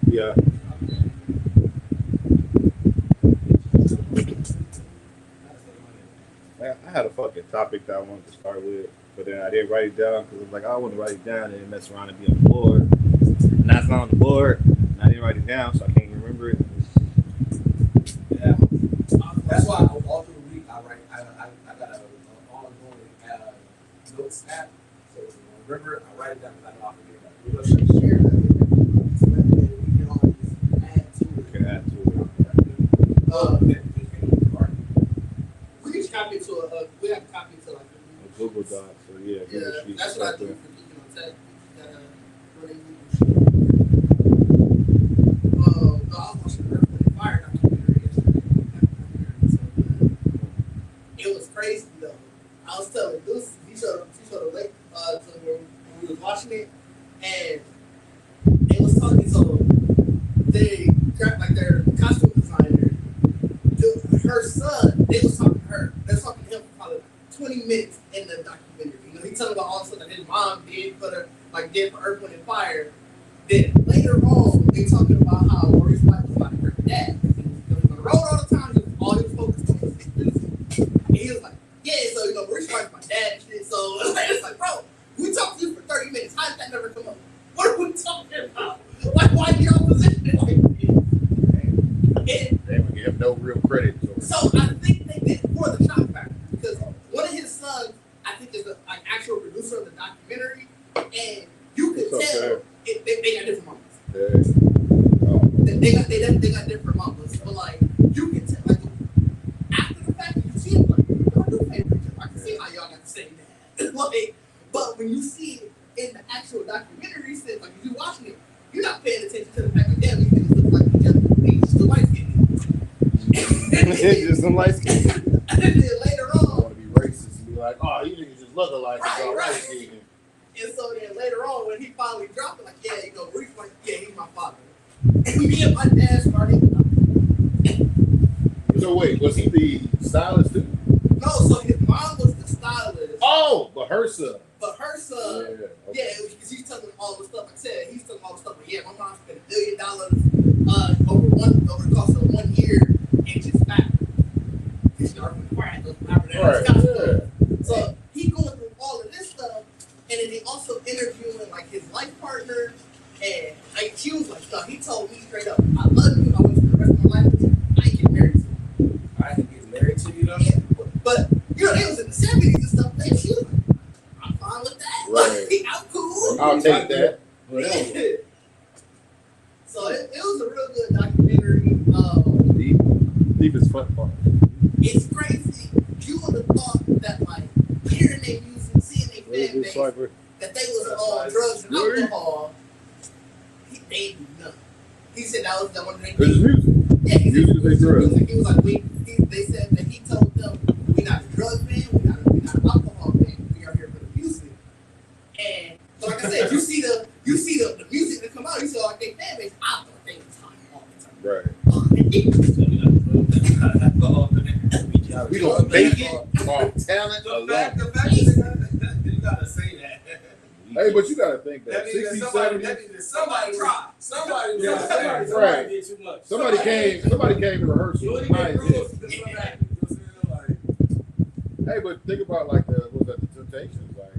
Yeah. I had a fucking topic that I wanted to start with, but then I didn't write it down because I was like, I want to write it down and mess around and be on the board. And that's not on the board. And I didn't write it down, so I can't remember it. Yeah. That's why all through the week I write. I got a ongoing notes app. So when I remember it, I write it down because I know I'll forget about it. We're going to share that. So that way we can all just add to it. Can add to it. We can copy it to we have to copy it to like A Google Doc, so yeah. yeah, that's what I do for Geeking on Tech. Running no, I was watching the Earth, Wind, and Fire documentary yesterday. It was crazy though. I was telling Lucy, he showed a link to when we was watching it, and they was talking. So they like their costume designer, her son. They was talking to her. They was talking to him for probably like 20 minutes in the documentary. You know, he talking about all the stuff that his mom did for her, like did for Earth, Wind, and Fire. Then later on, they talking about how Maurice White was like her dad. He was on the road all the time. All he was focused on was music. And he was like, yeah, so Maurice White's my dad and shit. So it's like, bro, we talked to you for 30 minutes. How did that never come up? What are we talking about? Why are y'all positioning like this? They would give no real credit. So I think they did for the shock factor because one of his sons, I think, is the like actual producer of the documentary, and you could tell they got different mamas. They got different mamas, but like you can tell, like after the fact, you see it, like y'all do pay pictures. I can see how y'all got the same dad. Like, but when you see it in the actual documentary, since like if you watching it, you're not paying attention to the fact that damn, these niggas look like each other. They just the white skin. Just some light skin. And then later on, I want to be racist and be like, oh, you niggas just look alike. Right. And so then later on, when he finally dropped it, like, yeah, Reese, like, yeah, he's my father. And me and my dad started. So wait, was he the stylist too? No, so his mom was the stylist. Oh, but her son. Yeah, because he's telling all the stuff. Like I said, he's telling all the stuff. Like, yeah, my mom spent $1 billion over the course of 1 year in just factory. He's starting with quiet. So he going through all of this stuff, and then they also interviewing like his life partner, and like she was like, no, he told me straight up, I love you. I want you for the rest of my life. I ain't getting married to you. I ain't getting married to you though. Yeah, but they was in the 70s and stuff. And she was like, I'm fine with that. Right. Like, I'm cool. I'll take that. Yeah. So it was a real good documentary. Deep as fuck part. It's crazy. You would have thought that like hearing their music, seeing their fan base, that they was on drugs and alcohol. They do nothing. He said that was the one of their things. Yeah, music is their drug. He was like, they said that he told them, we're not a drug band, we're not an alcohol band, we are here for the music. And so like I said, you see the music that come out, you see like their fan base, I thought they was talking all the time. Right. We gonna make it on talent alone. The fact is, you gotta say that. Hey, but you gotta think that 60, 70s. Somebody tried. Somebody did too much. Somebody came to rehearsal. Hey, but think about like the Temptations, like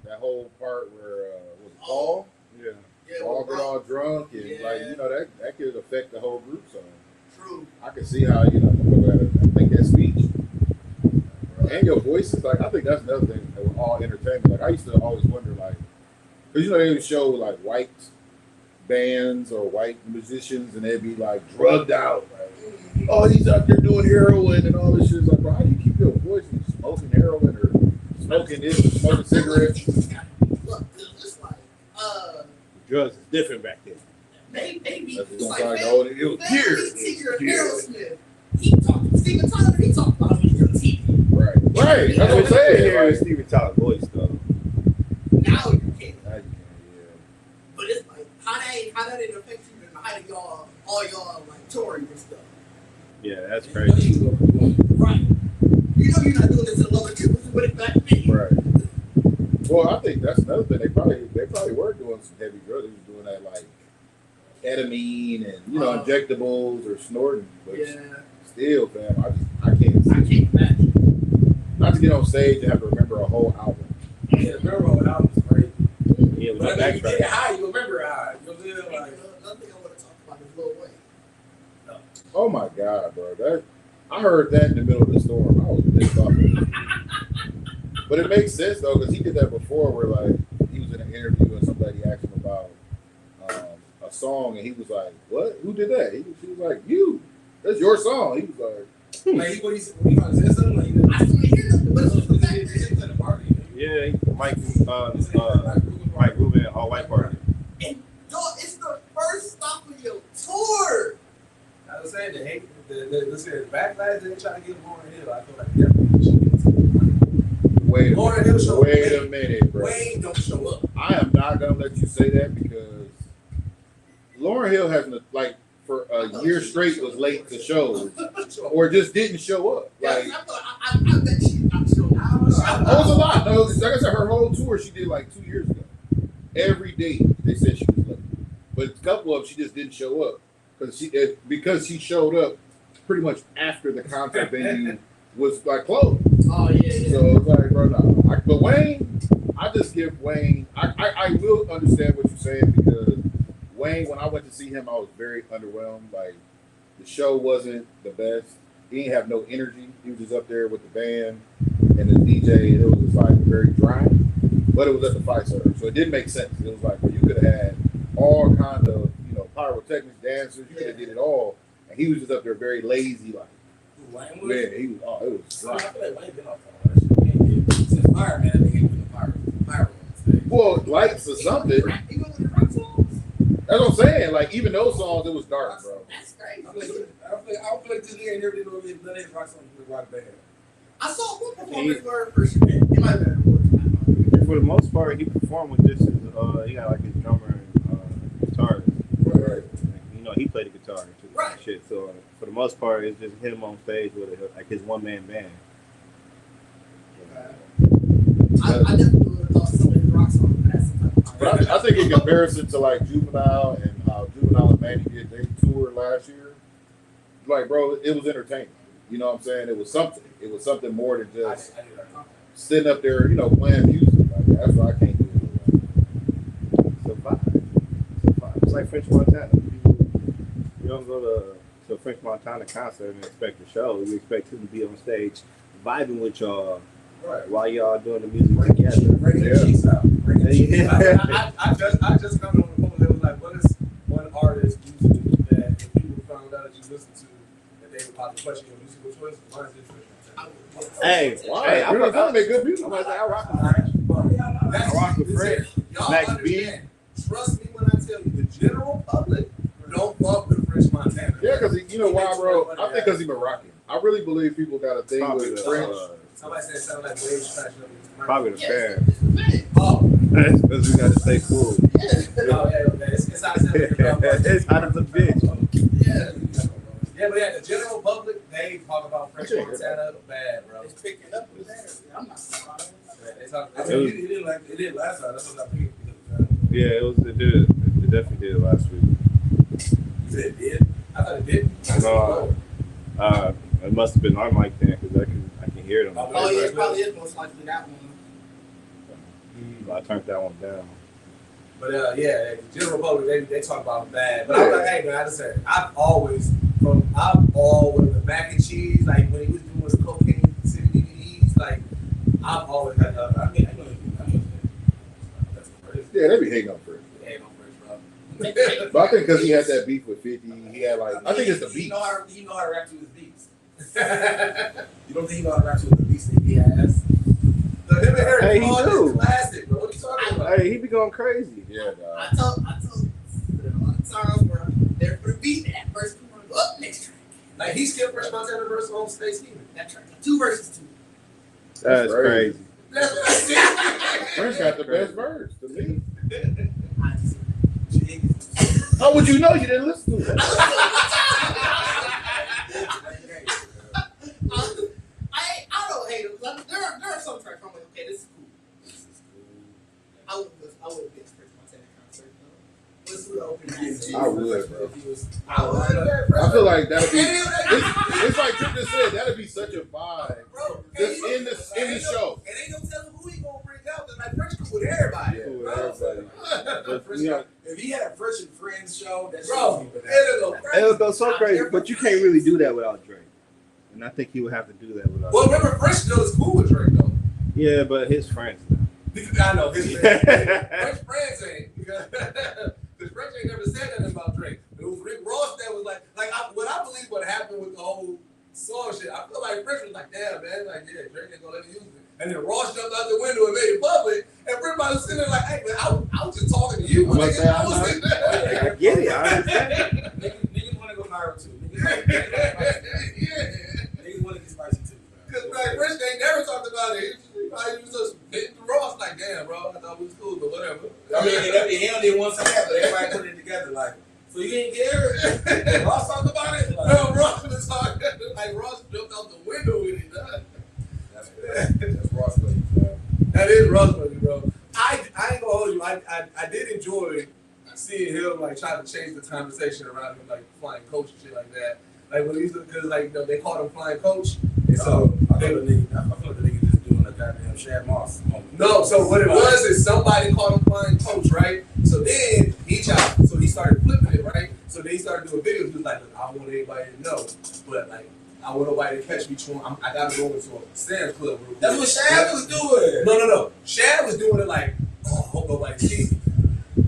that whole part where was it Paul? Yeah. Paul get all drunk and like that could affect the whole group. So true. I can see how I make that speech. And your voices, like I think that's another thing that was all entertainment. Like I used to always wonder, like, because they would show like white bands or white musicians, and they'd be like drugged out. Like, oh, he's out there doing heroin and all this shit. It's like, bro, how do you keep your voice when you're smoking heroin or smoking this or smoking cigarettes? Look, it's like drugs is different back then. They be It like was years. Aerosmith. He talked. Steven Tyler. He talked about it on TV. Right. That's what I'm saying. Hearing Steven Tyler's voice though. Now you can. Yeah. But it's like how that didn't affect you in the height of all y'all like touring and stuff. Yeah, that's crazy. Right. You know you're not doing this in love with you, but it's back then. Right. Well, I think that's another thing. They probably were doing some heavy drugs. They was doing that like ketamine and injectables or snorting. But Yeah. still, fam, I can't. I can't imagine. Not to get on stage and have to remember a whole album. Yeah, the railroad album is crazy. Yeah, with But no I mean, you get it backtrack. high, you remember it high. You know what I'm saying? Like, Another thing I want to talk about is Lil Wayne. Oh my god, bro! I heard that in the middle of the storm. I was pissed off. But it makes sense though, because he did that before, where like he was in an interview and somebody asked him about a song, and he was like, "What? Who did that?" He was like, "You. That's your song." He was like, like when he gonna say something, like, I still didn't hear nothing, but it's just the fact that it's at the party. Yeah, Mike Rubin, all white party. and dog, it's the first stop of your tour. I was saying the hate, the backlash they try to give Lauren Hill. I feel like definitely should get to Lauryn Hill show wait up. a minute, bro. Wayne don't show up. I am not gonna let you say that because Lauryn Hill hasn't like for a year straight was late to shows or just didn't show up. Like I bet she's not showing up. that was a lot. No, like I said, her whole tour she did like 2 years ago. Every day they said she was late, but a couple of them she just didn't show up because she showed up pretty much after the concert venue was like closed. Oh yeah. So it's like, bro, no. But Wayne, I just give Wayne. I will understand what you're saying because Wayne, when I went to see him, I was very underwhelmed. Like the show wasn't the best. He didn't have no energy. He was just up there with the band and the DJ, and it was just like very dry. But it was at the Fiserv, so it didn't make sense. It was like, well, you could have had all kind of pyrotechnics, dancers. You could have did it all, and he was just up there very lazy, like. Wayne Man, he was. Oh, it was. So I feel like Wayne been off all that shit. Since Fire, man, they ain't been fire on stage. Well, lights or something. You go with the rock songs? That's what I'm saying. Like even those songs, it was dark, bro. That's crazy. I feel like this nigga never did no none of his rock songs with rock band. I saw one performance where it might have been. For the most part, he performed with just his, he got like his drummer and guitarist. Right. He played the guitar too. Right. Shit. So for the most part, it's just him on stage with like his one-man band. I definitely would have thought some of his rock songs had some type of But I think in comparison to like Juvenile and how Juvenile and Manny did their tour last year, like bro, it was entertaining. You know what I'm saying? It was something. It was something more than just sitting up there, playing music. Like, that's what I can't do. It's a vibe. It's like French Montana. People, you don't go to a French Montana concert and expect a show. You expect him to be on stage vibing with y'all while y'all doing the music together. Bringing the cheeks out. I just got on the phone. They was like, what is one artist music that if people found out that you listen to, that they would probably question your musical choice? Mine is French Montana. Hey, I really make good music. I rock with French. I rock with French. Y'all Max understand. Trust me when I tell you, the general public don't fuck with French Montana. Yeah, because you know why, bro? I think because he's Moroccan. I really believe people got a thing Probably with the, French. Somebody said something like waves crashing up. Probably the fan. Oh, That's because we gotta stay cool. it's not It's hot as a bitch. Yeah. Yeah, but yeah, the general public, they talk about French Montana bad, bro. It's picking up with that. I'm not surprised. They talk, it did last time. That's what I think. Yeah, it did. It definitely did last week. You said it did? I thought it did. No, it must have been our mic then because I can hear them. Oh yeah, it probably is most likely that one. I turned that one down. But yeah, the general public, they talk about bad. But I'm like, hey man, I just said I've always the mac and cheese, like when he was doing the cocaine city DVDs, like I've always had I know that's crazy. Yeah, they be hating on French. They ain't no French, bro. But I think because he had that beef with 50, he had like, I think it's the He beef. know how to rap to his beats. You don't think he know how to rap to his beats that he has? So him and Harry Hey, he Paul do. is classic, bro. What are you talking about? Hey, he be going crazy. Yeah, dog. I told a lot of times where they're for the beat and that first one go up next track. Like he skipped Fresh Montana verse on Space Steven. That track, 2 verses 2. That's crazy. That's what I said. French got the best verse to me. I just- How would you know you didn't listen to it? I don't hate them. There are some tracks I'm like, okay, this is cool. I would have been a French Montana concert though. What's the open I would, bro. If he was, I feel like that'd be. It's like Trip just said. That'd be such a vibe. bro, Just in the show. And ain't no telling who he gonna bring out. Cause like Fresh cool with everybody. Yeah, But, Fresh, you know, if he had a Fresh and Friends show, that's Bro, it'll go so crazy, but you can't really do that without Drake. And I think he would have to do that without Well, Drake. remember Fresh still is cool with Drake though. Yeah, but his friends. I know his Fresh friends ain't because Fresh ain't never said nothing about Drake. It was Rick Ross that was like what I believe what happened with the whole song shit. I feel like Fresh was like, damn man, like yeah, Drake ain't gonna let me use it. And then Ross jumped out the window and made it public, and everybody was sitting there like, hey man, I was just talking to you. I get it. I understand. Niggas want to go viral too. Niggas want to get spicy too. Because like Fresh ain't never talked about it. He was just hitting the Ross like, damn, bro, I thought we was cool, but whatever. I mean, he only did one time, but everybody put it together like, so you ain't care? Ross talked about it? Like, no, Ross was talking. Like, Ross jumped out the window with it, done. That's Ross money, bro. That is Ross money, bro. I ain't gonna hold you. I did enjoy seeing him, like, try to change the conversation around him, like, flying coach and shit like that. Like, when he used to, because, like, you know, they called him flying coach. And so, I feel like the nigga just doing a goddamn Shad Moss moment. No, so what it was is somebody called him flying coach, right? So then he started flipping it, right? So then he started doing videos. He was like, look, I don't want anybody to know, but like, I want nobody to catch me chewing. I gotta go into a Sam's Club real quick. That's what Shad was doing. No. Shad was doing it like, oh, I hope nobody sees me.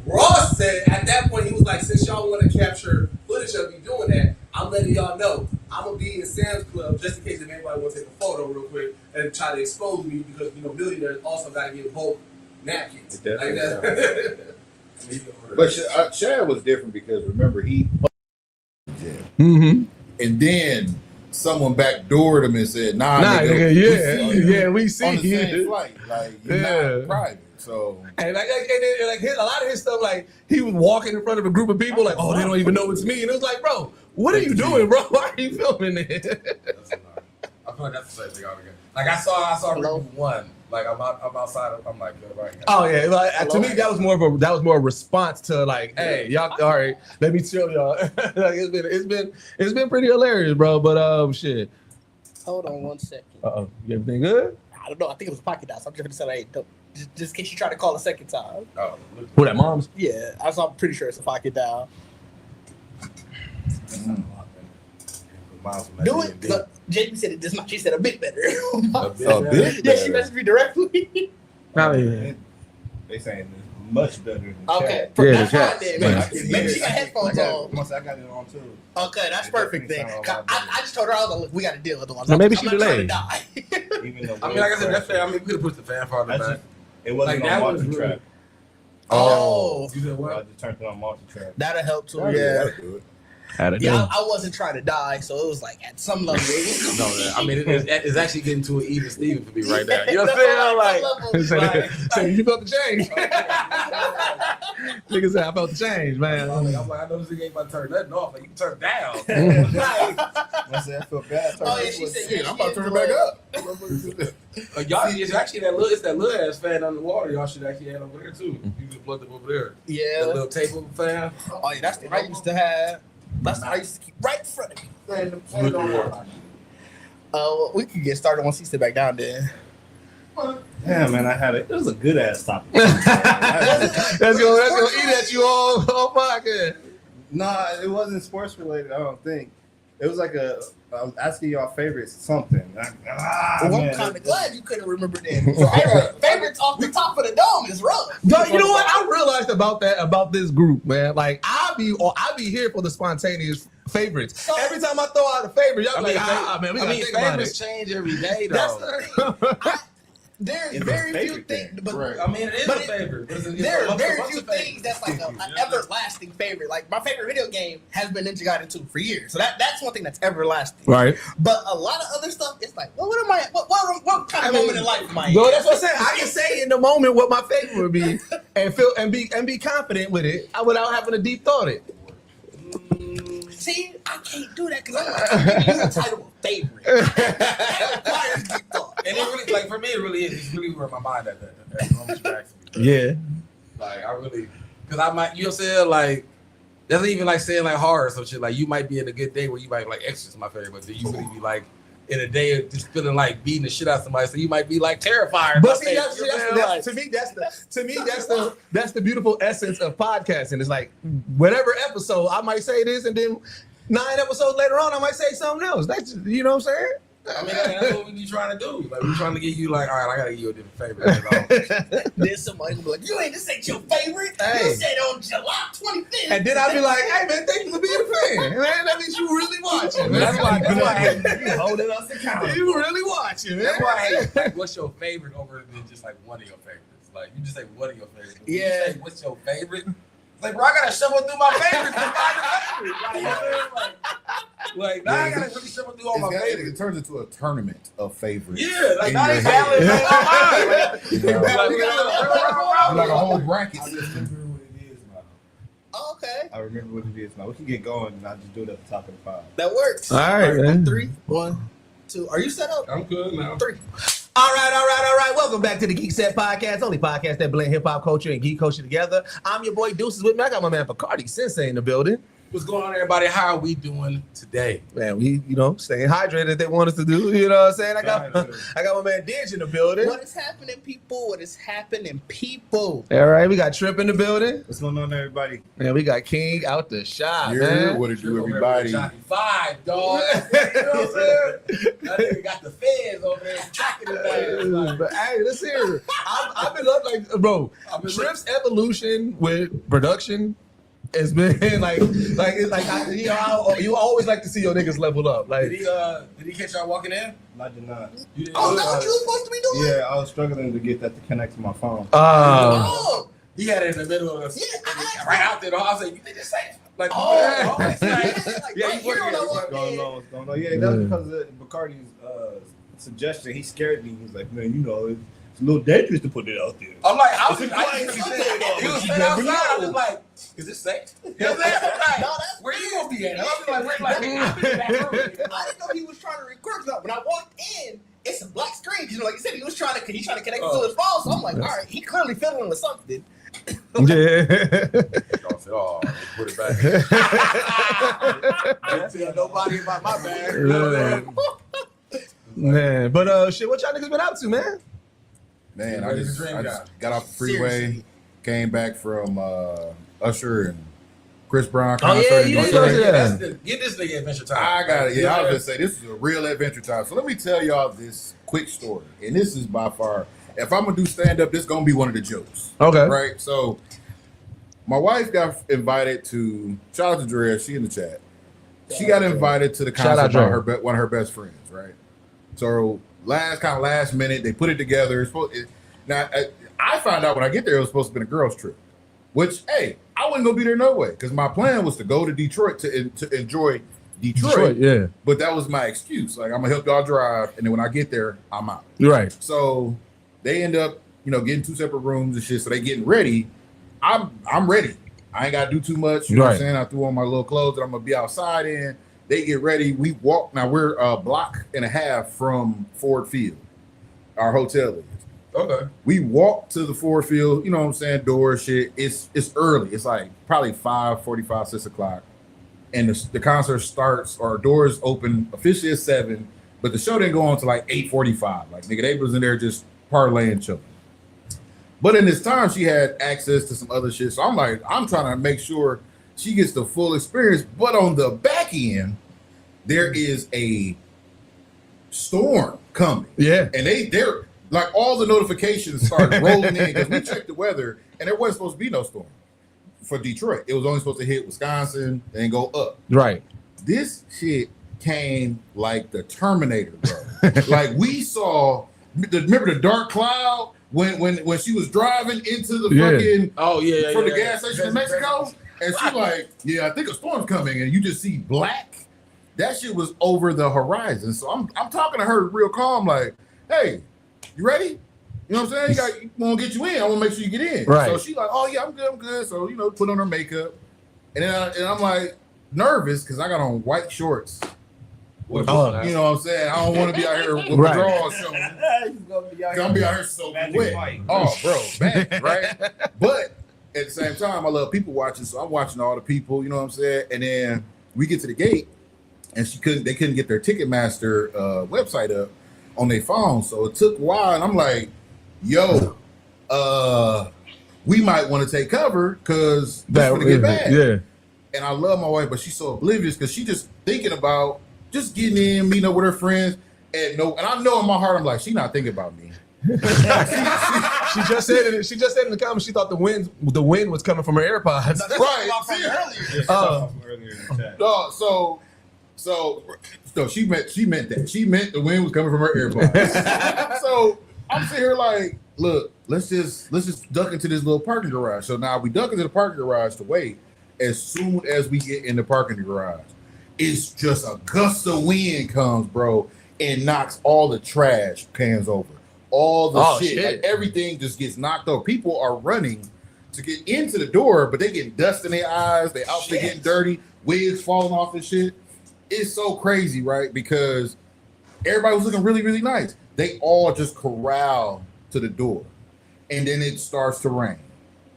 Ross said at that point, he was like, since y'all want to capture footage of me doing that, I'm letting y'all know I'm gonna be in Sam's Club just in case if anybody want to take a photo real quick and try to expose me because you know millionaires also gotta get bulk napkins like that. But Shad was different because remember he. Mm-hmm. And then someone backdoored him and said, "Nah, nigga, we see on the you same flight, like you're not private." So and a lot of his stuff, like he was walking in front of a group of people, like, oh, they don't even know it's me, and it was like, bro, what are you doing, bro? Why are you filming it? I feel like that's the same thing all again. Like I saw Rick one. Like I'm outside. I'm like, right. Oh yeah, like, to me that was more a response to like, hey, y'all, all right, let me chill, y'all. Like it's been pretty hilarious, bro. But shit. Hold on 1 second. Everything good? I don't know. I think it was a pocket dial. So I'm just gonna say, hey, just in case you try to call a second time. Oh, who that mom's? Yeah, I'm pretty sure it's a pocket dial. Do it. Look, JP said it this much. She said a bit better. a bit Yeah, she messaged me directly. Probably. They saying it's much better than Okay, Yeah, that's the fine then. Maybe she got headphones on. Once I got it on too. Okay, that's perfect then. I just told her, I was like, look, we got to deal with the ones. Now, maybe I'm she not trying to delayed. die. Even though I mean, like I said, that's fair. I mean, we could have pushed the fan farther That's back. it wasn't Like, on that was multi-track. Oh, You said I what? just turned it on multi-track. that'll help too. Yeah, Yeah. that'll do it. Yeah, I wasn't trying to die, so it was like at some level. No, I mean, it's actually getting to an even Steven for me right now. You know what I'm saying? Like, So you felt the change. Nigga said I felt the change, man. I'm like, I know this nigga ain't about to turn nothing off. Like, you can turn down. I said I felt bad. Oh yeah, she said yeah. I'm about to turn it back up. Y'all, it's actually that little ass fan underwater. Y'all should actually have over there too. You can plug them over there. That Yeah. little table fan. Oh yeah, that's the I used to have. That's the I used to keep right in front of me. We could get started once he sit back down there. Yeah, man, it was a good ass topic. That's gonna eat at you all podcast. Nah, it wasn't sports related. I don't think. It was like I was asking y'all favorites something. I'm kind of glad you couldn't remember that. Favorites off the top of the dome is rough. But you know what? I realized about this group, man. Like I be here for the spontaneous favorites. So, every time I throw out a favorite, y'all be like, man, we gotta think about it. Favorites change every day, That's though. there's It's very a few favorite things, thing. but Right. I mean, it is But a favorite. there are very few things that's like an everlasting favorite. Like my favorite video game has been Ninja Gaiden 2 for years, so that's one thing that's everlasting. Right. But a lot of other stuff, it's like, well, what kind of moment in life am I in? No, that's what I'm saying. I can say in the moment what my favorite would be, and be confident with it without having to deep thought it. See, I can't do that because I'm like, you're entitled to favorite. That requires deep thought. And it really, like for me, it really is. It's really where my mind at that moment you asked me. Yeah. Like I really, because I might, you know what I'm saying? Like That's even like saying like horror or some shit. Like you might be in a good day where you might be like Exorcist my favorite, but then you really be like in a day of just feeling like beating the shit out of somebody. So you might be like terrified. But see, to me, that's the beautiful essence of podcasting. It's like whatever episode I might say this, and then 9 episodes later on I might say something else. That's just, you know what I'm saying? I mean, that's what we be trying to do. Like, we're trying to get you like, all right, I gotta give you a different favorite. Then somebody will be like, this ain't your favorite. Hey. You said on July 25th. And then I'll be like, hey man, thank you for being a fan. Man, that means you really watching. Man. That's why you holding us accountable. You really watching, man. That's why I hate, like, what's your favorite over than just like one of your favorites. Like, you just say one of your favorites. But Yeah. You say, what's your favorite? It's like, bro, I gotta shovel through my favorites to find the favorite. Like, you know what I'm saying? Like now I gotta really shovel through all my favorites. It turns into a tournament of favorites. Yeah, like in now your they head. battling in my mind. You know, Like, we got like a whole bracket. I just remember what it is now. Okay. I remember what it is now. We can get going and I'll just do it at the top of the file. That works. All right, man. 3, 1, 2. Are you set up? I'm good now. 3. All right. Welcome back to the Geekset podcast, only podcast that blend hip hop culture and geek culture together. I'm your boy Deuces with me. I got my man Bacardi Sensei in the building. What's going on, everybody? How are we doing today? Man, we, staying hydrated. They want us to do, you know what I'm saying? I got my man Didge in the building. What is happening, people? What is happening, people? All right, we got Trip in the building. What's going on, everybody? Man, we got King out the shop, Yeah, man. what it do, everybody? 5, dog. You know what I'm saying? That nigga got the feds over there tracking his ass. But hey, let's hear it. I've been up like, bro. Trip's evolution with production has been like you always like to see your niggas level up. Like, Did he catch y'all walking in? I did not. You didn't Oh, do is that it? what you were supposed to be doing? Yeah, I was struggling to get that to connect to my phone. Oh, He had it in the middle of the right out there. I was like, you think it's safe? Like, Oh. it's like, yeah, he's working. What's going on? What's going on? Yeah, that was because of Bacardi's suggestion. He scared me. He was like, man, it's a little dangerous to put it out there. I'm like, I was It's a really quiet saying, zone. he was You standing never outside. I was know. like, is this safe? You know what I'm saying? I'm No, like, that's where you gonna be at? I'll be like, where? Like, I've been back early. I didn't know he was trying to record. No, when I walked in, it's a black screen. Like you said, he's trying to connect it to his phone. So I'm like, all right, he clearly fiddling with something. yeah. I said, oh, put it back. Don't tell nobody about my bag. Man, but shit, what y'all niggas been up to, man? Man, I What is just the dream guy? got off the freeway, Seriously. came back from Usher and Chris Brown Oh, concert. yeah, in you Detroit. did that. Get this nigga Adventure Time. I got it. Yeah, I was gonna say this is a real adventure time. So let me tell y'all this quick story, and this is by far. If I'm gonna do stand up, this is gonna be one of the jokes. Okay. Right. So my wife got invited to. Shout out to Drea. She in the chat. She got invited to the Shout out, concert by Drea. one of her best friends. Right. So last minute, they put it together. Now I found out when I get there, it was supposed to be a girls' trip. Which, hey, I wasn't gonna be there no way because my plan was to go to Detroit to enjoy Detroit. Yeah. But that was my excuse. Like, I'm gonna help y'all drive, and then when I get there, I'm out. You're right. So they end up, getting 2 separate rooms and shit. So they getting ready. I'm ready. I ain't gotta do too much. You know what I'm Right. saying? I threw on my little clothes that I'm gonna be outside in. They get ready. We walk. Now we're a block and a half from Ford Field. Our hotel is. Okay. We walk to the Ford Field, you know what I'm saying, door shit. It's early. It's like probably 5:45, 6 o'clock. And the concert starts, or doors open officially at 7, but the show didn't go on to like 8:45. Like, nigga, they was in there just parlaying chilling. But in this time, she had access to some other shit. So I'm like, I'm trying to make sure she gets the full experience. But on the back end, there is a storm coming. Yeah. And they're like, all the notifications started rolling in because we checked the weather and there wasn't supposed to be no storm for Detroit. It was only supposed to hit Wisconsin and go up. Right. This shit came like the Terminator, bro. Like, we saw, remember the dark cloud when she was driving into the Yeah. fucking Oh, yeah. from the gas station in Mexico, and she's like, yeah, I think a storm's coming, and you just see black. That shit was over the horizon. So I'm talking to her real calm, like, hey, you ready? You know what I'm saying? You want to get you in. I want to make sure you get in. Right. So she's like, oh yeah, I'm good. So, put on her makeup. And then I'm like nervous because I got on white shorts. Oh. You know what I'm saying? I don't want to be out here with my Right. drawers showing. I'm be out here soaking wet. Oh, bro, man, right? But at the same time, I love people watching, so I'm watching all the people. You know what I'm saying? And then we get to the gate, and they couldn't get their Ticketmaster website up on their phone, so it took a while. And I'm like, yo, we might want to take cover because this is gonna get bad. Yeah. And I love my wife, but she's so oblivious because she just thinking about just getting in, meeting up with her friends, and I know in my heart I'm like, she not thinking about me. She just said it. She just said in the comments she thought the wind was coming from her AirPods. No, that's Right. what I was earlier. Earlier in the chat. No, so she meant that. She meant the wind was coming from her AirPods. So I'm sitting here like, look, let's just duck into this little parking garage. So now we duck into the parking garage to wait. As soon as we get in the parking garage, it's just a gust of wind comes, bro, and knocks all the trash cans over. All the shit. Like everything just gets knocked over. People are running to get into the door, but they getting dust in their eyes, their outfit getting dirty, wigs falling off and shit. It's so crazy, right? Because everybody was looking really, really nice. They all just corral to the door. And then it starts to rain.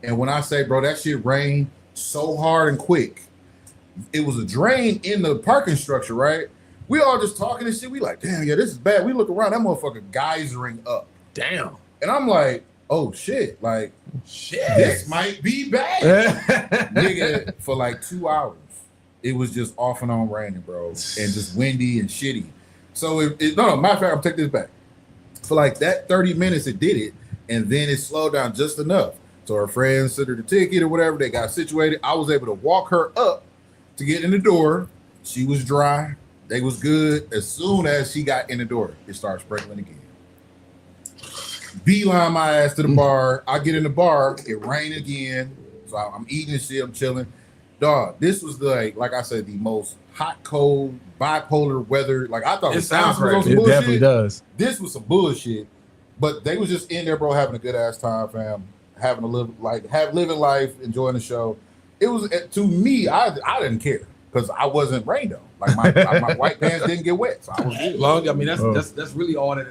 And when I say, bro, that shit rained so hard and quick. It was a drain in the parking structure, right? We all just talking and shit. We like, damn, yeah, this is bad. We look around, that motherfucker geysering up. Damn. And I'm like, oh shit, like, this might be bad. Nigga, for like 2 hours, it was just off and on raining, bro, and just windy and shitty. So no, matter of fact, I'm taking this back. For like that 30 minutes, it did it, and then it slowed down just enough. So her friends sent her the ticket or whatever. They got situated. I was able to walk her up to get in the door. She was dry. They was good. As soon as she got in the door, it started sprinkling again. Beeline my ass to the bar. I get in the bar. It rained again. So I'm eating and shit. I'm chilling. Dog, this was like I said, the most hot, cold, bipolar weather. Like I thought It sounds was on some It bullshit. definitely does. This was some bullshit. But they was just in there, bro, having a good ass time, fam. Having a living life, enjoying the show. It was to me, I didn't care because I wasn't rained on. Like my white pants didn't get wet, so I was good. I mean, that's really all that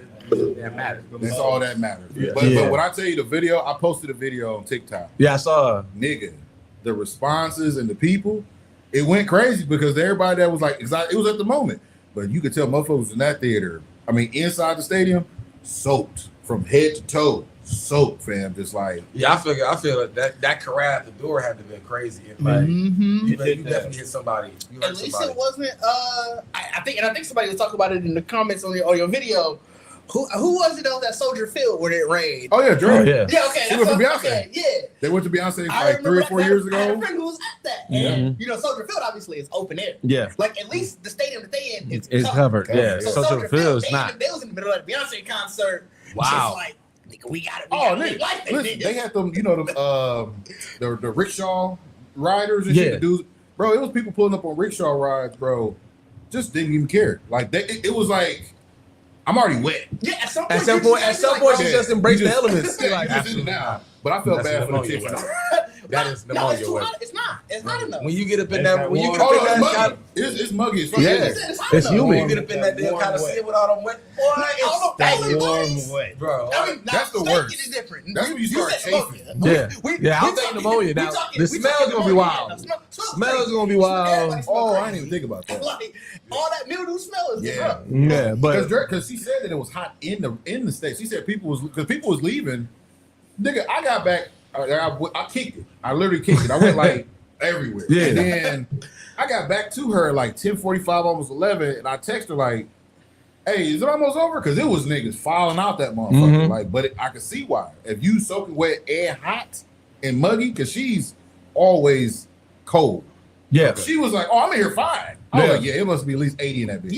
matters. That's all that matters. Yeah. But when I tell you the video, I posted a video on TikTok. Yeah, I saw. Nigga, the responses and the people, it went crazy because everybody that was like, it was at the moment, but you could tell motherfuckers in that theater. I mean, inside the stadium, soaked from head to toe. Soap, fam, just like I feel that corral at the door had to have been crazy. And like you definitely hit somebody. You At least it wasn't. I think somebody was talking about it in the comments on your video. Who was it on that Soldier Field where it rained? oh yeah, Drake. Yeah. Yeah, okay. She went to Beyonce. Okay, yeah. They went to Beyonce I like remember 3 or 4 years I had a ago. friend who was at that. And, Soldier Field obviously is open air. Yeah. Like at least the stadium that they in is It's covered. Yeah. So Soldier Field's they not. was in the middle of the Beyonce concert. Wow. Just like, nigga, we gotta Nigga, like that listen, nigga. they had them, the rickshaw riders and shit. The dudes, bro, it was people pulling up on rickshaw rides, bro. Just didn't even care. Like it was like, I'm already wet. Yeah, at some point, you just embrace the elements. Yeah, Like, you just in it now. But I felt bad for the chick. That is no, pneumonia it's too way. hot. It's not. It's not enough. When you get up in It's that, when you that get up in Oh, that, it's muggy. It's Yeah. It's It's humid. when you get up in that damn kind of Warm sit with all them wet, boy, That Only warm bodies. wet. bro. I mean, That's the stinking worst. is different. That's when you start said chafing. pneumonia. Yeah. I'm saying pneumonia. Now, the smell's gonna be wild. Smell's gonna be wild. Oh, I didn't even think about that. Like all that mildew smell is Yeah. rough. Yeah, but Because she said that it was hot in the States. She said people was leaving. Nigga, I got back. I kicked it. I literally kicked it. I went like everywhere. Yeah. And then I got back to her like 10:45, almost 11, and I texted her like, "Hey, is it almost over?" Because it was niggas filing out that motherfucker. Like, but I could see why. If you soaking wet and hot and muggy, because she's always cold. yeah, She was like, "Oh, I'm in here fine." I was Yeah. like, "Yeah, it must be at least 80 in that bitch."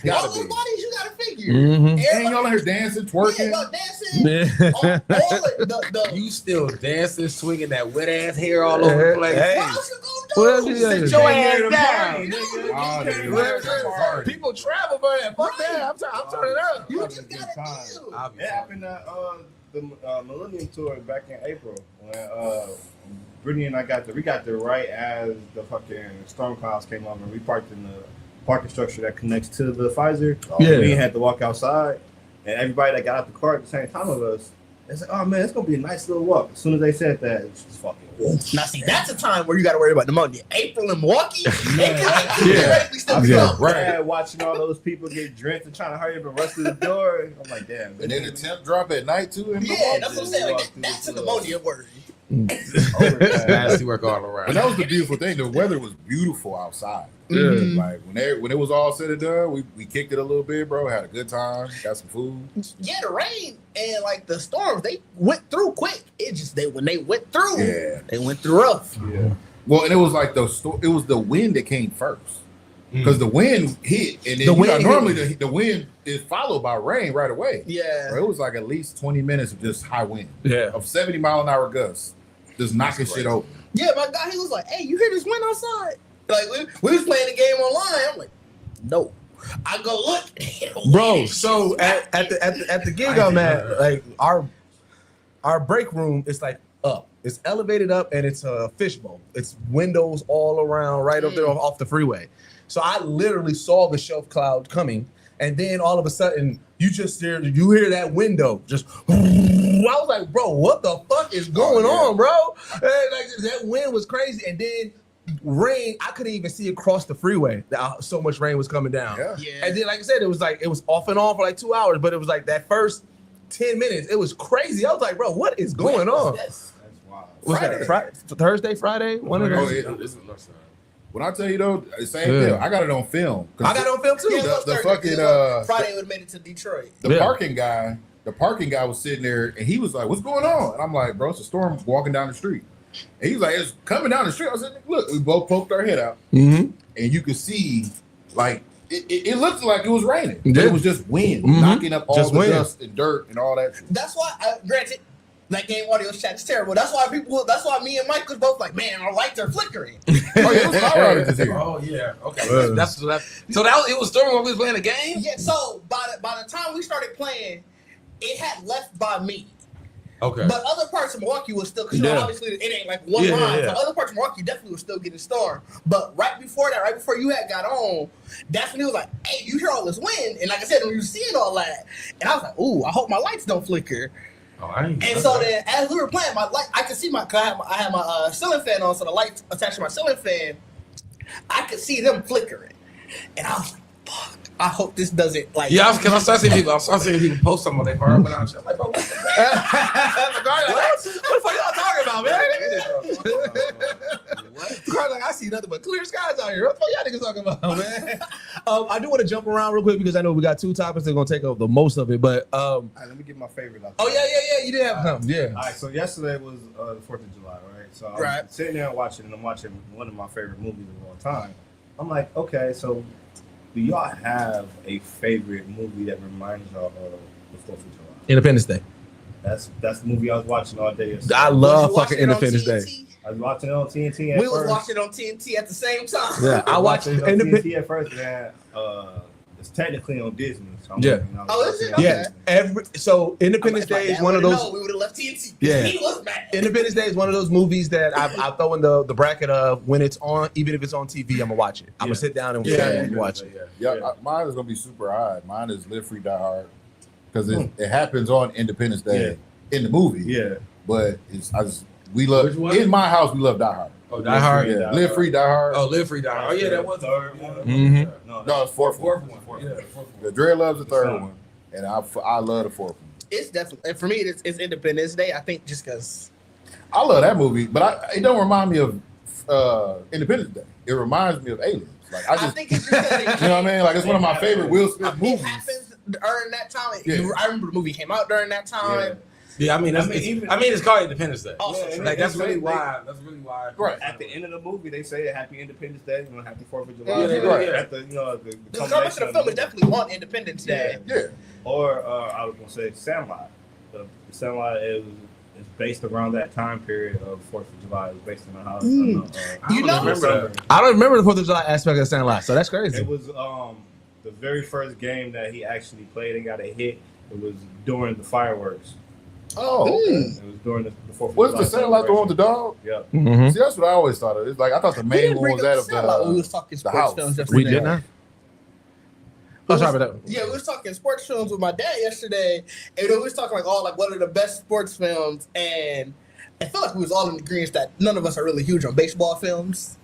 Yeah. All Gotta those be. bodies you gotta figure. And y'all in here dancing, twerking. Yeah, dancing. Yeah. The You still dancing, swinging that wet ass hair all over the place. Hey. what else you What gonna else do? you gonna Sit do? your Yeah, ass the down. party, Oh, nigga. nigga. People travel for that. Fuck that. I'm turning up. You Having just a good gotta time. deal. It Obviously. happened at the Millennium Tour back in April when Brittany and I got there right as the fucking storm clouds came over, and we parked in the parking structure that connects to the Pfizer. Yeah. We had to walk outside, and everybody that got out the car at the same time of us It's like, oh man, it's gonna be a nice little walk. As soon as they said that, it's just fucking. Now, see, that's a time where you got to worry about pneumonia. April in Milwaukee, they Yeah. theoretically still be Yeah. up. Right. Watching all those people get drenched and trying to hurry up and rush through the door. I'm like, damn. And then the temp drop at night too. In Yeah, Milwaukee. that's what I'm saying. Like, that's a pneumonia word. Nasty work all around. But that was the beautiful thing. The weather was beautiful outside. Mhm. Like when it was all said and done, we kicked it a little bit, bro. Had a good time. Got some food. Yeah, the rain and like the storms, they went through quick. It just when they went through, Yeah. they went through rough. Yeah. Well, and it was like it was the wind that came first. Because the wind hit, and then normally the wind is followed by rain right away. Yeah. Bro, it was like at least 20 minutes of just high wind. Yeah. Of 70-mile-an-hour gusts. Just knocking shit over. Yeah, my guy, he was like, "Hey, you hear this wind outside?" Like we was playing the game online. I'm like, "No." I go look, Bro, so at the gig I'm at, like our break room is like up. It's elevated up and it's a fishbowl. It's windows all around right up there off the freeway. So I literally saw the shelf cloud coming, and then all of a sudden you hear that window just. I was like, bro, what the fuck is going on, bro? And like that wind was crazy, and then rain. I couldn't even see across the freeway. So much rain was coming down. Yeah. Yeah. And then, like I said, it was off and on for like 2 hours, but it was like that first 10 minutes, it was crazy. I was like, bro, what is going on? That's That's wild. Was that Thursday, Friday? One of Oh, those? yeah. This is left side. When I tell you though, same Yeah. deal. I got it on film. I got it on film too. yeah, it was the Thursday, fucking, 'cause Friday would have made it to Detroit. The Yeah. parking guy was sitting there and he was like, "What's going on?" And I'm like, "Bro, it's a storm walking down the street." And he was like, "It's coming down the street." I said, "Look," we both poked our head out, Mm-hmm. and you could see, like, it looked like it was raining. But Yeah. it was just wind Mhm. knocking up all Just the wind. dust and dirt and all that shit. That's why, granted, that game audio chat is terrible. That's why me and Mike was both like, man, our lights are flickering. Oh yeah, it was power outages here. Oh yeah, okay. Yeah. That's so it was storming when we was playing the game. Yeah, so by the time we started playing, it had left by me. Okay. But other parts of Milwaukee was still, because Yeah. obviously it ain't like one Yeah, line. yeah. So other parts of Milwaukee definitely was still getting stormed. But right before you had got on, that's when he was like, "Hey, you hear all this wind?" And like I said, when you seeing all that, and I was like, "Ooh, I hope my lights don't flicker." Oh, I ain't And so then, as we were playing, my light, I could see I had my ceiling fan on, so the lights attached to my ceiling fan, I could see them flickering, and I was like, "Fuck! I hope this doesn't like." Yeah, because I started seeing people post something on their car, but I'm like, bro, what the What the fuck y'all talking about, man? Carl, like, I see nothing but clear skies out here. What the fuck y'all niggas talking about, man? I do want to jump around real quick because I know we got two topics that are gonna take up the most of it. But All right, let me get my favorite out oh there. yeah, you did have something, yeah. All right, so yesterday was the 4th of July, right? So I was Right. sitting there watching, and I'm watching one of my favorite movies of all time. I'm like, okay, so do y'all have a favorite movie that reminds y'all of the 4th of July? Independence Day. That's the movie I was watching all day yesterday. I Was love you fucking watching it on Independence Day. TNT? I was watching it on TNT at We was first. watching it on TNT at the same time. Yeah, I watched it on Independence. TNT at first, man. It's technically on Disney. So I'm Yeah. watching it Oh, is it? on Yeah, Okay. Independence If my Day is dad one of would've those. known, we would have left TNT. Yeah. He was mad. Independence Day is one of those movies that I throw in the bracket of when it's on, even if it's on TV, I'm gonna watch it. I'm Yeah. gonna sit down and Yeah. watch it. Yeah, mine is gonna be super high. Mine is Live Free Die Hard because it happens on Independence Day in the movie. Yeah. But we love Which one? in my house we love Die Hard. Oh, Die Hard. Yeah, Live Free Die Hard. Oh, Live Free Die Hard. Oh yeah, that was third one. Mhm. No, it's fourth one. Yeah, the fourth The one. Dre loves the third Son. one, and I love the fourth one. It's definitely, and for me, it's Independence Day. I think just because. I love that movie, but it don't remind me of Independence Day. It reminds me of Aliens. Like I I just, think it's just that you know what I mean? Like it's one of my favorite Will Smith It movies. happens during that time. Yeah. I remember the movie came out during that time. Yeah, I mean, it's called Independence Day. Also, Yeah, Like that's they- really they- why. That's really why. Right. At the end of the movie, they say Happy Independence Day, Happy 4th of Yeah, July. right. At the, the The comics of the film is definitely on Independence Day. Yeah, Or I was gonna say Sandlot. The Sandlot is based around that time period of 4th of July. It was based on how You know- remember that. I don't remember the 4th of July aspect of Sandlot, so that's crazy. It was the very first game that he actually played and got a hit. It was during the fireworks. Oh, okay. It was during the 4th of What's July. the Sandlot the one with the dog? Yep. Mhm. See, that's what I always thought of. It's like I thought the We main didn't one bring was up that of Sandlot when we was the talking the sports house. films We yesterday. did not. Oh, sorry about that. Yeah, we was talking sports films with my dad yesterday, and we was talking like all like what are the best sports films, and I feel like we was all in agreement that none of us are really huge on baseball films.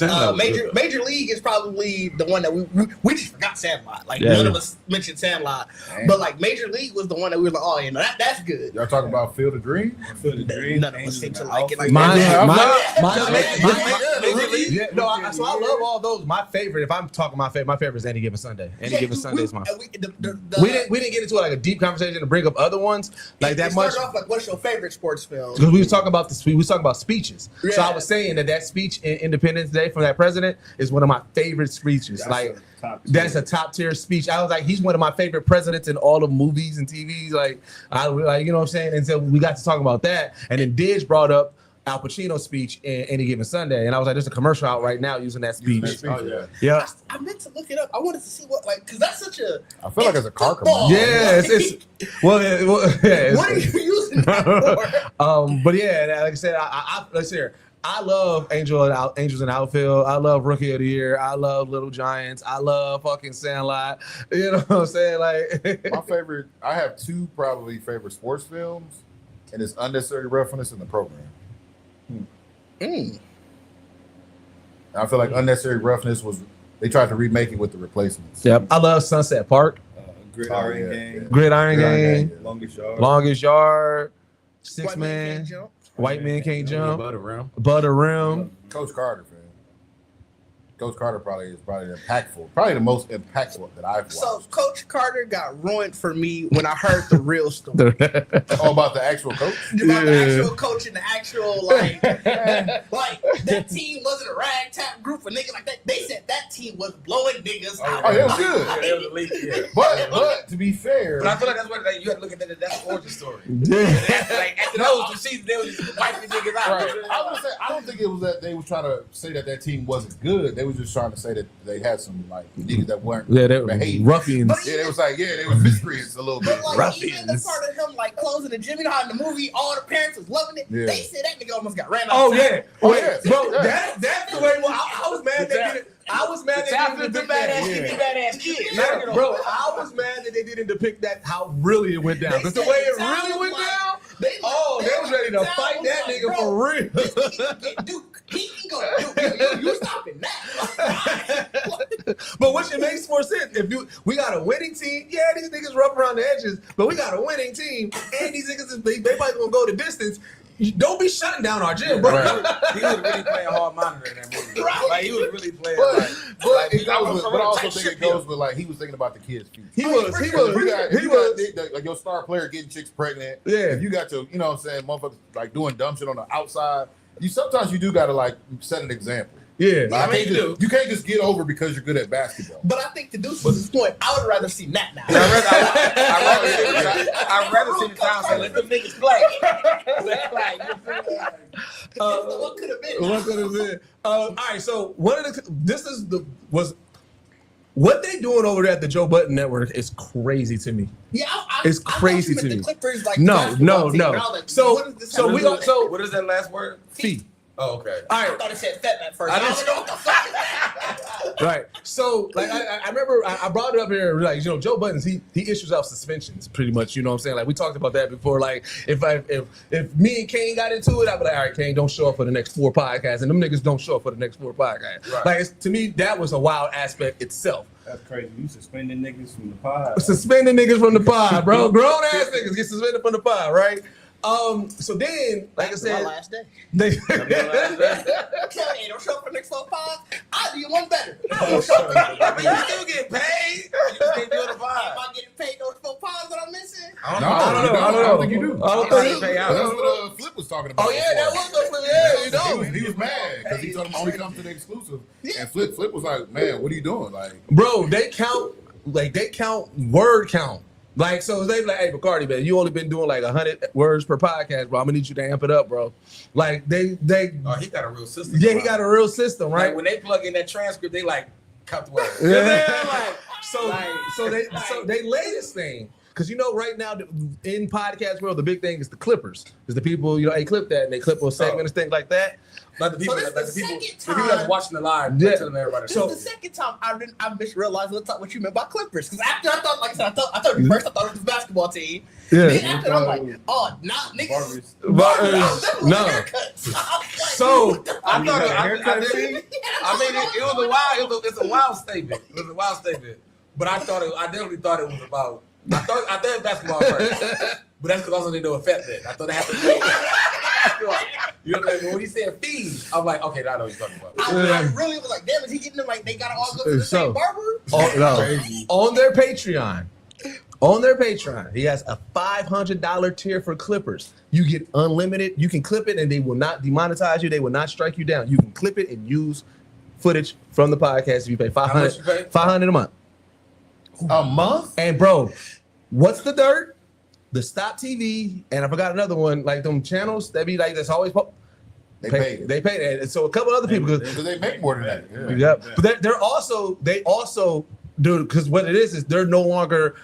Major League is probably the one that we just forgot Sandlot. Like none of us mentioned Sandlot, but like Major League was the one that we were like, oh, you know that's good. Y'all talking about Field of Dreams? Field of Dreams. None of us seem to like it. Like So I love all those. My favorite, if I'm talking my favorite is Any Given Sunday. Any Given Sunday is my favorite. We didn't get into like a deep conversation to bring up other ones like that much. Started off like, what's your favorite sports film? Because we was talking about speeches. Yeah. So I was saying that speech in Independence Day from that president is one of my favorite speeches. That's a top tier speech. I was like, he's one of my favorite presidents in all of movies and TVs. Like, you know what I'm saying? And so we got to talk about that. And then Didge brought up Al Pacino's speech in Any Given Sunday. And I was like, there's a commercial out right now using that speech. Yeah. I meant to look it up. I wanted to see what, like, because that's such a. I feel like it's a car commercial. Yeah, what are you using that for? But yeah, like I said, let's hear. I love Angels in Outfield. I love Rookie of the Year. I love Little Giants. I love fucking Sandlot. You know what I'm saying? Like my favorite. I have two probably favorite sports films, and it's Unnecessary Roughness in The Program. I feel like Unnecessary Roughness they tried to remake it with The Replacements. Yep. I love Sunset Park. Gridiron Gang. Gridiron Gang. Longest Yard. 6 Man. White Man Can't Jump. Butter Rim. Coach Carter, man. Coach Carter is probably impactful. Probably the most impactful that I've watched. So Coach Carter got ruined for me when I heard the real story. About the actual coach? About the actual coach and the actual like that team wasn't a ragtag group of niggas like that. They said that team was blowing niggas out. Oh, it was good. Yeah, it was elite. Yeah. But to be fair, but I feel like that's what you have to look at that. That's the origin story. Yeah. Like after those seasons, they were just wiping niggas out. Right. I was gonna say I don't think it was that they were trying to say that team wasn't good. They were just trying to say that they had some like niggas that weren't behaving. Ruffians. Yeah, they was like they were miscreants a little bit. But like even the part of him like closing the gym, you know how in the movie all the parents was loving it. Yeah. They said that nigga almost got ran out. Oh yeah, bro. That's the way. I was mad that I was mad that they didn't depict badass kid. Yeah, bro, I was mad that they didn't depict that how really it went down. Because the way it really went down, they was ready to fight that nigga for real. This nigga get Duke. He can go Duke. You stopping that? But which it makes more sense if we got a winning team. Yeah, these niggas rough around the edges, but we got a winning team, and these niggas they might gonna go the distance. Don't be shutting down our gym, bro. Right. He was really playing hard monitor in that movie. Right. Like he was really playing. But I also think it goes with like he was thinking about the kids' future. He was. Like your star player getting chicks pregnant. Yeah. If you got to, you know what I'm saying, motherfuckers like doing dumb shit on the outside. Sometimes you do gotta like set an example. Yeah, like, you can't just get over because you're good at basketball. But I think to Deuce's point, I would rather see Nat now. I'd rather see the town say, let them niggas play. What could have been? What could have been? All right, so what they doing over there at the Joe Budden Network is crazy to me. Yeah, it's crazy to me. The Clippers, like, no. Like, so what is that last word? Fee. Oh, okay. All right. I thought it said fat at first. I don't know what the fuck. Right. So, like, I remember I brought it up here. Like, you know, Joe Budden, he issues out suspensions, pretty much. You know what I'm saying? Like, we talked about that before. Like, if me and Kane got into it, I'd be like, all right, Kane, don't show up for the next 4 podcasts, and them niggas don't show up for the next 4 podcasts. Right. Like, to me, that was a wild aspect itself. That's crazy. You suspending niggas from the pod. Suspending niggas from the pod, bro. Grown ass niggas get suspended from the pod, right? So then, like I said, my last day. They don't show up for the next 4 pods. I'll do you one better. I don't show up. I mean, you still get paid. You just can't do it a pod. Am I getting paid those 4 pods that I'm missing? I don't think you do. I don't think you do. That's what Flip was talking about. Oh yeah, that was the Flip. Yeah, you know. He was mad because he told him only come to the exclusive. And Flip was like, man, what are you doing? Like, bro, they count word count. Like, so they be like, hey, Bacardi, man, you only been doing like 100 words per podcast, bro. I'm gonna need you to amp it up, bro. Like, they. Oh, he got a real system. Yeah, he got a real system, right? Like, when they plug in that transcript, they like count the words. Yeah. So they lay this thing. Because, you know, right now in podcast world, the big thing is the clippers. Is the people, you know, hey, clip that, and they clip a segment and things like that. Like the people, So this like the the people, second the people that's time- watching the live, Yeah. telling everybody. This is the second time I just realized what you meant by Clippers. Because after I thought, like I said, I thought at first I thought it was the basketball team. Yeah. Then after I'm like, oh, nah, niggas. Barbers. Barbers. No. Haircuts. I was like, So, what the fuck? I thought got a haircut, I mean, it was a wild. It's a wild statement. It was a wild statement. But I definitely thought it was about. I thought basketball first. But that's because I also didn't know what fat meant. I thought it had to be. You know what I mean? When he said fees, I'm like, okay, now I know what you're talking about. I really was like, damn, is he getting them like they gotta all go to the So- same barber? on their Patreon, he has a $500 tier for Clippers. You get unlimited. You can clip it, and they will not demonetize you. They will not strike you down. You can clip it and use footage from the podcast if you pay How much you pay? $500 a month. A month? And bro, what's the dirt? The Stop TV, and I forgot another one, like them channels that be like that's always They pay. They pay that. And so a couple other people. Because they make more than that. Yeah. Yeah, but they also do, because what it is they're no longer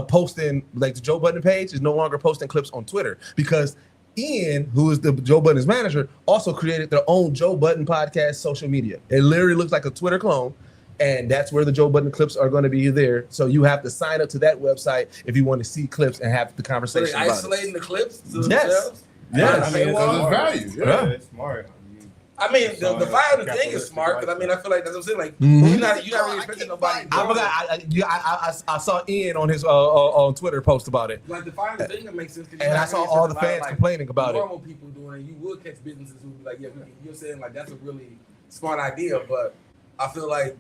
posting, like the Joe Budden page is no longer posting clips on Twitter, because Ian, who is the Joe Budden's manager, also created their own Joe Budden podcast social media. It literally looks like a Twitter clone, and that's where the Joe Budden clips are going to be there. So you have to sign up to that website if you want to see clips and have the So conversation they about isolating the clips to Yes. themselves? Yes. I mean, Because it's value. Yeah, Yeah. it's smart. I mean, the So, fire thing capitalistic is smart, because I mean, I feel like that's what I'm saying. Like, Mhm. you're not really expecting nobody. I forgot. I saw Ian on his on Twitter post about it, Like the fire thing that makes sense. 'Cause and you're I not saw really all the expecting a lot fans of, complaining about it. normal people doing it. You would catch businesses who would be like, yeah, you're saying like that's a really smart idea, but I feel like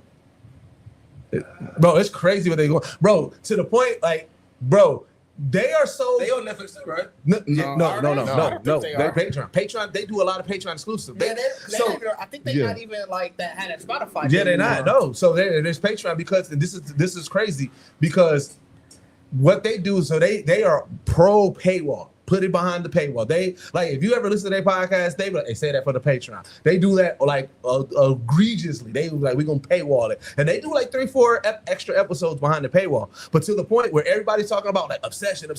Bro, it's crazy what they going, bro. To the point, like, bro, they are so. they on Netflix too, right? No, No, no. I don't think they They're are. Patreon. They do a lot of Patreon exclusive. Yeah, So- I think they yeah. not even like that had at Spotify. Yeah, they're not. No, so there's Patreon, because and this is crazy, because what they do, so they are pro paywall. Put it behind the paywall. They like, if you ever listen to their podcast, they be like, they say that for the Patreon. They do that like egregiously. They like, we're gonna paywall it, and they do like 3-4 extra episodes behind the paywall. But to the point where everybody's talking about like obsession.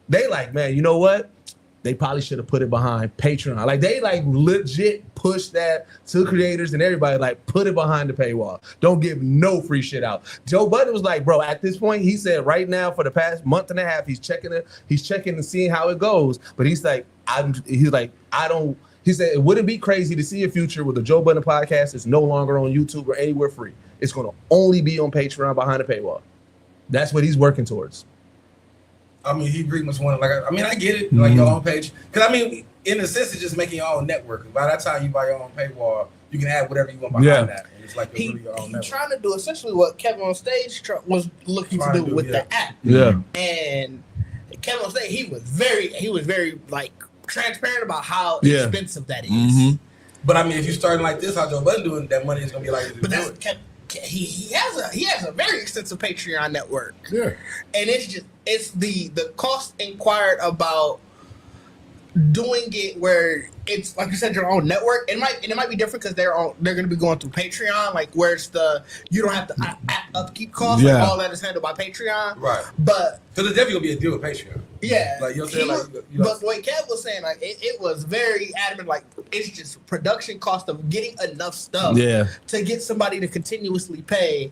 They like, man, you know what? They probably should have put it behind Patreon. Like, they like legit push that to creators and everybody, like, put it behind the paywall. Don't give no free shit out. Joe Budden was like, bro, at this point, he said right now for the past month and a half, he's checking and seeing how it goes. But he's like, he said it wouldn't be crazy to see a future where the Joe Budden podcast is no longer on YouTube or anywhere free. It's gonna only be on Patreon behind the paywall. That's what he's working towards. I mean, he pretty much wanted I get it, like your own page, because I mean, in a sense, it's just making your own network. By that time you buy your own paywall, you can add whatever you want behind that. And it's like He really your own network. trying to do essentially what Kevin on stage was looking to Trying do to do, with yeah. the app. Yeah. And Kevin on stage, he was very like transparent about how Yeah. expensive that is. Mhm. But I mean, if you're starting like this, how Joe Budden doing, that money is gonna be like to But do that's it. he has a very extensive Patreon network, Yeah. and it's the cost inquired about doing it where it's like you said, your own network. It might be different because they're going to be going through Patreon, like where it's you don't have to app upkeep costs. Yeah. Like all that is handled by Patreon. Right. But So there's definitely gonna be a deal with Patreon. yeah, Like, you know what I'm he saying? was- Like, you know- but the way Kev was saying, like it was very adamant. Like it's just production cost of getting enough stuff Yeah. to get somebody to continuously pay.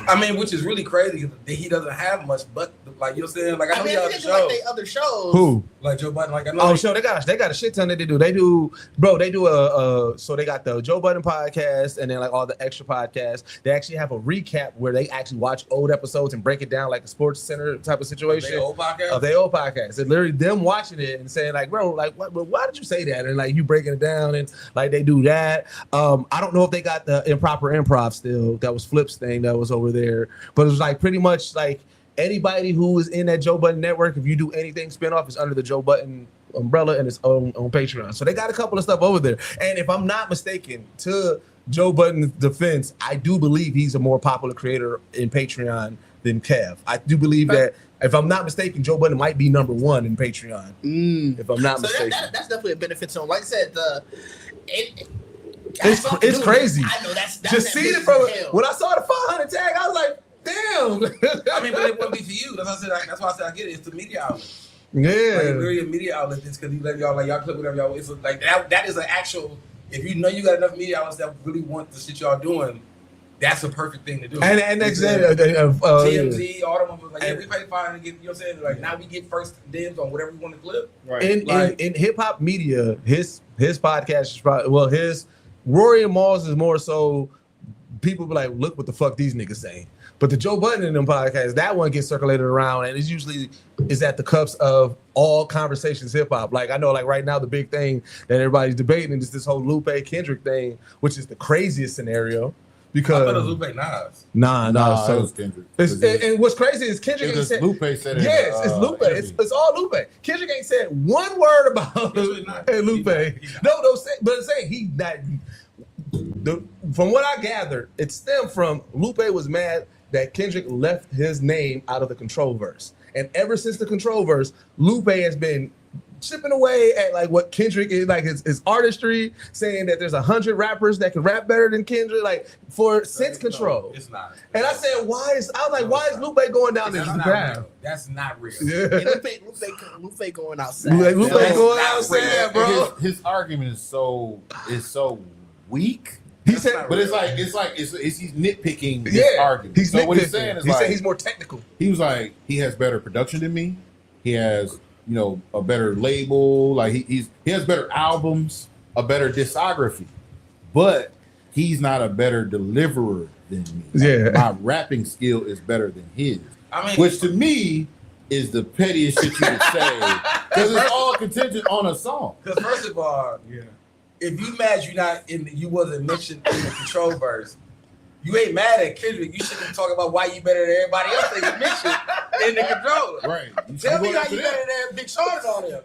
I mean, which is really crazy because he doesn't have much, but like you're saying, like I know I mean, he if has you shows, think like they other shows. Who? like Joe Budden, like I know. Oh, he- sure. They got a shit ton that they do. They do so they got the Joe Budden podcast, and then like all the extra podcasts. They actually have a recap where they actually watch old episodes and break it down like a Sports Center type of situation. They old podcast? Of their old podcast. And literally them watching it and saying like, bro, like why did you say that? And like you breaking it down, and like they do that. I don't know if they got the improper improv still. That was Flip's thing that was over there. But it was like pretty much like anybody who is in that Joe Budden network, if you do anything spinoff, is under the Joe Budden umbrella and it's on Patreon. So they got a couple of stuff over there. And if I'm not mistaken, to Joe Budden's defense, I do believe he's a more popular creator in Patreon than Kev. I do believe that, if I'm not mistaken, Joe Budden might be number one in Patreon. If I'm not So mistaken. that's definitely a benefit to him. Like I said, It's crazy. I know that's Just see it ambitious from as hell. when I saw the 500 tag, I was like, damn. I mean, but it wouldn't be for you. That's why I said I get it. It's the media outlet. Like, Yeah. literally a media outlet. It's because you let y'all clip whatever y'all. It's like that is an actual if you know you got enough media outlets that really want the shit y'all doing, that's a perfect thing to do. And that's TMZ, all them was like, yeah, we pay fine to get, you know what I'm saying? Like now we get first dibs on whatever we want to clip. Right. In hip hop media, his podcast is probably his Rory and Malls is more so people be like, look what the fuck these niggas saying. But the Joe Budden in them podcasts, that one gets circulated around, and it's usually is at the cups of all conversations hip hop. Like I know, like right now, the big thing that everybody's debating is this whole Lupe Kendrick thing, which is the craziest scenario. Because I thought it was Lupe Nas. Nah, so it was Kendrick. And what's crazy is Kendrick ain't said. Lupe said it. Yes, it's Lupe. It's all Lupe. Kendrick ain't said one word about Lupe. No, but I'm saying he that. From what I gathered, it stemmed from Lupe was mad that Kendrick left his name out of the Control verse, and ever since the Control verse, Lupe has been chipping away at like what Kendrick is, like his artistry, saying that there's 100 rappers that can rap better than Kendrick, like since Control. No, it's not. And I said, why is Lupe going down this path? That's not real. Yeah. Lupe going outside. Lupe going outside, bro. His argument is so weak. He said, but it's he's nitpicking his yeah, argument. He's so nitpicking. What he's saying is he said he's more technical. He was like, he has better production than me. He has, a better label. Like he has better albums, a better discography, but he's not a better deliverer than me. Yeah, my rapping skill is better than his. I mean, which to me is the pettiest shit you could say because it's all contingent on a song. Because first of all, if you mad you wasn't mentioned in the Control verse, you ain't mad at Kendrick. You shouldn't talk about why you better than everybody else that you mentioned in the Controller. Right. Tell me how you better than Big Sean on him.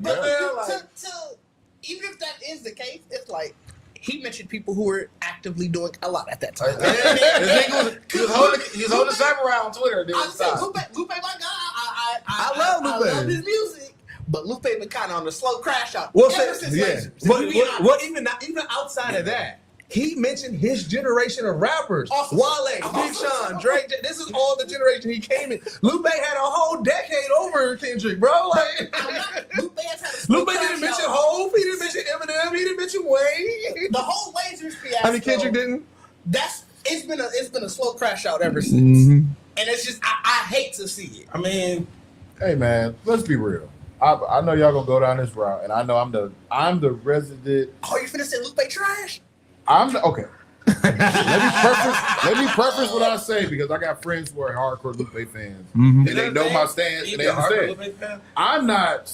Even if that is the case, it's like he mentioned people who were actively doing a lot at that time. He was holding the samurai on Twitter. I said, Lupe, my guy. I love Lupe. I love his music. But Lupe been kind of on the slow crash out. Well, ever since Lasers. But even outside of that, he mentioned his generation of rappers. Wale, Big Sean, Drake. This is all the generation he came in. Lupe had a whole decade over Kendrick, bro. Like, Lupe didn't mention Hov. He didn't mention Eminem. He didn't mention Wayne. The whole Lasers fiasco. I mean, Kendrick didn't. It's been a slow crash out ever since. Mm-hmm. And it's just I hate to see it. I mean, hey man, let's be real. I know y'all gonna go down this route, and I know I'm the resident. Oh, you finna say Lupe trash? Okay. let me preface what I say because I got friends who are hardcore Lupe fans, and they know my stance, and they understand. I'm not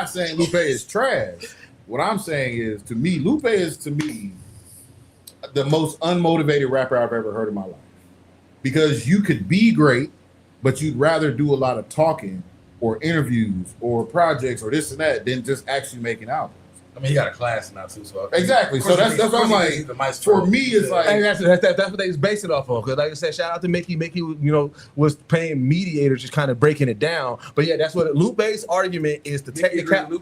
saying Lupe is trash. What I'm saying is, to me, Lupe is the most unmotivated rapper I've ever heard in my life. Because you could be great, but you'd rather do a lot of talking or interviews or projects or this and that than just actually making albums. I mean, he got a class now too, so exactly. So that's what I'm like. For me, it's like, and that's what they base it off of. Because like I said, shout out to Mickey. Mickey, was paying mediators, just kind of breaking it down. But yeah, that's what Lupe's argument is. The technical.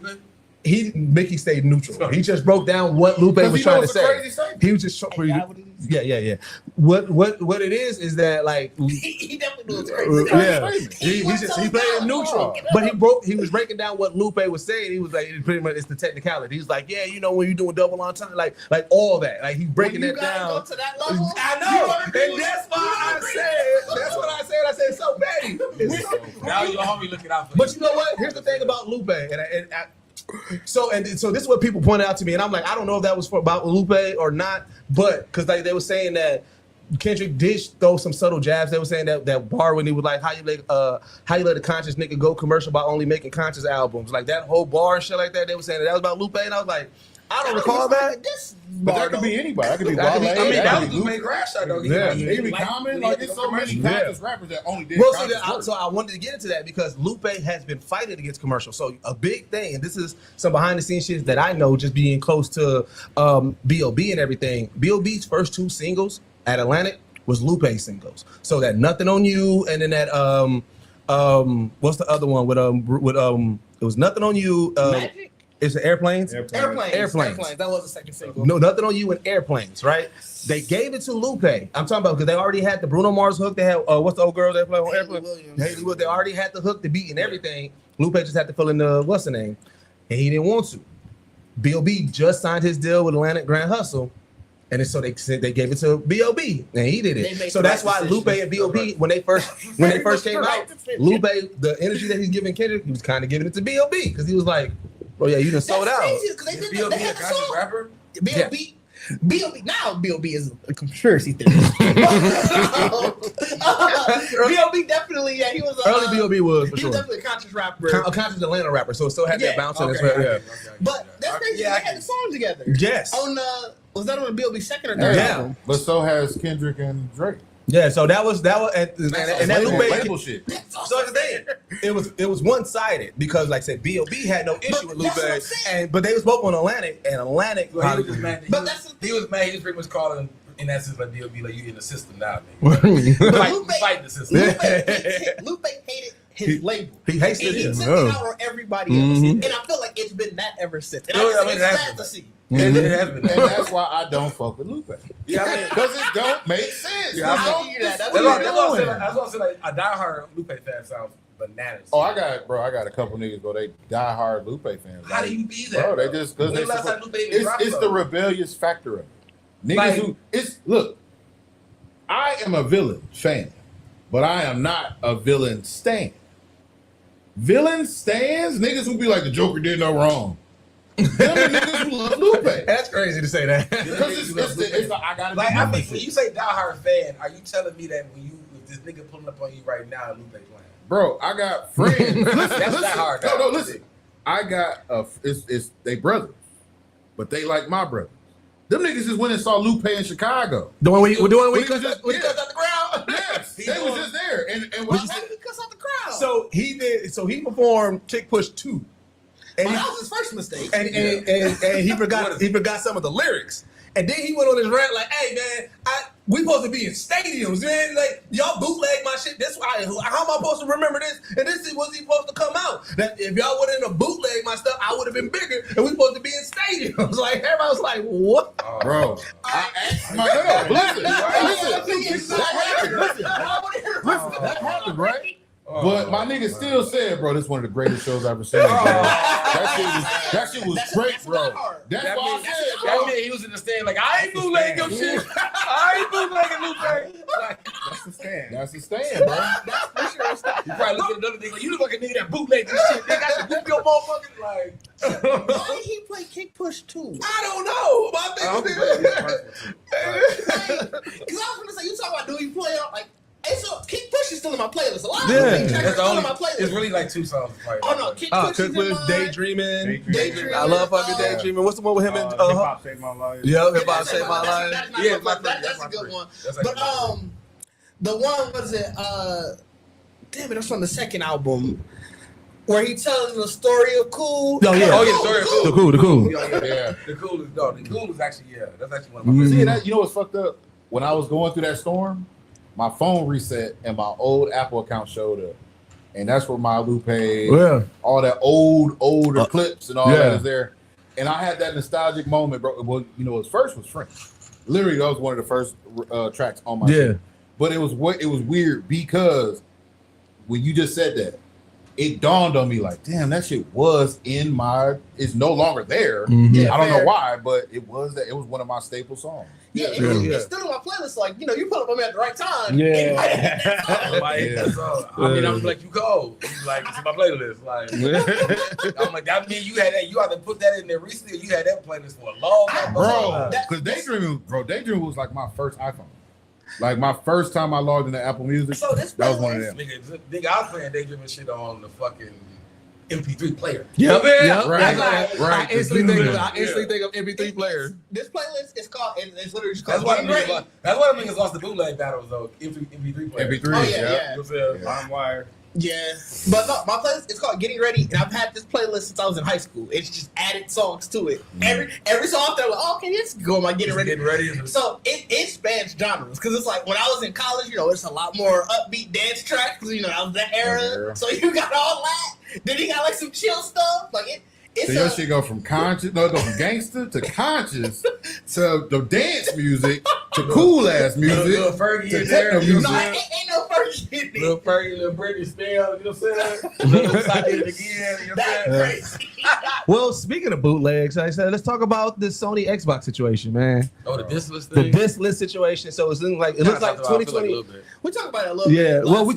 Mickey stayed neutral. He just broke down what Lupe was trying to say. He was just yeah. What it is that like he definitely knows crazy. He played it neutral, but he was breaking down what Lupe was saying. He was like, pretty much it's the technicality. He's like, yeah, when you're doing double on time, like all that, like he's breaking that down. Go to that level, I know, and that's why I said. That's what I said. I said so petty. Now your homie looking out for you. But you know what? Here's the thing about Lupe, so this is what people pointed out to me, and I'm like, I don't know if that was about Lupe or not, but because like they were saying that Kendrick did throw some subtle jabs. They were saying that bar when he was like, how you let a conscious nigga go commercial by only making conscious albums, like that whole bar and shit like that. They were saying that was about Lupe, and I was like, I don't recall that. But that could be anybody. That could be Wale. I mean, that was Lupe crash out though. Yeah, it could be Common. Like it's so many conscious rappers that only did. Well, so I wanted to get into that because Lupe has been fighting against commercial. So a big thing, and this is some behind the scenes shit that I know, just being close to B.O.B. and everything. B.O.B.'s first two singles at Atlantic was Lupe singles. So that Nothing on You, and then that what's the other one with it was Nothing on You. Magic? It's the Airplanes. Airplanes. That was the second single. No, Nothing on You and Airplanes, right? They gave it to Lupe. I'm talking about because they already had the Bruno Mars hook. They had what's the old girl that played on Airplanes? Haley Williams. They already had the hook, the beat, and everything. Lupe just had to fill in the what's the name, and he didn't want to. B.O.B. just signed his deal with Atlantic Grand Hustle. And so they said they gave it to B.O.B. and he did They it. made So the that's right why decision. Lupe and B.O.B. when they first came out, Lupe, the energy that he's giving Kendrick, he was kind of giving it to B.O.B. because he was like, "Oh yeah, you done sold out." Because they did B.O.B. they a had the conscious song. rapper? B.O.B. B.O.B. Now B.O.B. is a conspiracy theorist. B.O.B. definitely, yeah, he was Early B.O.B. was for he sure. was definitely a conscious rapper. A conscious Atlanta rapper, so it still had Yeah, that bounce in his Okay, yeah. But that's crazy. Yeah, They had the song together. Yes. On was that on the B.O.B. second or third Yeah. album? But so has Kendrick and Drake. Yeah, so that was and that label Lupe. shit. So that's the thing. It was one sided because, like I said, B.O.B. had no issue with that's Lupe, what I'm saying. but they was both on Atlantic, and Atlantic. Well, he was just mad. But that's the He was mad. He was pretty much calling, in that sense, like B.O.B. like you in the system now, nigga. What do you mean? But Fight, Lupe- fighting the system. Lupe hated his label. He hates And he it. took it out on everybody else. Mhm. And I feel like it's been that ever since. And No, I I mean, it's that's- sad to see. It has been. And that's why I don't fuck with Lupe. Yeah, I mean, Because it don't make sense. Yeah, I It don't- hear that. That's what that's are you what I said. doing? That's what I said. Like a diehard Lupe fan sounds bananas. Oh, I got a couple niggas go, they die hard Lupe fans. How do you be that? Bro, they just because When they the last support- time Lupe even dropped it's the something? rebellious factor of it. Niggas Like- who look, I am a villain fan, but I am not a villain stan. Villain stans, niggas who be like the Joker did no wrong. Them the niggas who love Lupe. That's crazy to say that. Because it's the I gotta Like be I different think when shit. you say diehard fan, are you telling me that when you if this nigga pulling up on you right now, Lupe playing? Bro, I got friends. Listen, That's not hard. No, listen. I got it's they brothers, but they like my brothers. Them niggas just went and saw Lupe in Chicago. The one we cut Yeah. out the crowd. Yes, they was just there. And Why what did he cuss out the crowd? So he did. So he performed Kick Push 2, and that he, was his first mistake. and he forgot some of the lyrics. And then he went on his rant like, "Hey man, we supposed to be in stadiums, man. Like y'all bootleg my shit. That's why. How am I supposed to remember this? And this is what's supposed to come out. That if y'all wouldn't have bootleg my stuff, I would have been bigger. And we supposed to be in stadiums. Like everybody was like, what? bro, I asked my listen, that happened, right? But my nigga still said, bro, this is one of the greatest shows I've ever seen. That shit was great, bro. That's That what I means, said, that bro. means he was in the stand like I ain't bootlegging your shit. I ain't bootlegging Lupe. Like, That's the stand. That's the stand, bro. you probably look at another nigga like you look like a nigga that bootleg this shit. Nigga, I should whoop your motherfucker. Like, Why did he play Kick Push 2? I don't know. Because I was gonna say, you talking about do you play on like? Hey, so Kick Push is still in my playlist. A lot of Yeah. Lupe tracks are that's the still only. in my playlist. It's really like two songs. Right? Oh no, Kick Oh, Push is Kick in Push, mine. Daydreaming. Daydreaming. I love fucking Yeah. Daydreaming. What's the one with him and Hip Hop Saved My Life. Yeah, Hip Hop That's Saved My Life. That's not Yeah, my my that's favorite. a good one. That's But actually the one was it? Damn it, that's from the second album where he tells the story of Cool. Oh, yeah. Oh, yeah, story of Cool. The cool. Yeah. The cool is actually that's actually one of my Mhm. See that? You know what's fucked up? When I was going through that storm, my phone reset and my old Apple account showed up, and that's where my Lupe, Yeah. all that older clips and all yeah. that is there. And I had that nostalgic moment, bro. Well, you know, his first was French. Literally, that was one of the first tracks on my shit. But it was weird because when you just said that, it dawned on me like, damn, that shit was in my. It's no longer there. Mhm. I don't know fair. why, but it was that. It was one of my staple songs. Yeah, it's still in my playlist. Like, you know, you pull up on me at the right time. Yeah. and you might hit that song. Like, that's all. I mean, I was like, you cold. He's like, it's in my playlist. Like, I'm like, that mean you had that. You either put that in there recently, or you had that playlist for a long time, Bro, That- because Daydream was like my first iPhone. Like my first time I logged into Apple Music, So this that was one of playlist- them. Nigga, I was playing Daydreaming shit on the fucking MP3 player. Yep. Right, right. I instantly think Yeah. of MP3 player. This playlist is called. It's literally just That's called. why the niggas lost. That's why the niggas lost the bootleg battles though. MP3 player. MP3, Oh, yeah, You know what I'm saying? LimeWire. Yeah, but no, my playlist it's called Getting Ready, and I've had this playlist since I was in high school. It's just added songs to it. Every so often, I'm like, oh, okay, let's go on my Getting Ready. Getting ready. So it spans genres because it's like when I was in college, you know, it's a lot more upbeat dance tracks because you know that was that era. Yeah. So you got all that. Then you got like some chill stuff. Like it's So your shit go from gangster to conscious to the dance music to cool ass music Little Fergie to in there. techno You know music. what no, I'm saying? ain't no first shit Little Fergie, little Britney Spears, you know what I'm saying? Little Side did it again, you know what I'm saying? That's crazy. Well, speaking of bootlegs, I said let's talk about the Sony Xbox situation, man. Oh, the discless The thing? disc situation. So it looks like 2020. We talked about it a little Yeah, bit. well, when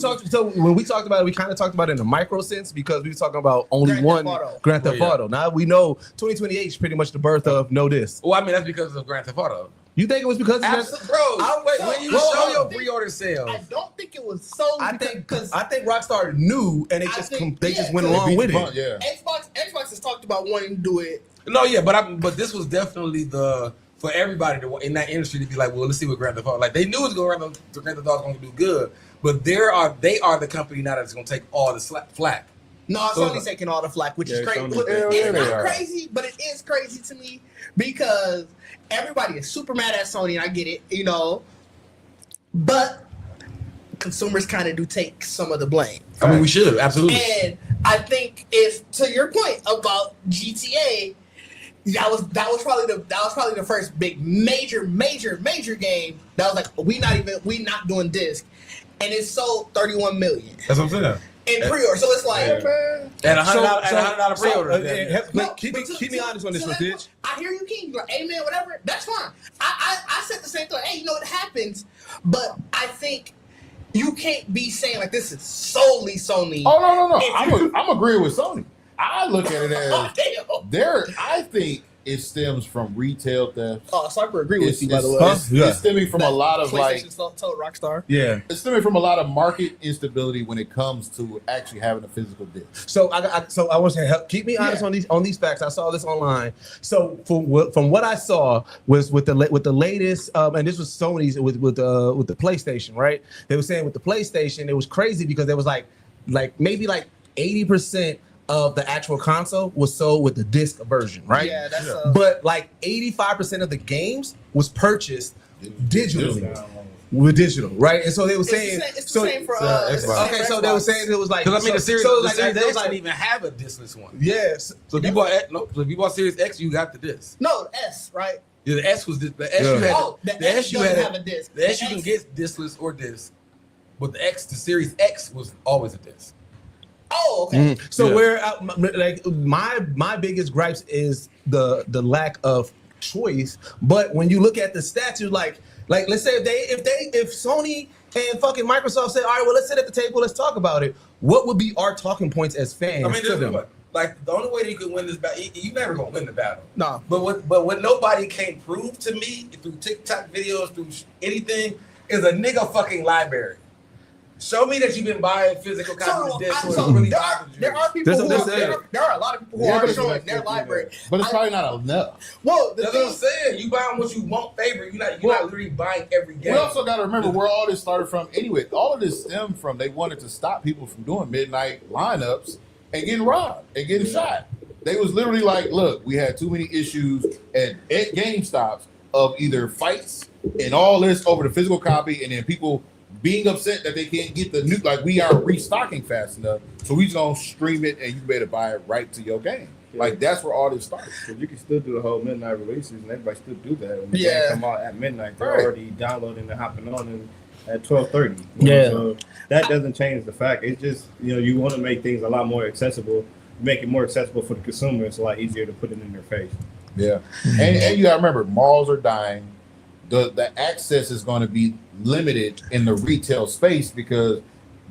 we talked about it, we kind of talked about it in a micro sense because we were talking about only Grand Theft one Auto. Grand Theft Oh, yeah. Auto. Now we know 2028 is pretty much the birth of no disc. Well, I mean, that's because of Grand Theft Auto. You think it was because of that? Absolutely, bro. When you Well, show I your think- pre-order sales, I don't think it was solely I think because I think Rockstar knew and they I just think- they just yeah, went so they along Beat with the it. punk, yeah. Xbox has talked about wanting to do it. no, yeah, but this was definitely for everybody in that industry to be like, well, let's see what Grand Theft Auto. Like they knew it was Grand Theft Auto was going to do good, but they are the company now that's going to take all the flack. No, So- Sony's taking all the flack, which is Yeah, crazy. Sony- Look, Hell it's yeah, they not are. crazy, but it is crazy to me because everybody is super mad at Sony, and I get it, you know. But consumers kind of do take some of the blame. I mean, we should absolutely. And I think if to your point about GTA, that was probably the first big major game that was like we not doing disc, and it sold 31 million That's what I'm saying. in pre-order. So it's like. At $100 pre-order. Keep me honest on this one, bitch. I hear you, King. You're like, amen, whatever. That's fine. I said the same thing. Hey, you know it happens, but I think you can't be saying like this is solely Sony. Oh no! If I'm agreeing with Sony. I look at it Oh, as damn. I think it stems from retail theft. Oh, Cypher agree with It's, you, by the way. it's stemming from a lot of like PlayStation told Rockstar. Yeah. it's stemming from a lot of market instability when it comes to actually having a physical disc. So I want to help keep me honest on these facts. I saw this online. So from what I saw was with the latest and this was Sony's with the PlayStation, right? They were saying with the PlayStation it was crazy because there was like maybe 80% of the actual console was sold with the disc version, right? Yeah, that's But like 85% of the games was purchased digitally. With digital, right? And so they were saying, it's the same for Xbox. okay, so they were saying it was like, Because I mean, the Series, so the like, Series they X was didn't like, even have a discless one. yes. So if you bought Series X, you got the disc. no S, right? Yeah, the S was the S. Yeah. You had Oh, the the S S you doesn't had have a disc. the S you can get discless or disc, but the Series X was always a disc. Oh, okay. So Yeah. where my biggest gripes is the lack of choice. But when you look at the statute, like let's say if Sony and fucking Microsoft say, all right, well let's sit at the table, let's talk about it. What would be our talking points as fans I mean, to this is them? what, like the only way that you could win this battle, you never gonna win the battle. No. But what nobody can prove to me through TikTok videos, through anything, is a nigga fucking library. Show me that you've been buying physical copies of this. There are people That's who what I'm saying. there are a lot of people who Yeah, are but it's showing like- their library. But it's probably not enough. Well, the That's what I'm thing, saying. You buying what you want favorite. You're not literally buying every game. We also got to remember where all this started from. Anyway, all of this stemmed from they wanted to stop people from doing midnight lineups and getting robbed and getting shot. They was literally like, look, we had too many issues at GameStops of either fights and all this over the physical copy, and then people being upset that they can't get the new, like we aren't restocking fast enough, so we just gonna stream it and you better buy it right to your game. Like that's where all this started. Because you can still do the whole midnight releases, and everybody still do that. When the Yeah. game come out at midnight, they're Right. already downloading and hopping on and at 12:30. Yeah. So that doesn't change the fact. It's just you want to make things a lot more accessible, make it more accessible for the consumer. It's a lot easier to put it in their face. Yeah, and you gotta remember, malls are dying. The access is going to be limited in the retail space because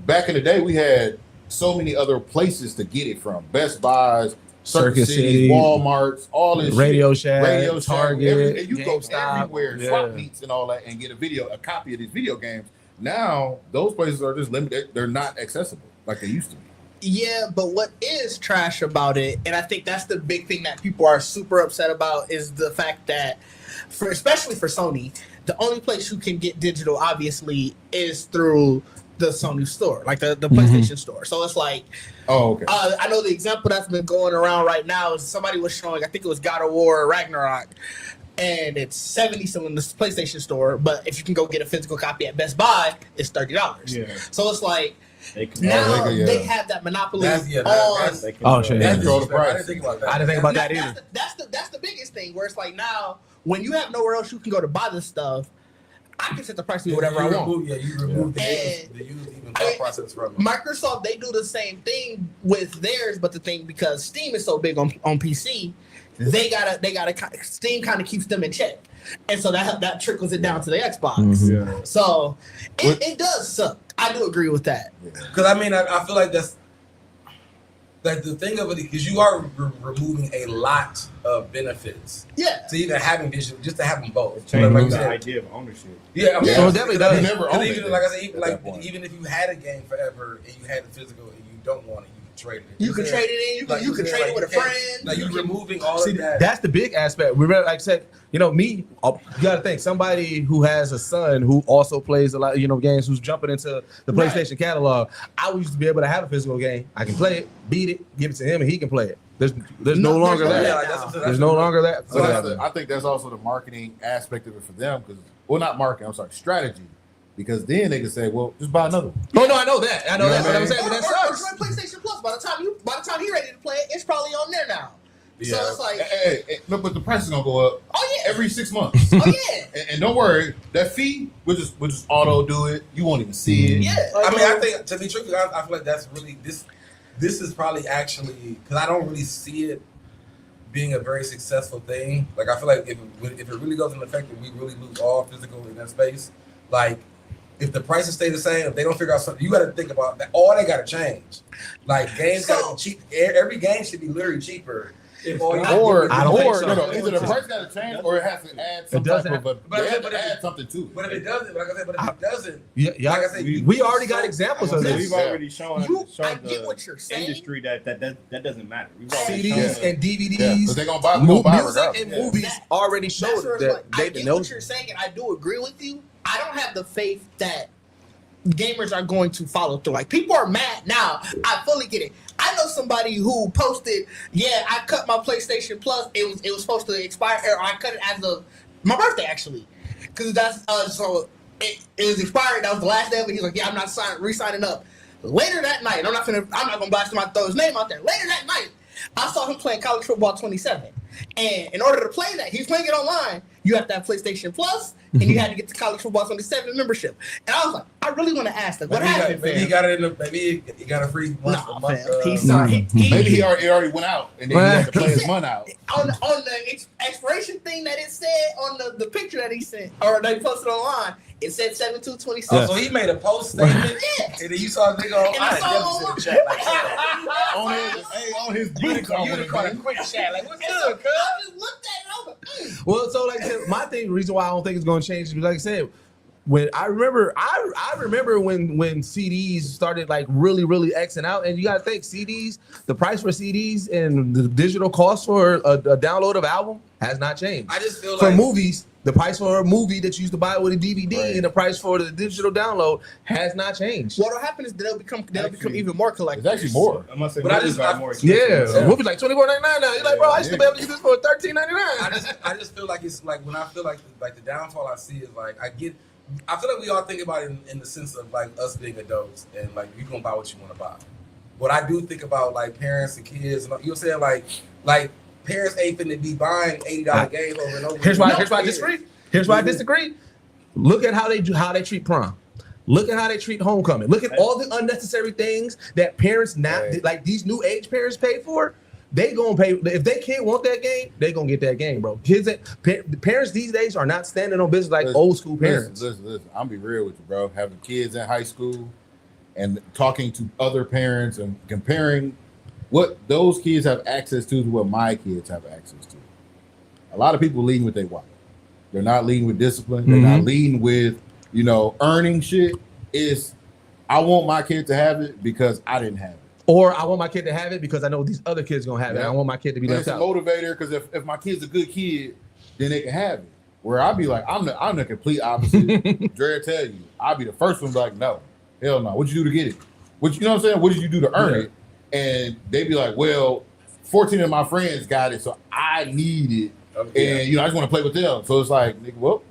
back in the day we had so many other places to get it from: Best Buys, Circuit City, Walmarts, all this Radio shit. Shack, Target, and you go GameStop, everywhere, yeah. swap meets and all that, and get a copy of these video games. Now those places are just limited; they're not accessible like they used to be. yeah, but what is trash about it, and I think that's the big thing that people are super upset about, is the fact that, especially for Sony, the only place you can get digital, obviously, is through the Sony store, like the PlayStation store. So it's like, Oh, okay. I know the example that's been going around right now is somebody was showing, I think it was God of War Ragnarok, and it's $70 still in the PlayStation store, but if you can go get a physical copy at Best Buy, it's $30. Yeah. So it's like, They can now yeah. they have that monopoly That's- yeah, on. that's- they can Oh, shit. That's Control the disrespectful. I price. didn't think about that. I didn't think about that That's either. that's the biggest thing where it's like now when you have nowhere else you can go to buy this stuff, I can set the price to whatever I want. You remove And- the used even thought process from it. Microsoft, they do the same thing with theirs, but the thing, because Steam is so big on PC, they gotta Steam kind of keeps them in check, and so that trickles it down to the Xbox. Mm-hmm. Yeah. So it does suck. I do agree with that. Because I mean, I feel like that's like the thing of it, because you are removing a lot of benefits Yeah. to even having digital, just to have them both. Changing Like you the said. idea of ownership. Yeah, I mean, So it definitely does. You never own even, it like I said, even, at like that point. even if you had a game forever and you had the physical and you don't want it, you can trade it. You can trade it in. You can trade it with a friend. Like you removing all See, of that. that's the big aspect. Remember, like I said, me, you got to think, somebody who has a son who also plays a lot, games, who's jumping into the PlayStation catalog. I used to be able to have a physical game. I can play it, beat it, give it to him, and he can play it. There's no longer there's that. no- like, that's There's no longer that. So I think that's also the marketing aspect of it for them, because not marketing. I'm sorry, strategy. Because then they can say, well, just buy another one. Oh no, I know that. I know You know that. what But I I'm mean? saying, but that Or sucks. join PlayStation Plus. By the time he's ready to play it, it's probably on there now. So Yeah. it's like, Hey, no, but the price is gonna go up oh yeah, every 6 months. oh yeah, And don't worry, that fee we'll just auto do it. You won't even see it. yeah. I mean, I think, to be truthful, I feel like that's really this is probably actually, because I don't really see it being a very successful thing. Like I feel like if it really goes into effect and we really lose all physical in that space, like if the prices stay the same, if they don't figure out something, you got to think about that. All they got to change. Like games got to be cheap. Every game should be literally cheaper. If all you I don't think so. no, either the price got to change or it has to add some type doesn't of a. but They have if to it- add something to it. But if it doesn't, like I said, but if it doesn't, Yeah, like I said, we already got examples of So this. we've already shown I get the what you're saying. industry that doesn't matter. We've already CDs shown and Yeah, DVDs, because they're gonna buy, we gonna buy music regardless. and Yeah. movies already showed That's where it's that like, I they get know. what you're saying, and I do agree with you. I don't have the faith that gamers are going to follow through. Like, people are mad now. I fully get it. I know somebody who posted, yeah, I cut my PlayStation Plus. It was supposed to expire, or I cut it as of my birthday, actually, because that's so it was expired. That was the last day of it. He's like, yeah, I'm not re-signing up. Later that night, I'm not gonna blast him out, throw his name out there. Later that night, I saw him playing College Football 27, and in order to play that, he's playing it online. You have to have PlayStation Plus, and you had to get the College Football 27 membership. And I was like, I really want to ask, like, what happened, maybe he fam? got it in the, maybe he got a free month. Nah, a month, fam. He's sorry. Maybe he already went out and then he had to play his month out. on the expiration thing that it said on the picture that he sent, or they posted online, it said 7/2/26. Oh, so he made a post statement, Yeah. and then you saw a nigga on. And I I saw never seen the chat like on his you boots, I would have would've caught a been. quick chat like, what's And so good, cuz? I just looked at it, I was like, Well, so like I said, my thing, reason why I don't think it's going to change is like I said, when I remember when CDs started like really Xing out, and you got to think CDs, the price for CDs and the digital cost for a download of album has not changed. I just feel For like movies, the price for a movie that you used to buy with a DVD Right. and the price for the digital download has not changed. what'll happen is they'll become even more collectors. It's actually more. I must say, But I movies just- are more expensive. Yeah, movies like $24.99 now. You're like, bro, I used to be able to get this for $13.99. I just feel like it's like when I feel like the downfall I see is like I feel like we all think about it in the sense of like us being adults and like you gonna buy what you want to buy. But I do think about like parents and kids, and you know what I'm saying, like parents ain't finna be buying $80 games over and over. Here's why I kids. disagree. Here's why I disagree. Look at how they treat prom. Look at how they treat homecoming. Look at all the unnecessary things that parents like these new age parents pay for. They gonna pay if they can't want that game. They gonna get that game, bro. Parents these days are not standing on business like old school parents. Listen. I'm be real with you, bro. Having kids in high school and talking to other parents and comparing what those kids have access to what my kids have access to. A lot of people leading with their wallet. They're not leading with discipline. They're not leading with, earning shit. I want my kid to have it because I didn't have it. Or I want my kid to have it because I know these other kids gonna have it. I want my kid to be And left it's a out. motivator because if my kid's a good kid, then they can have it. Where I'd be like, I'm the complete opposite. Dre tell you, I'd be the first one to be like, no, hell no. What'd you do to get it? What you know what I'm saying? What did you do to earn it? And they'd be like, well, 14 of my friends got it, so I need it. And I just want to play with them. So it's like, nigga, well,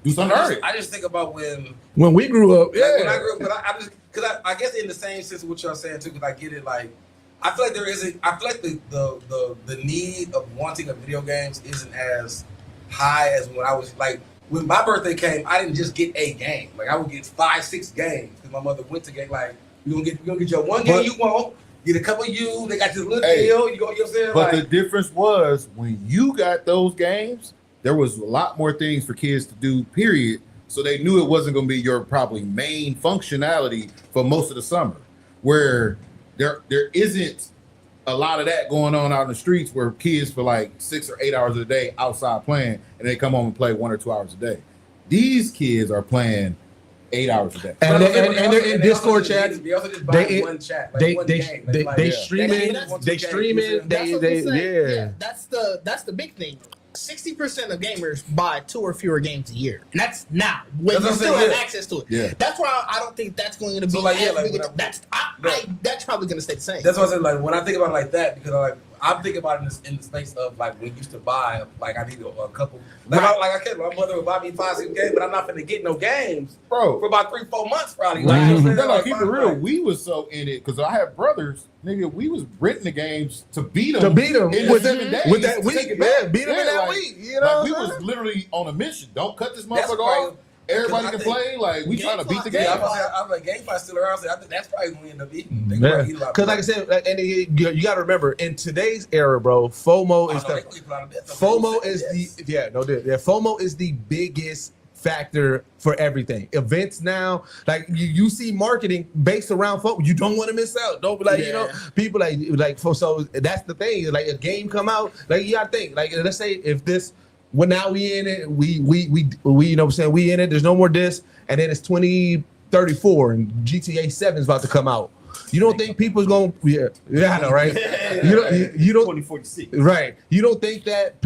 do something to earn it. I just think about when We grew up, when I grew up, but I just because I guess in the same sense of what y'all saying too, because I get it. Like I feel like I feel like the need of wanting a video games isn't as high as when I was like when my birthday came, I didn't just get a game. Like I would get 5-6 games because my mother went to game. Like you gonna get your one game you want. Get a couple of you. They got this little deal. You know what I'm saying? But the difference was when you got those games, there was a lot more things for kids to do. Period. So they knew it wasn't going to be your probably main functionality for most of the summer, where there isn't a lot of that going on out in the streets where kids for like 6 or 8 hours a day outside playing and they come home and play 1 or 2 hours a day. These kids are playing 8 hours a day. And they're in Discord chat. They also just buy one chat. Like They streaming. They streaming. Yeah. That's the big thing. 60% of gamers buy 2 or fewer games a year, and that's now when you still have access to it. Yeah. That's why I don't think that's going to be. So That's probably going to stay the same. That's what I said. Like when I think about it like that, because I'm thinking about it in the space of like when you used to buy, like I need a couple. Like, I said, my mother would buy me 5-6 games, but I'm not finna get no games, bro, for about 3-4 months probably. Keep it real. We was so in it because I have brothers. Nigga, we was renting the games to beat them. In with 7 days. With that week, beat them in that week. You know, we was literally on a mission. Don't cut this motherfucker off. Everybody can play. Like we trying to beat the game. I'm like, GameFly still around. I think that's probably when we end up eating. Because like I said, and you got to remember, in today's era, bro, FOMO is the biggest factor for everything. Events now, like you see marketing based around FOMO. You don't want to miss out. Don't be like, you know, people like so that's the thing. Like a game come out, like you gotta think. Like let's say if this. Well, now we in it. We you know what I'm saying, we in it. There's no more discs, and then it's 2034, and GTA 7 is about to come out. You don't think people's going? Yeah, I know, right? You don't 2046, right? You don't think that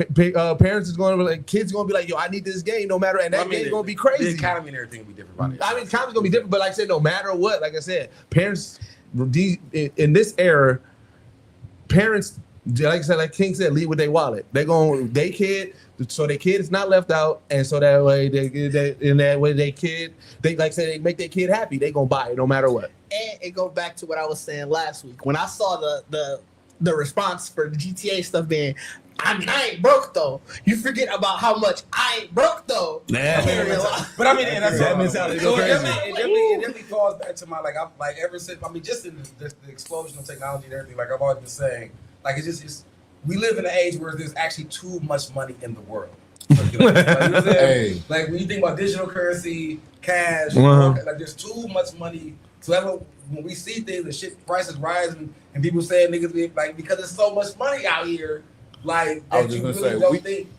parents is going to be like, kids going to be like, yo, I need this game, no matter, and that game's going to be crazy. The economy and everything will be different. About it. I mean, the economy's going to be different, but like I said, no matter what, like I said, parents in this era, parents. Like I said, like King said, lead with their wallet. They kid, so their kid is not left out, and so that way they like I said, they make their kid happy. They gonna buy it no matter what. And it goes back to what I was saying last week when I saw the response for the GTA stuff being, I ain't broke though. You forget about how much I ain't broke though. Yeah. But I mean, that mentality go crazy. It definitely falls back to my I'm like ever since just in the explosion of technology and everything. Like I've always been saying. Like it's we live in an age where there's actually too much money in the world. Like, you know like when you think about digital currency, cash, like there's too much money. So that's when we see things and shit prices rising and people saying niggas be like because there's so much money out here. Like I was just gonna say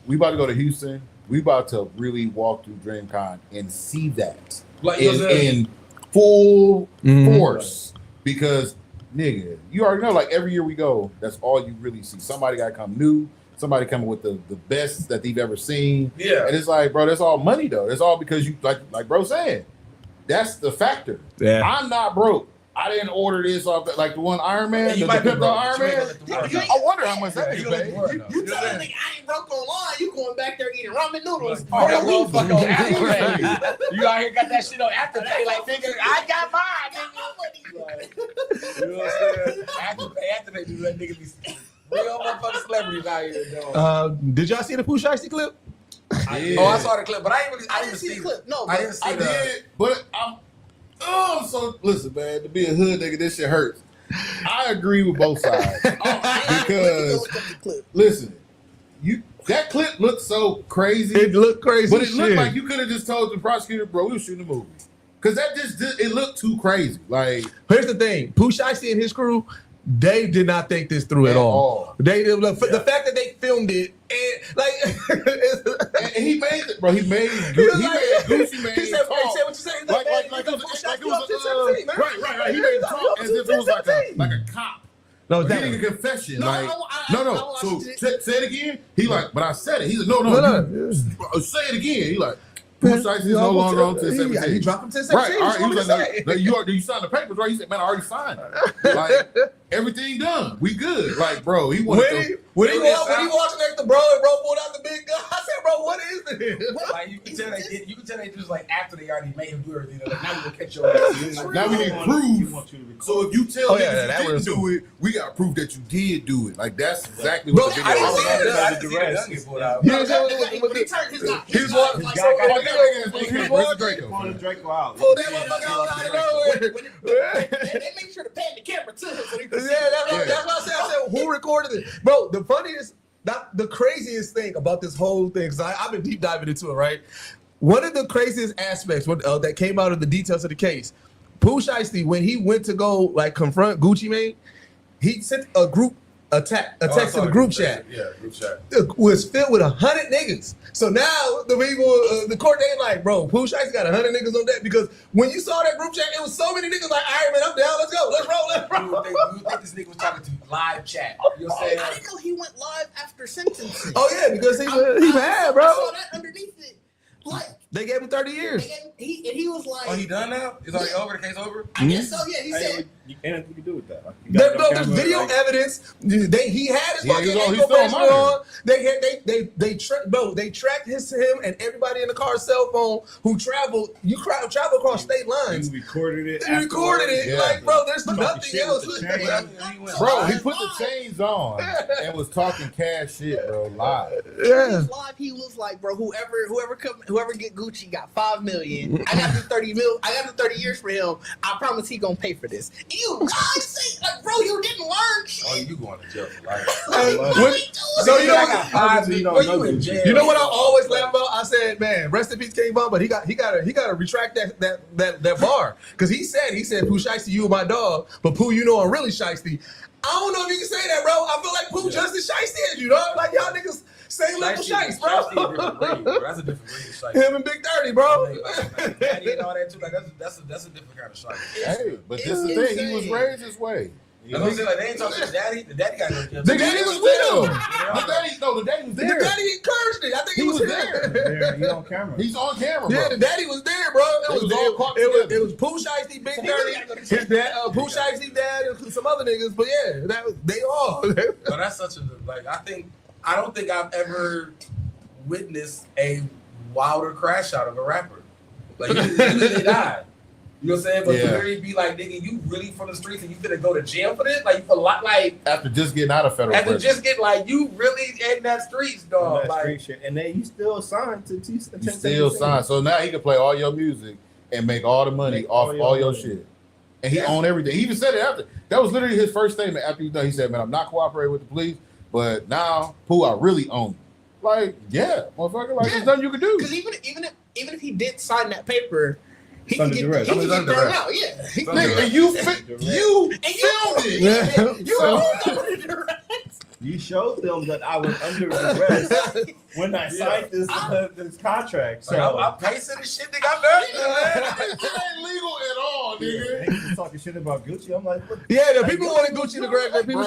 we about to go to Houston. We about to really walk through DreamCon and see that like, in full force because. Nigga, you already know, like every year we go, that's all you really see. Somebody got to come new, somebody coming with the best that they've ever seen. Yeah. And it's like, bro, that's all money though. It's all because you, like bro saying, that's the factor. Yeah. I'm not broke. I didn't order this off like the one Iron Man, the Pepto Iron Man. I wonder how much that is, man. You telling me I ain't broke online, you going back there eating ramen noodles. Oh, that motherfucker on Afterpay. You out here got that shit on Afterpay, like nigga, I got mine, nigga. You know what I'm saying? Afterpay, do that nigga be real motherfucking celebrities out here, dog. Did y'all see the Pooh Shiesty clip? Oh, I saw the clip, but I didn't see the clip. No, I didn't see the. I did, but I'm so listen, man. To be a hood nigga, this shit hurts. I agree with both sides because listen, that clip looked so crazy. It looked crazy, but it looked like you could have just told the prosecutor, bro, we were shooting a movie. Because that it looked too crazy. Like, here's the thing: Pooh Shiesty and his crew, they did not think this through at all. The fact that they filmed it and like, and he made it, bro. He made Gucci Mane. He said what you say. Like it was right. He made it talk as if it was like a cop. No, getting a confession. No. So say it again. He like, but I said it. He's like, no. Say it again. He like, Pooh Shiesty is no longer on 1017. He dropped him 1017. Right, all right. He was like, you signed the papers, right? He said, man, I already signed it. Like, everything done. We good. Like, bro, he wanted when he walked next to bro and bro pulled out the big gun, I said, bro, what is this? Like you can tell they just like after they already made him do everything. Like, now we gonna catch your ass. Like, now we need proof. So if you tell niggas you didn't do it, we got proof that you did do it. Like that's exactly what the video was. I didn't see the gun get pulled out. He turned his guy. He was walking. He was Pulling Draco out. Pull that motherfucker out of nowhere. They make sure to pan the camera to him so they can see. That's what I said. I said, who recorded it? Bro, the funniest, the craziest thing about this whole thing, because I've been deep diving into it, right? One of the craziest aspects that came out of the details of the case, Pooh Shiesty, when he went to go like confront Gucci Mane, he sent a text in the group chat. Yeah, group chat. It was filled with 100 niggas. So now the people, the court, they like, bro, Pooh Shiesty got 100 niggas on that because when you saw that group chat, it was so many niggas like, all right, man, I'm down, let's go, let's roll. You would think this nigga was talking to live chat. You know what I'm saying? I didn't know he went live after sentencing. Oh yeah, because he mad, bro. I saw that underneath it. Like They gave him 30 years. he was like, Oh, he done now? Is already over? The case over? I guess so. Yeah, he said. Ain't nothing to do with that. Like, There's video evidence. He had his fucking ankle bracelet on. They tracked him and everybody in the car's cell phone who traveled. Travel across state lines. You recorded it. You recorded it. Yeah. Like, bro, there's nothing else. Bro, he put the chains on and was talking cash shit, bro, live. Yeah. Live, he was like, bro, whoever get Gucci got $5 million. I got the 30 mil. I got the 30 years for him. I promise he gonna pay for this. You guys say, like, bro, you didn't learn shit. Oh, you going to jail for life. So you know I got 5 million. Well, you in jail. You know what I always laugh about? I said, man, rest in peace, King Von, but he got to retract that bar because he said Pooh Shiesty, you my dog, but Pooh, you know I'm really Shiesty. I don't know if you can say that, bro. I feel like Pooh just as Shiesty as you, dog. Like y'all niggas same level Shiesty, bro. That's a different breed of Shiesty. Him and Big 30, bro. Like Daddy and all that too. Like that's a different kind of Shiesty. Hey, but this is the thing. He was raised this way. That's what I'm saying. Like, they ain't talking to the daddy. The daddy got no jail. The daddy was with him. The daddy was there. The daddy encouraged it. I think he was there. He's on camera. He's on camera, bro. Yeah, the daddy was there, bro. It was Pooh Shiesty, Big 30, his dad, Pooh Shiesty dad, and some other niggas. But yeah, they all. But that's such a I don't think I've ever witnessed a wilder crash out of a rapper. Like usually they died. You know what I'm saying? But to really be like, nigga, you really from the streets and you finna go to jail for this? Like, you feel like after just getting out of federal prison. Just get like, you really in that streets, dog. That like, street shit. And then you still signed to You still signed. So now he can play all your music and make all the money off all your shit. And he owned everything. He even said it after. That was literally his first statement after he done. He said, man, I'm not cooperating with the police, but now, Pooh, I really own it. Like, yeah, motherfucker, like, there's nothing you can do. Because even if he did sign that paper, he can get thrown out. Yeah. And you filmed it. You showed them that I was under arrest when I signed this contract. So I'm pacing this shit, nigga. I'm done. It ain't legal at all, nigga. He was talking shit about Gucci. I'm like, what? Yeah, the people wanted Gucci to grab. People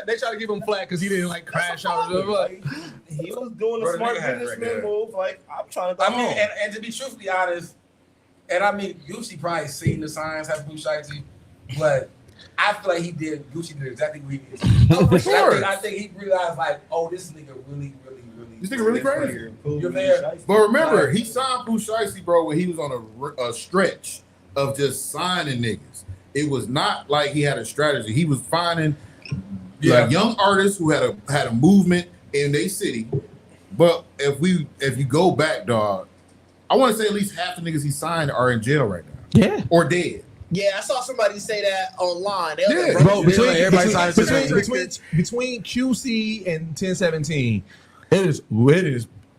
they try to give him flack because he didn't like crash out. Like, he was doing a smart businessman move. Like, I'm trying to go home. And to be truthfully honest, and I mean, Gucci probably seen the signs, have Pooh Shiesty, but I feel like Gucci did exactly what he did. Oh, for sure. I think he realized, like, oh, this nigga really. This nigga really crazy. You're there. But remember, he signed Pooh Shiesty, bro, when he was on a stretch of just signing niggas. It was not like he had a strategy. He was finding like young artists who had a movement in their city. But if you go back, dog, I want to say at least half the niggas he signed are in jail right now. Yeah. Or dead. Yeah, I saw somebody say that online. Yeah, bro. Between QC and 1017, it is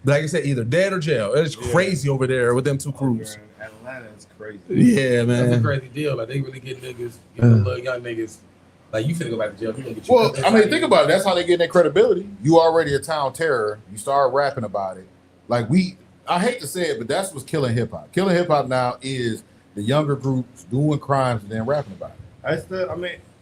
like I said, either dead or jail. It is crazy over there with them two crews. Atlanta is crazy. Yeah, man. That's a crazy deal. Like, they really get niggas, little young niggas. Like, you finna go back to jail. Well, I mean, think about it. That's how they get their credibility. You already a town terror. You start rapping about it. Like, I hate to say it, but that's what's killing hip hop. Killing hip hop now is the younger groups doing crimes and then rapping about it.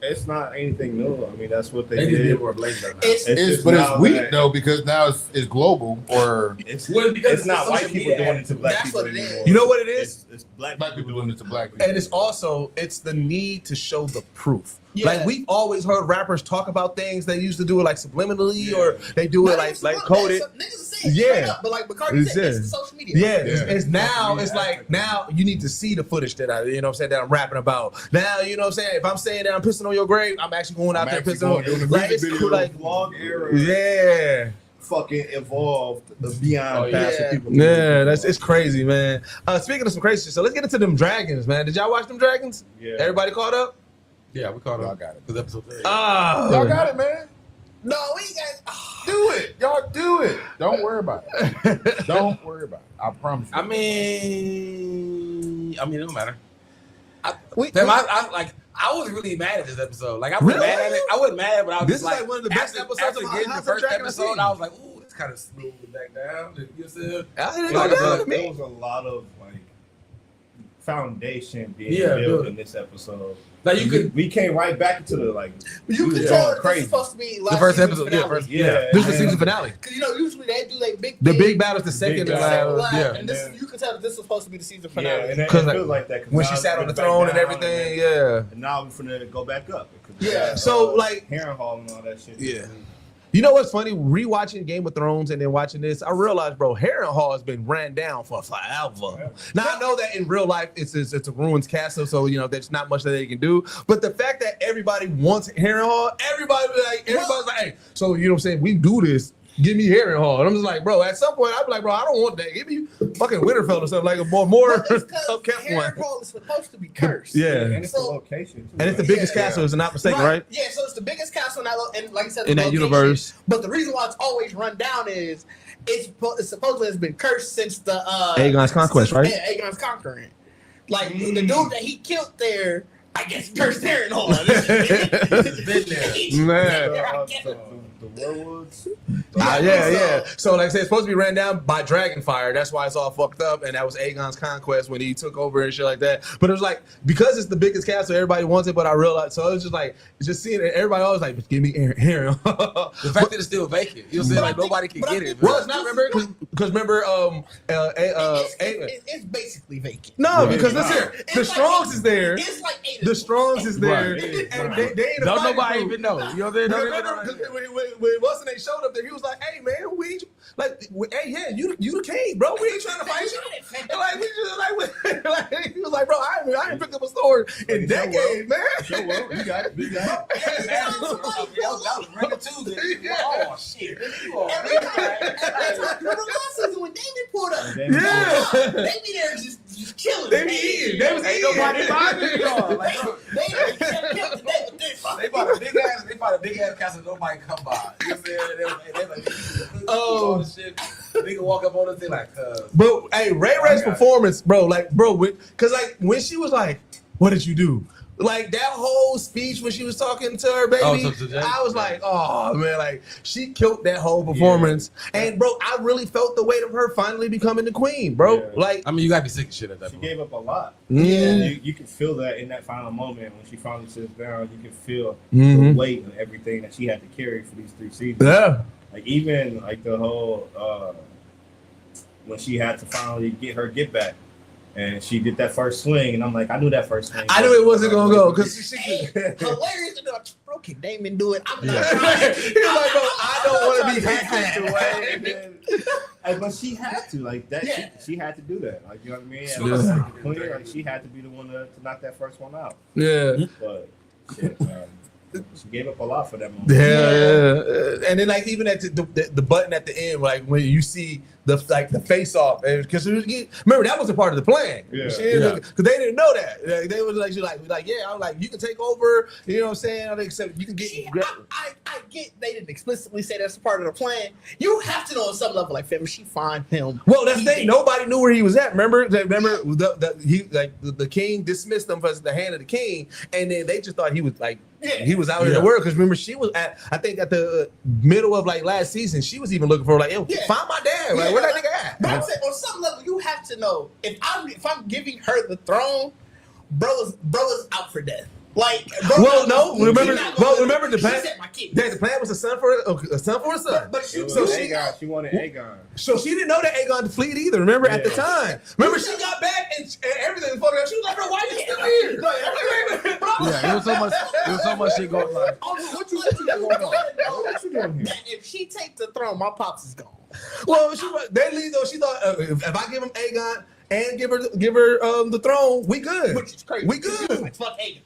And it's not anything new. I mean, that's what They they need to be did. more blatant. It's But it's now weak that- though because now it's global or It's, Well, because it's not social white people media doing it to black that's people what it is. anymore. You know what it is? It's black black people doing it to black people. And it's also it's the need to show the proof. Yeah. Like we've always heard rappers talk about things they used to do it like subliminally or they do it Niggas like are coded. Niggas are saying Yeah. straight up, but like Bacardi said, Yeah. it's social media. Yeah, Yeah. it's now. Yeah, It's like now you need to see the footage that that I'm rapping about. Now you know what I'm saying. If I'm saying that I'm pissing on your grave, I'm actually going out I'm there actually pissing on. going doing the Like, music it's video. like vlog era yeah, fucking evolved beyond Oh, past yeah. people. yeah. It's crazy, man. Speaking of some crazy shit, so let's get into them dragons, man. Did y'all watch them dragons? Yeah. Everybody caught up? Yeah, we caught Y'all up. got it. Because episode 3. Y'all got it, man. No, we got. Do it. Y'all do it. Don't worry about it. Don't worry about it. I promise you. I mean, it don't matter. I was really mad at this episode. Like I wasn't Really? mad at it. I wasn't mad, but I was This just is like one of the best episodes after of getting the House of first Dragon I've episode. seen. I was like, ooh, it's kind of smooth back down. You know what I'm saying? I didn't Like, go down to There me. was a lot of like foundation being Yeah, built built. in this episode. Like you could. We came right back into the like. You we can was tell going this crazy. is supposed to be The first episode, yeah, This is the and- season finale. Because usually they do like big. The thing, big battle's the second. Big and, battle. yeah. And this, you can tell that this was supposed to be the season Yeah, finale. and it 'Cause, feels like that 'cause When now she it's sat on the back throne and down, everything, yeah. And now we're finna go back up. 'Cause we Yeah. got, So, like- Harrenhal and all that shit. Yeah. You know what's funny? Rewatching Game of Thrones and then watching this, I realized, bro, Harrenhal has been ran down for forever. Now I know that in real life it's a ruins castle, so you know there's not much that they can do. But the fact that everybody wants Harrenhal, everybody's like, hey, so you know what I'm saying? We do this. Give me Harrenhal. And I'm just like, bro, at some point I'd be like, bro, I don't want that. Give me fucking Winterfell or something like a more Well, it's 'cause upkept one. Harrenhal is supposed to be cursed. Yeah. And it's the So- location too. And it's the right? biggest Yeah. castle, is it not mistaken, right? Yeah, so it's the biggest castle in that, and like I said, In the that location. universe. But the reason why it's always run down is it's supposedly has been cursed since the Aegon's conquest, right? Yeah, Aegon's conquering. Like the dude that he killed there, I guess cursed Harrenhal. Been there. Man. The werewolves. Yeah. So like I said, it's supposed to be ran down by dragon fire. That's why it's all fucked up. And that was Aegon's conquest when he took over and shit like that. But it was like, because it's the biggest castle, everybody wants it, but I realized, so it's just like, just seeing it, everybody always like, just give me Aaron. The fact that it's still vacant. You know what I'm saying? Like nobody can get it. Well, it's not, remember, because remember, It's basically vacant. no, because It's listen, like- the Strongs is there. It's like 8 The Strongs is there. Right. And they ain't a Don't fighting nobody group. even know. You know what I'm saying? Don't even Remember, know. 'cause when Wilson they showed up there, he was like, "Hey man, hey yeah, you the king, bro. We ain't trying to fight you." And like we just like he was like, "Bro, I ain't picked up a sword in decades, man." Show up. You got it. You got it. That was Ring Tuesday. Yeah. Oh shit. Every time, remember last season when David pulled up, And then- Yeah. they be there just killing. They be eating. They was Ain't eating. nobody bothering y'all. Like, They kept killing David with this. they bought a big ass castle nobody come by. You know what I'm saying? They like Oh. all the shit. Nigga walk up on us, they like, But hey, Ray Ray's Okay. performance, bro, because like when she was like, "What did you do?" Like that whole speech when she was talking to her baby, Oh, to Jay? I was like, "Oh man!" Like she killed that whole performance, and bro, I really felt the weight of her finally becoming the queen, bro. Yeah. Like, I mean, you gotta be sick of shit at that She point. gave up a lot. mm, You can feel that in that final moment when she finally sits down. You can feel Mhm. the weight of everything that she had to carry for these 3 seasons. yeah, Like even like the whole when she had to finally get her get back, and she did that first swing, and I'm like, I knew that first swing. I knew it wasn't gonna go because she. Hey, hilarious. Bro, can Damon do it? I'm Yeah. not He was like, bro, I don't want to be half half away, and away. then, but she had to like that. Yeah. She had to do that. Like you know what I mean? As Yeah. like, the queen, like she had to be the one to knock that first one out. Yeah. But shit, she gave up a lot for that moment. Yeah. And then like even at the button at the end, like when you see the face off, because remember that was a part of the plan. Yeah. Because they didn't know that. Like, they was like, she like yeah, I'm like you can take over. You know what I'm saying? I think except you can get. I get they didn't explicitly say that's a part of the plan. You have to know on some level, like, fam, she find him. Well, that's the thing. Nobody knew where he was at. Remember the king dismissed them as the hand of the king, and then they just thought he was like he was out in the world. Because remember, she was at I think at the middle of like last season, she was even looking for like, yo, Yeah. find my dad. Like, where that nigga at? But I'm saying on some level, you have to know if I'm giving her the throne, bro is out for death. Like, bro, Well, no, you're remember, not gonna- remember the she plan. said my kid. The plan was a son for a son. But she, It was So Aegon. She wanted Aegon. So she didn't know that Aegon to fleet either. Remember at the Yeah. time. Remember she got back and everything was fucking up. She was like, "Bro, why you still here?" Yeah, it was so much shit going on. What you going on? What you doing here? That if she takes the throne, my pops is gone. Well, they leave though. She thought if I give him Aegon and give her the throne, we good. Which is crazy. We She was good. like, fuck Aegon.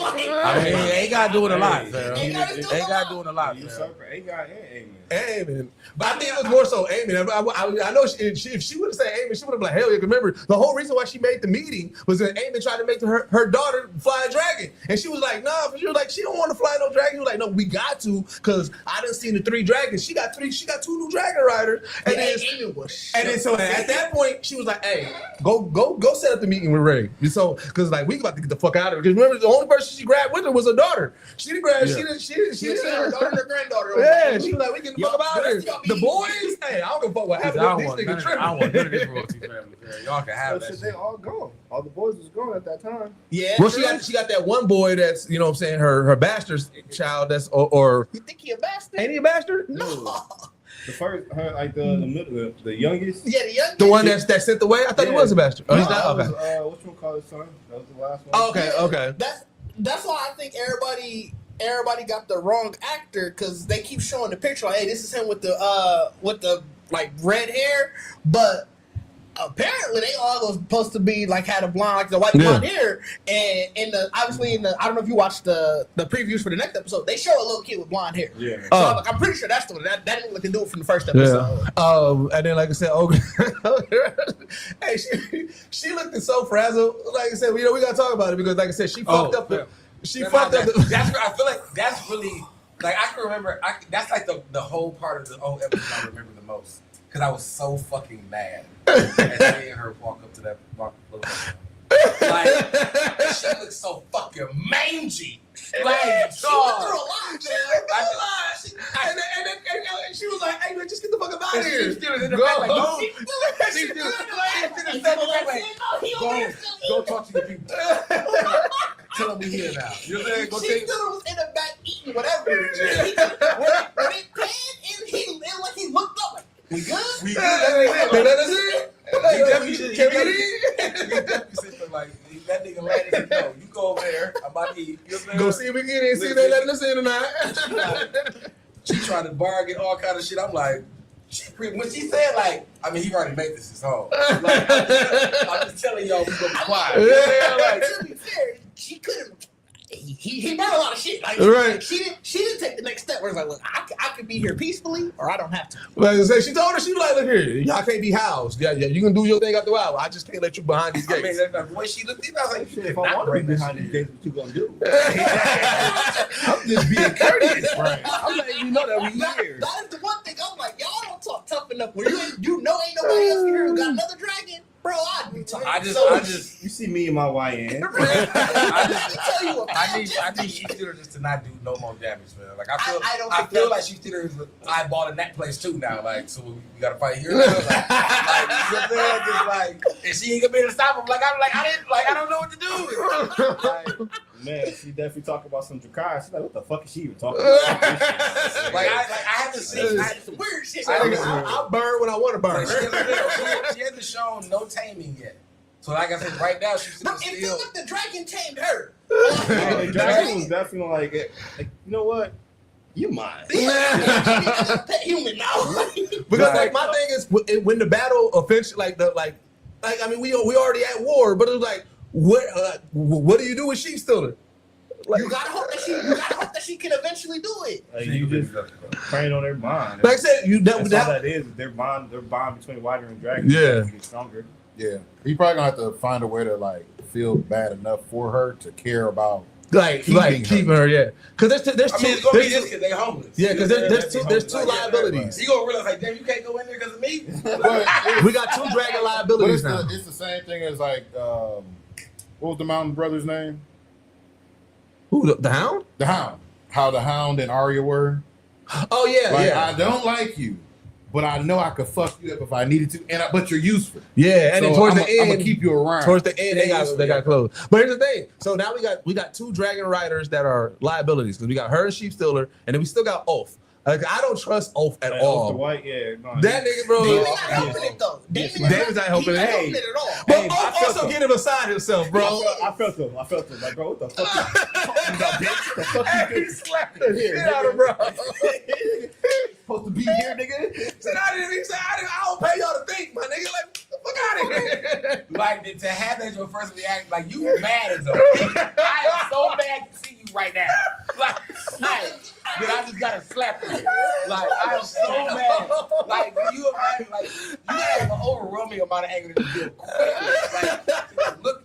I mean, Aegon doing a lot, fam. Aegon is doing a Aegon lot. doing a lot, You fam. suffer Aegon and Aemon. Amen. But I think it was more so Amen. I know if she would have said Amen, she would have been like, hell yeah. Remember, the whole reason why she made the meeting was that Amen tried to make her daughter fly a dragon. And she was like, nah. She was like, she don't want to fly no dragon. He was like, no, we got to, because I done seen the 3 dragons. She got 2 new dragon riders. And then so at that point, she was like, hey, go set up the meeting with Ray. So, because like, we about to get the fuck out of her. Because remember, the only person she grabbed with her was her daughter. She didn't grab, she didn't her daughter and her granddaughter. yeah, she was like, we get the fuck Y'all- up out of here. y'all The be- boys, hey, I don't give a fuck what I happened. don't These want niggas none tripping. of this royalty family, fam. Y'all can have So that they shit. all gone. All the boys was gone at that time. Yeah. Well, she got that one boy that's, you know what I'm saying, her bastard child that's, or You think he a bastard? ain't he a bastard? No. The first, her like the middle, the youngest. Yeah, the young The one that's sent away? I thought he Yeah. was a bastard. Oh, he's No, not? that Okay. was, what you call his son? That was the last one. Oh, okay. That's why I think everybody got the wrong actor, because they keep showing the picture like, hey, this is him with the like red hair, but apparently they all was supposed to be like had a blonde, like the white blonde hair, and obviously I don't know if you watched the previews for the next episode, they show a little kid with blonde hair. Yeah. So I'm pretty sure that's the one that didn't look to do it from the first episode. Yeah. And then, like I said, hey, she looked so frazzled. Like I said, we gotta talk about it because, like I said, she fucked up. She fucked up. That's I feel like that's really like I can remember. That's like the whole part of the whole episode I remember the most because I was so fucking mad at seeing her walk up to that like she looked so fucking mangy. Like, She went through a lot. And she was like, "Hey, man, just get the fuck up out of here." She's still in the back, like, go. She's still go talk to the people. Tell them we here now. You know what I'm saying? Go She take. still was in the back eating whatever. When it panned and he looked up like, we good? We That's it. He definitely should. Can we get in? He definitely said something like that nigga landed said, no, you go over there. I'm about to eat. You know what I'm Go saying? see if we get in. See if they letting us in tonight. She tried to bargain all kind of shit. I'm like, when she said like, I mean, he already made this his home. Like, I'm just telling y'all, we gonna be quiet. You know what I'm saying? Like, To be fair, she couldn't. He brought a lot of shit. Like, Right. She didn't take the next step. Where it's like, look, I could be here peacefully, or I don't have to. Like I said, she told her, she was like, look here, y'all can't be housed. Yeah, you can do your thing after a while. I just can't let you behind these I gates. mean, the way she looked at me, I was like, you did If I not want to bring be this behind shit these here. gates, what you gonna do? I'm just being courteous, right? I'm letting you know that we here. That is the one thing I'm like, y'all don't talk tough enough. Where you know ain't nobody else here who got another dragon, bro. I'd be talking. I just, You see me in my YN. Let me tell you what. I need she Theater just to not do no more damage, man. Like I feel, I don't I think feel that- like she Theater is eyeballing that place too now. Like, so we gotta fight here. Now? Like, you know what I'm saying? Just like, and she ain't gonna be able to stop him. Like I don't know what to do. Like, Man, she definitely talk about some Drakkar. She's like, what the fuck is she even talking about? I haven't seen. Some weird shit. I burn when I want to burn. She hasn't shown no taming yet. So like I said, right now she's Bro, still. it feels like the dragon tamed her. Yeah, the dragon was definitely like, you know what? You mine. Pet human now. Because like my thing is when the battle eventually I mean we already at war, but it was like what do you do with sheep stealer? Like, You gotta hope that she can eventually do it. Like, you just praying on their bond. like I said, That's all that is. Their bond between Wider and Dragon. Yeah. Get stronger. Yeah, he probably gonna have to find a way to like feel bad enough for her to care about. keeping her, yeah. Because there's I mean, it's two, gonna be this because they homeless. yeah, because there's two Like, liabilities. You gonna realize like, damn, you can't go in there because of me. But We got two dragon But liabilities now. it's the same thing as like what was the Mountain Brothers' name? Who the Hound? The Hound. How the Hound and Arya were. Oh yeah, Like yeah. I don't like you, but I know I could fuck you up if I needed to, but you're useful. Yeah, and then So towards I'm the end, gonna keep you around. towards the end, they got closed. But here's the thing. So now we got 2 dragon riders that are liabilities because we got her and Sheep Stealer, and then we still got Oath. Like, I don't trust Oath at all. White, yeah, no, That nigga, bro. Damon's not helping it though. Damon's not helping it. Helping it at all. But Hey, Oath also get him beside himself, bro. I felt him. Like, bro, what the fuck? You about, bitch? The fuck you Hey, he think? slapped the shit out of bro. Supposed to be here, nigga? Said, I don't pay y'all to think, my nigga. Like, get the fuck out of here. Like to have that your first reaction, like you mad as a bitch. I am so mad to see you right now. Like, I just gotta slap you. Like I am so mad. Like you imagine, like you have an overwhelming amount of anger to feel quickly. Like look.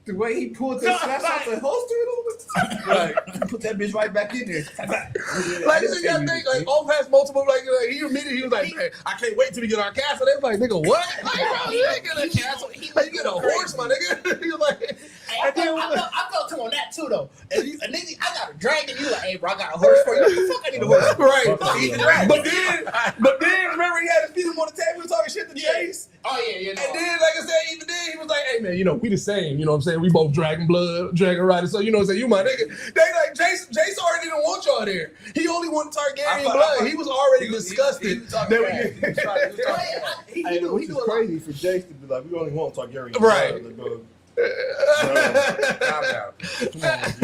The way he pulled the slaps out the holster, like put that bitch right back in there. Like, you gotta think, like, Oath has multiple, like he immediately, he was like, man, I can't wait till we get our castle. They was like, nigga, what? Like, bro, you ain't get a castle. Like, you get a horse, my nigga. He was like, I felt him on that too though. And nigga, I got a dragon. You like, hey bro, I got a horse for you. What the fuck I need a horse? right. He's the dragon. But then, remember he had his feet on the table, he was talking shit to Chase. Oh yeah. And then, like I said, even then, he was like, hey, man, you know, we the same. You know what I'm saying? We both dragon blood, dragon riders. So, you know what I'm saying? You my nigga. They like, Jace already didn't want y'all there. He only wanted Targaryen blood. He was already disgusted. Which is crazy for Jace to be like, we only want Targaryen. Right. Come on,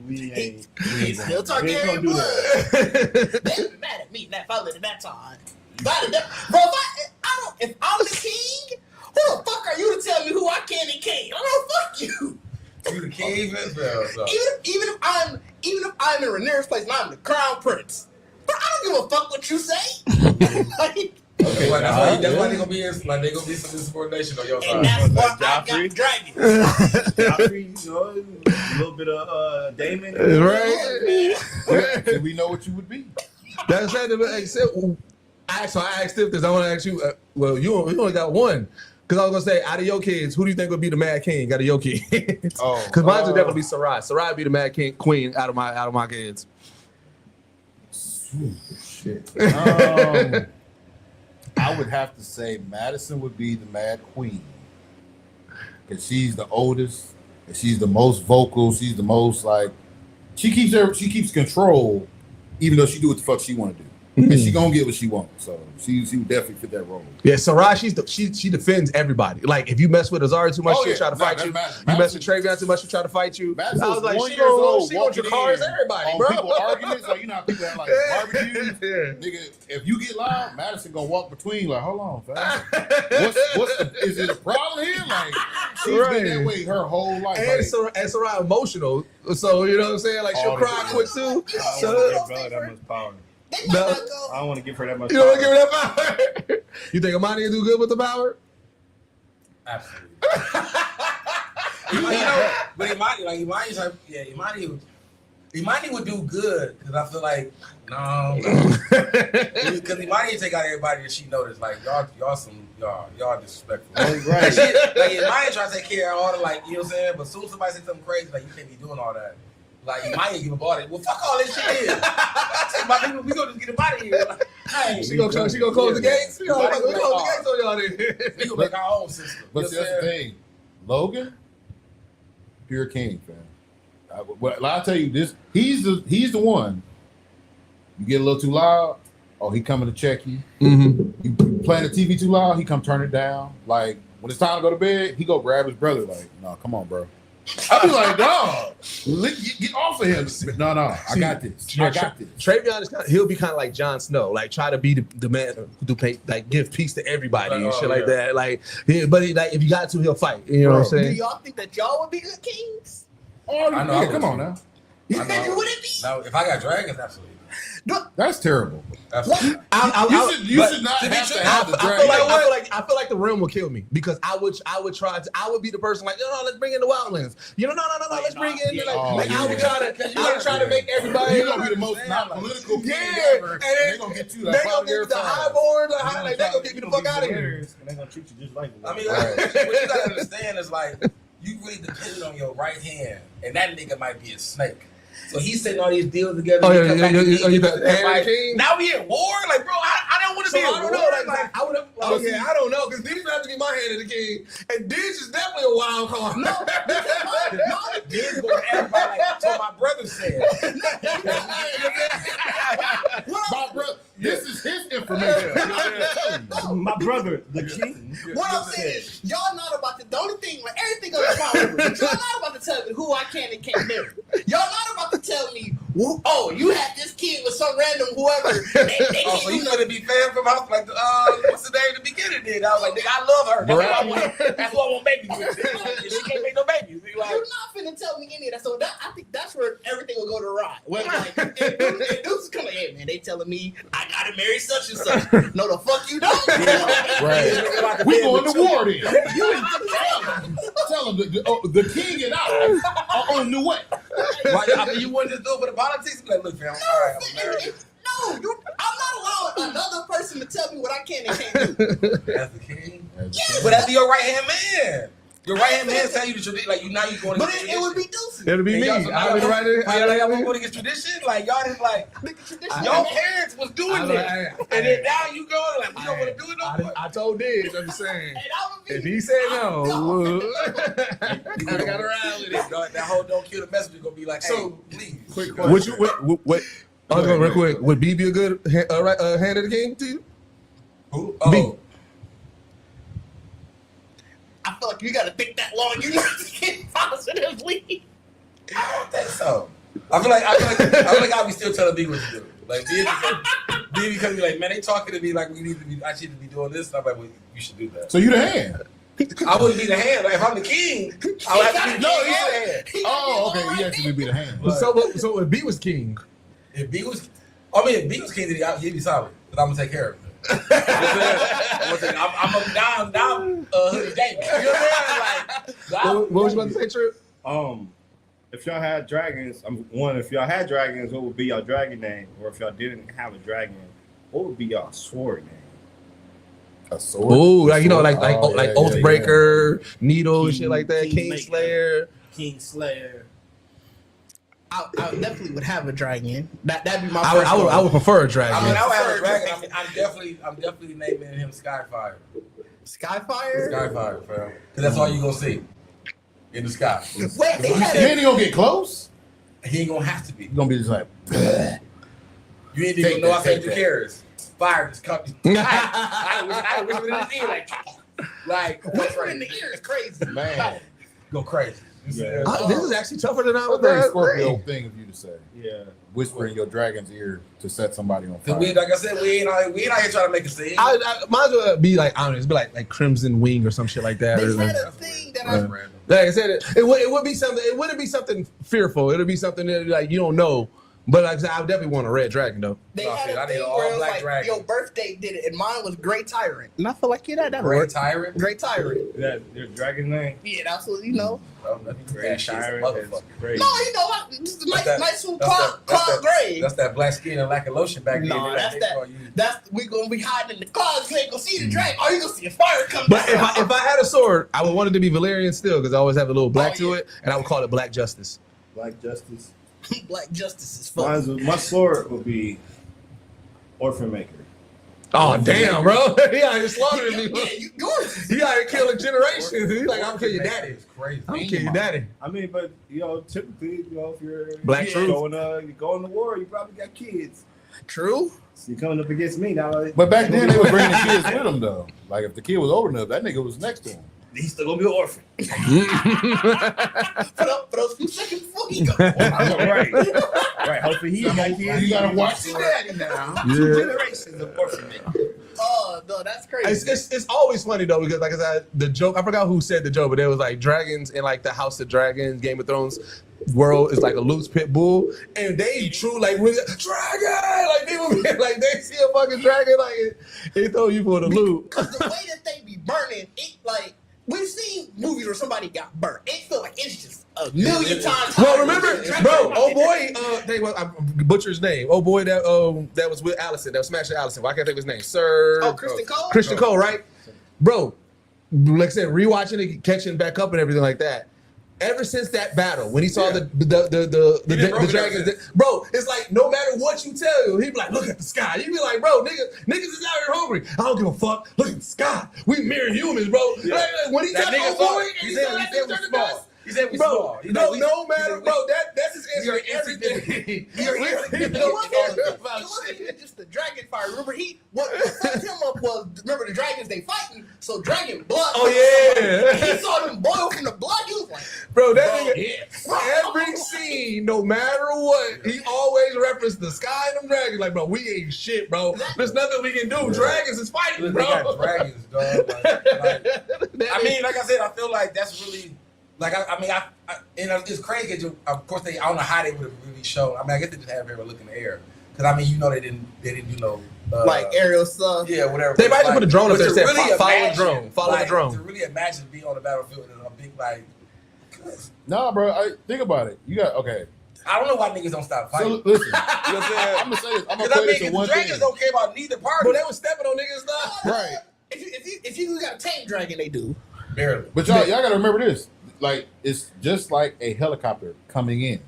we ain't. He's still We ain't gonna Targaryen do blood. that. They be mad at me that I lived in that time. Bro, if I'm the king, who the fuck are you to tell me who I can and can't? I don't fuck you. You the king as well. So. Even if I'm in Rhaenyra's place and I'm the crown prince, but I don't give a fuck what you say. Like, Okay, well, that's why they gonna be like they gonna be some insubordination on your side. and that's why I Joffrey? got dragons. Joffrey, you know, a little bit of Damon. Right. So we know what you would be. That's right. So I asked him this. I want to ask you. Well, you only got one. Because I was gonna say, out of your kids, who do you think would be the Mad King out of your kids? Because mine would definitely be Sarai. Sarai would be the Mad King Queen out of my kids. Shit. I would have to say Madison would be the Mad Queen. Because she's the oldest, and she's the most vocal, she's the most like she keeps control, even though she do what the fuck she wanna do. And she gonna get what she wants. So she would definitely fit that role. Yeah, Sarai, she defends everybody. Like if you mess with Azari too much, she'll try to fight you. You mess with Travion too much, she'll try to fight you. Madison I was like, 1 she years old, gonna Jakari's everybody, on bro. People arguments, like you know how people have like barbecues. Nigga, if you get loud, Madison gonna walk between like, hold on, fam. Is it a problem here? Like she's been that way her whole life. And Sarai emotional, so you know what I'm saying? Like she'll cry quick too. I don't want to give Bella that much power. No. I don't want to give her that much You power. don't give her that power? You think Amani will do good with the power? Absolutely. But Imani would do good because I feel like because Imani take out everybody that she noticed. Like y'all disrespectful. Right. Like Imani try to take care of all the like you know what I'm saying. But soon as somebody say something crazy like you can't be doing all that. Like you might give up all that. Well, fuck all this shit. I take my people. We gonna just get him out of here. Like, hey, She gonna close the gates. We gonna close the gates on y'all. Then. we gonna make our own system. But see, that's the thing. Logan, pure king, fam. I'll tell you this. He's the one. You get a little too loud, oh, he coming to check you. Mm-hmm. You playing the TV too loud, he come turn it down. Like when it's time to go to bed, he go grab his brother. Like, no, come on, bro. I be like, dog, get off of him. No, I got this. I got this. Travion is he'll be kind of like Jon Snow, like try to be the man who pay, like give peace to everybody and shit like that. Like, but like if you got to, he'll fight. You know what I'm saying? Do y'all think that y'all would be good kings? Oh, I know. Yeah, come on now. You think you wouldn't be? No, if I got dragons, absolutely. That's terrible. Absolutely. You should not have to have the dragon. I feel like the realm will kill me because I would be the person like, no, let's bring in the wildlands. You know, no, let's bring in I would try to make everybody. You're gonna be the most not political king ever. And they're gonna get you they gonna get the highborn, they gonna get me the fuck out of here. And they're gonna treat you just like I mean, what you gotta understand is like you really depend on your right hand, and that nigga might be a snake. So he's setting all these deals together. Oh, yeah, you king? Now we at war? Like, bro, I don't want to So be I a don't know. warrior. Like, I would have. Oh yeah, I don't know because Deej would have to be my hand of the king, and Deej is definitely a wild card. No, Deej gonna act like what my brother said. My brother, this is his information. My brother, the king. what I'm saying is, y'all not about to. The only thing, like everything goes fine, but y'all not about to tell me who I can and can't marry. Y'all not about to tell me, oh, you had this kid with some random whoever. They Oh, so you gonna be fan from house like what's the name in the beginning? Then I was like, nigga, I love her. That's why I want babies with. She can't make no babies. Like, You're not finna tell me any of that. So I think that's where everything will go to rot. When like, if dudes come like, hey man, they telling me I gotta marry such and such. No, the fuck you don't. Right. We going to war then. Tell him the king and I are on the way. why, I mean, you wouldn't just do it for the politics? Like, look, fam, all right, I'm married. No, I'm not allowing another person to tell me what I can and can't do. As the king? Yes. But that's your right hand man. Your right hand man tell you the tradition. Like, now you going But against it would be deuces. It'll be And me. y'all- so now I would y'all- write it. Y'all like, y'all want to go against tradition? Like, y'all just like, Nigga, tradition. your parents was doing this. And then now you going, like, we don't want to do it no more. I told Deej. I'm just saying. And I would be, If he said no, I got around with it. That whole don't kill the messenger gonna be like, hey, So, please. Quick Would you? question. Wait. I was going real quick. Would B be a good hand of the king to you? Who? B. Oh. I feel like you gotta think that long. You not to get positively. I don't think so. I feel like I'll be still telling B what to do. Like B because be like, man, they talking to me like I need to be doing this. And I'm like, well, you should do that. So you the hand. I wouldn't be the hand. Like, if I'm the king, I would have to be the king and the hand. Oh, okay. You actually be the hand. So if B was king, If B was king, then he'd be solid. But I'm gonna take care of it. I'm a down hoodie David. You know what I'm saying? Like, what was you about to say, Trip? If y'all had dragons, if y'all had dragons, what would be your dragon name? Or if y'all didn't have a dragon, what would be your sword name? A sword. Ooh, like like yeah, Oathbreaker, Needle, and shit like that. Kingmaker. Kingslayer. I definitely would have a dragon. That'd be my. I would prefer a dragon. I mean, I would have a dragon. I'm definitely naming him Skyfire. Skyfire. Skyfire, fam. Because that's all you gonna see in the sky. Wait, they You had ain't gonna get close. He ain't gonna have to be. You're gonna be just like, You ain't even know I said you cares. Fire just coming. I whispered in his ear like whisper in the ear is crazy. man. go crazy. Yeah. This is actually tougher than I was. That's a very Scorpio thing of you to say. Yeah. Whisper in your dragon's ear to set somebody on fire. Cause we, like I said, we ain't out here trying to make a scene. I might as well be like honest, be like Crimson Wing or some shit like that. They Or had like, a thing that That's I random. like I said, it would be something. It wouldn't be something fearful. It'll be something that like you don't know. But like I said, I definitely want a red dragon though. they No, had shit, I a need thing an all where it was black like dragon. your birthday did it, and mine was Great Tyrant. And I feel like that Great worked. Tyrant. Great Tyrant. Is that your dragon name? Yeah, that's what you know. Great Tyrant is great. No, you know, just a nice, that- nice one, that's Claude that- Gray. That's that black skin and lack of lotion back then. No, They that's like, that. they call you- That's we gonna be hiding in the closet. You ain't gonna see the dragon. Oh, you gonna see a fire come But down. if I had a sword, I would want it to be Valyrian still because I always have a little black Oh, to yeah. it, and I would call it Black Justice. Black Justice. Black Justice is fun. My sword would be Orphan Maker. Oh damn, bro! He out here slaughtering Yeah, people. you gorgeous. He out here killing generations. He's like, I'm killing your That daddy. is crazy. I'm killing your daddy. I mean, but typically, if you're Black truth. going to war, you probably got kids. True. So you're coming up against me now. But back then they would bring the kids with them though. Like if the kid was old enough, that nigga was next to him. He's still gonna be an orphan. For those few seconds before he go. right. Hopefully he got kids. You gotta watch your daddy now. Two generations of orphan maker. Oh no, that's crazy. It's always funny though because like I said, the joke. I forgot who said the joke, but there was like dragons in like the House of Dragons, Game of Thrones world is like a loose pit bull, and they true like really dragon. Like people be like they see a fucking dragon like they throw you for the loop. Because the way that they be burning, it like we've seen movies where somebody got burnt. It feel like it's just a million times. Well, higher remember, than the bro, dragon. oh boy, I butcher's name. Oh boy, that was with Allison, that was smashing Allison. Why can't I think of his name? Sir. Oh, Kristen Cole. Christian Cole, right? Bro, like I said, rewatching it, catching back up and everything like that. Ever since that battle, when he saw Yeah. the dragons, bro, it's like no matter what you tell him, he be like, look at the sky. You be like, bro, niggas is out here hungry. I don't give a fuck. Look at the sky. We mere humans, bro. Yeah. Like, when he That touched nigga Old saw Boy, it. and He he said saw we that nigga turn to small. dust. He said we Bro, small. He no, said no we- matter, bro. That's his answer to everything. You're He it don't wasn't care even- about it wasn't shit. even just the dragon fire. Remember, what fucked him up was, remember the dragons they fighting, so dragon blood. Oh, yeah. He saw them boil from the blood. He was like, Bro, that bro, nigga, every scene, no matter what, he always referenced the sky and them dragons. Like, bro, we ain't shit, bro. There's nothing we can do. Dragons is fighting, Look, bro. they got dragons, dog. I mean, like I said, I feel like that's really, like, and it's crazy. 'Cause of course, I don't know how they would have really shown. I mean, I guess they just have everyone look in the air. Because, I mean, you know, they didn't, like aerial stuff. yeah, whatever. They might just put a drone up but there to and said, really follow the imagine, drone. Follow the like, drone. To really imagine being on the battlefield in a big, like, Nah, bro. Think about it. You got okay. I don't know why niggas don't stop So fighting. listen, you know what I'm saying? I'm gonna say this. I'm gonna Because I play mean, this 'cause in the one dragons thing. don't care about neither party. Bro, they was stepping on niggas stuff. Right. If you got a tame dragon, they do. Barely. But y'all gotta remember this. Like, it's just like a helicopter coming in,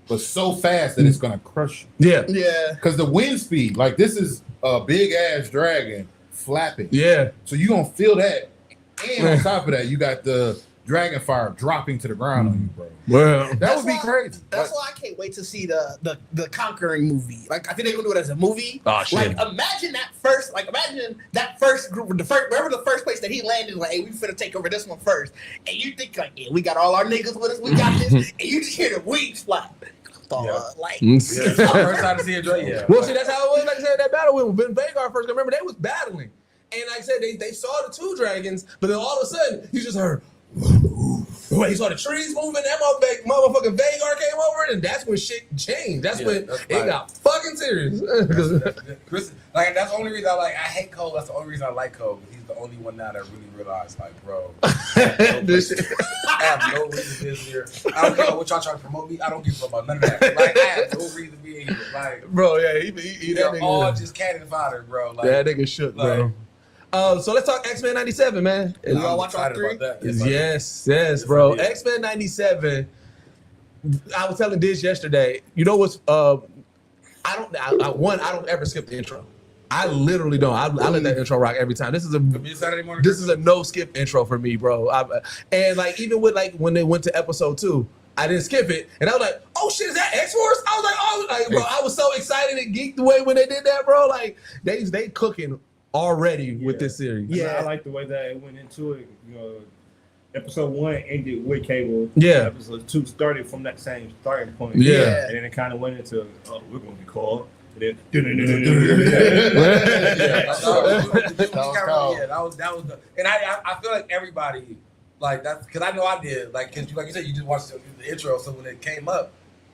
but so fast that it's gonna crush you. Yeah. Yeah. Because the wind speed, like this is a big ass dragon flapping. Yeah. So you gonna feel that. And on top of that, you got the dragon fire dropping to the ground on you, bro. Well, That would be why- crazy. That's why I can't wait to see the Conquering movie. Like I think they're gonna do it as a movie. Oh, shit. Like imagine that first group, wherever the first place that he landed. Like, hey, we finna take over this one first. And you think like, yeah, we got all our niggas with us. We got this. And you just hear the wings flap. Like, First time to see a dragon. Yeah. Well, see, that's how it was. Like I said, that battle when Vanguard first. Remember, they was battling, and like I said, they saw the two dragons, but then all of a sudden, you just heard. Wait, you saw the trees moving. That motherfucking Vanguard came over, and that's when shit changed. That's when that's it right. got fucking serious. Chris, like that's the only reason I hate Cole. That's the only reason I like Cole. Because he's the only one now that really realized, like, bro, This shit. I have no reason to be here. I don't care what y'all trying to promote me. I don't give a fuck about none of that. Like, I have no reason to be here. Like, Bro, yeah, he that they're nigga. all just cannon fodder, bro. Like, That nigga shook, bro. So let's talk X-Men 97, man. I'm y'all watch all excited three? about that. Yes, bro. I did. X-Men 97. I was telling Diz yesterday. You know what's? I don't ever skip the intro. I literally don't. I let that intro rock every time. This is Saturday morning. This is a no skip intro for me, bro. And like even with like when they went to episode 2, I didn't skip it, and I was like, "Oh shit, is that X-Force?" I was like, bro, I was so excited and geeked away when they did that, bro. Like they cooking already with this series. Yeah, I like the way that it went into it. You know, episode 1 ended with Cable. Yeah. Episode 2 started from that same starting point. Yeah. And then it kind of went into, oh, we're gonna be called. And then, That was the, and I feel like everybody like that's because I know I did like because like you said you just watched the intro, so when it came up,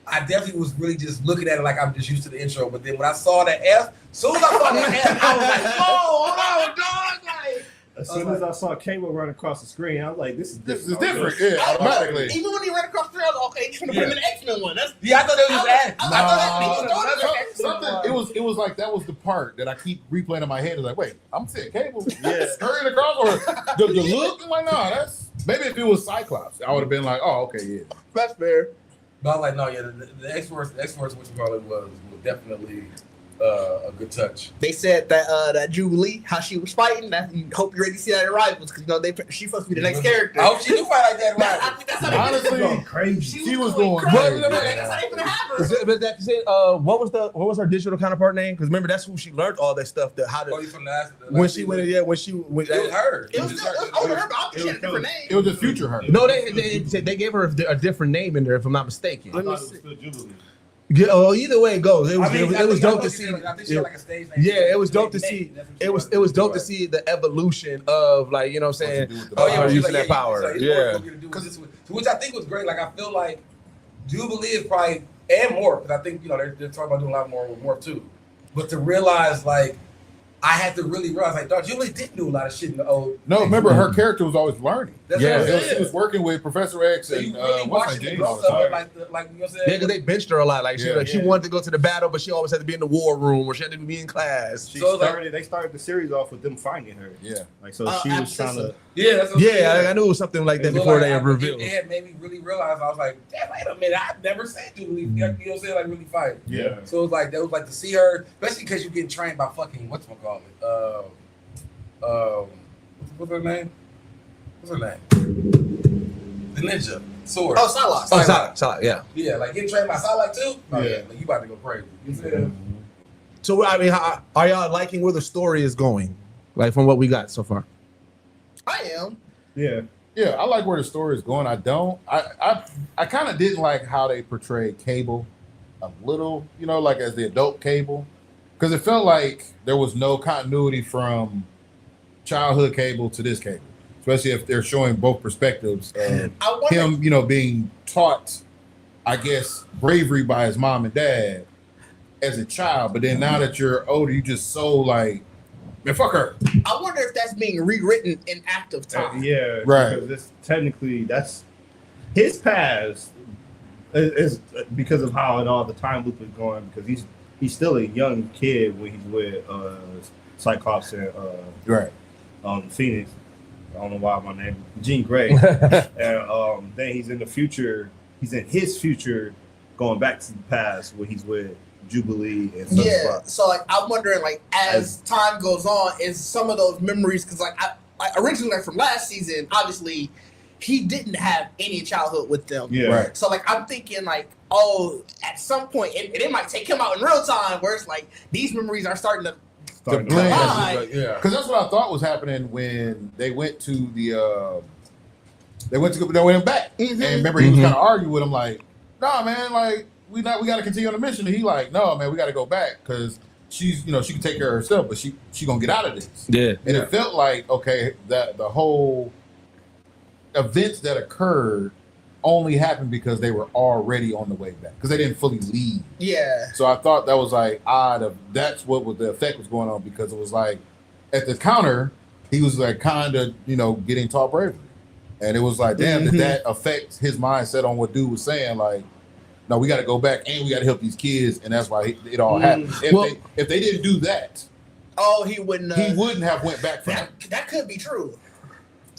I definitely was really just looking at it like I'm just used to the intro. But then when I saw the F, as soon as I saw the F, I was like, "Whoa, hold on, dog!" Like, as soon as I saw Cable run across the screen, I was like, "This is different. Yeah, automatically. even when he ran across the trail, I was like, okay, just gonna put him in the X-Men one. That's yeah, I thought they was just adding. I thought that Something. It was like that was the part that I keep replaying in my head. It's like, wait, I'm seeing Cable Yeah. scurrying across, or the look. I'm like, no, that's maybe if it was Cyclops, I would have been like, oh, okay, yeah. that's fair. But I was like, no, yeah, the X-Force, what you call it, was definitely a good touch. They said that that Jubilee, how she was fighting, that you hope you're ready to see that in Rivals, because you know she's supposed to be the next character. I hope she do fight like that, I right? think that's how they Honestly, going crazy. she was going crazy. crazy. That's how they gonna have her. But that said, what was her digital counterpart name? Because remember that's who she learned all that stuff. How Oh, to you from the last, when she went, it was her. It was older her, but I think she had a different name. It was just future her. No, they gave her a different name in there, if I'm not mistaken. I thought it was still Jubilee. Yeah, oh, either way it goes, it was dope to I see. think she had like a stage name. Yeah, it was dope to see. It was dope to see the evolution of like, you know what I'm saying. Oh yeah, her she's using like, that power. Yeah, which I think was great. Like I feel like Jubilee is probably and more because I think they're talking about doing a lot more with Morph too. But to realize like I had to really realize like, dog, Jubilee did do a lot of shit in the old. No, remember her character was always learning. That's Yeah. what I'm She saying. was working with Professor X So and you really what's watching her the name all growth the of it, time. like you know what I'm Yeah, saying? because they benched her a lot. Like she Yeah. wanted to go to the battle, but she always had to be in the war room or she had to be in class. They started the series off with them finding her. Yeah. Like so she was trying to. Yeah, that's what I'm saying. Yeah, I knew it was something like that So, before like, they revealed. It had made me really realize. I was like, damn, wait a minute, I've never seen Jubilee. You know what I'm saying? Like really fight. Yeah. So it was like that was like to see her, especially because you're getting trained by fucking whatchamacallit. What's her name? What's her name? The ninja sword. Oh, Psylocke. Oh, Psylocke, yeah. Yeah, like getting trained by Psylocke too. Oh, Yeah. like, you about to go crazy. You know what I'm saying? So I mean, are y'all liking where the story is going? Like from what we got so far? I am. Yeah. Yeah, I like where the story is going. I don't. I kind of didn't like how they portrayed Cable a little, you know, like as the adult Cable, because it felt like there was no continuity from childhood Cable to this Cable, especially if they're showing both perspectives of I wonder. him, you know, being taught, I guess, bravery by his mom and dad as a child, but then now that you're older, you just so like, man, fuck her. I wonder if that's being rewritten in active time. Yeah. Right. Because this technically that's his past is because of how and all the time loop is going. Because he's still a young kid when he's with Cyclops and Right. Phoenix. I don't know why my name Jean Grey. And then he's in the future. He's in his future, going back to the past where he's with Jubilee and Sunspot. Yeah. So like I'm wondering like as time goes on, is some of those memories because like I originally like, from last season, obviously he didn't have any childhood with them. Yeah. Right. So like I'm thinking like, oh, at some point it might take him out in real time where it's like these memories are starting to Starting to- blend. Why? Like, yeah. Because that's what I thought was happening when they went to the they went back. Mhm. And remember he was kind of arguing with him like, nah man, like we got to continue on the mission. And he like, no man, we got to go back because she's, you know, she can take care of herself, but she gonna get out of this. Yeah. And it felt like, okay, that the whole events that occurred only happened because they were already on the way back because they didn't fully leave. yeah. So I thought that was like odd. That's what was the effect was going on because it was like at the counter he was like kind of, you know, getting taught bravery, and it was like damn, did that affect his mindset on what dude was saying? Like, no, we got to go back and we got to help these kids, and that's why it all happened. If they didn't do that, Oh, he wouldn't. he wouldn't have went back from it. That could be true.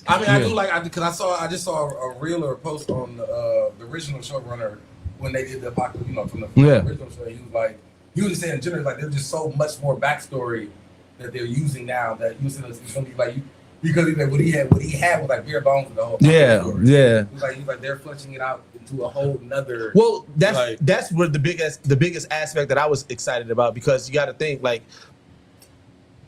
I mean, I do like because I just saw a reel or a post on the original showrunner when they did the apocalypse, you know, from the original show. He was just saying, generally, like there's just so much more backstory that they're using now that you said it's gonna be like because he's like what he had was like bare bones with the whole story. Yeah. He's like they're fleshing it out into a whole nother. Well, Like- that's what the biggest aspect that I was excited about because you got to think like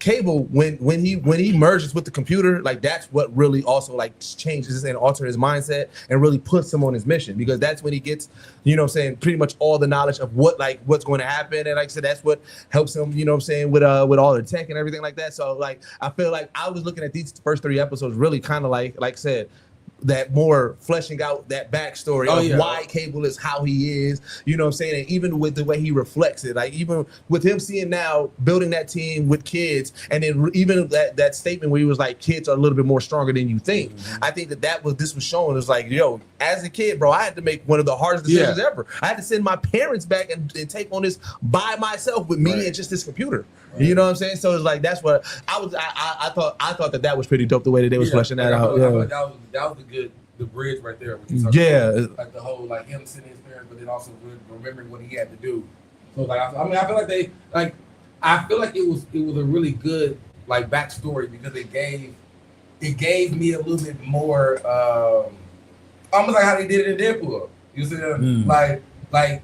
Cable when he merges with the computer, like that's what really also like changes and alters his mindset and really puts him on his mission because that's when he gets, you know what I'm saying, pretty much all the knowledge of what's going to happen. And like I said, that's what helps him, you know what I'm saying, with all the tech and everything like that. So like I feel like I was looking at these first 3 episodes really kind of like I said, that more fleshing out that backstory of why Cable is how he is, you know what I'm saying? And even with the way he reflects it, like even with him seeing now building that team with kids, and then even that statement where he was like, kids are a little bit more stronger than you think. I think this was showing is like, yo, as a kid, bro, I had to make one of the hardest decisions ever. I had to send my parents back and take on this by myself with me and just this computer. You know what I'm saying? So it's like that's what I thought that was pretty dope the way that they was fleshing that out. I thought that was the bridge right there. Like the whole like him sitting his parents, but then also remembering what he had to do. So like I feel like I feel like it was a really good like backstory because it gave me a little bit more almost like how they did it in Deadpool. You see that? Like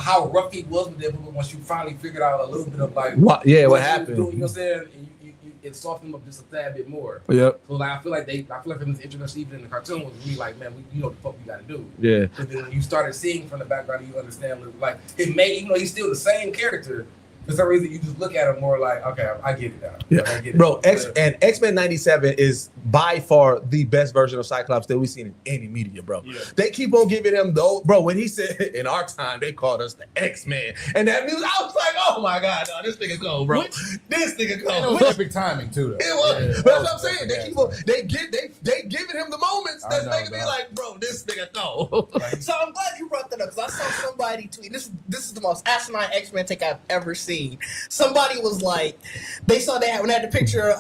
how rough he was with Deadpool, but once you finally figured out a little bit of like what he was happened. doing, you know what I'm saying? It softened him up just a tad bit more. Yep. So like I feel like from this introduction even in the cartoon was really like, man, you know what the fuck we gotta do. Yeah. And then when you started seeing from the background, you understand like it made, even though he's still the same character, for some reason, you just look at him more like, okay, I get it now. Yeah. I get it. Bro, X-Men 97 is by far the best version of Cyclops that we've seen in any media, bro. Yeah. They keep on giving him bro, when he said in our time they called us the X-Men. And that music, I was like, oh my God, no, this nigga cold, bro. This nigga And it cold. was epic timing too. Though. It was, Yeah, but that's what I'm saying. They keep on, they giving him the moments I that's know, making me dog. like, bro, this nigga cold. So I'm glad you brought that up because I saw somebody tweet. This is the most asinine X-Men take I've ever seen. Somebody was like, they saw when they had the picture.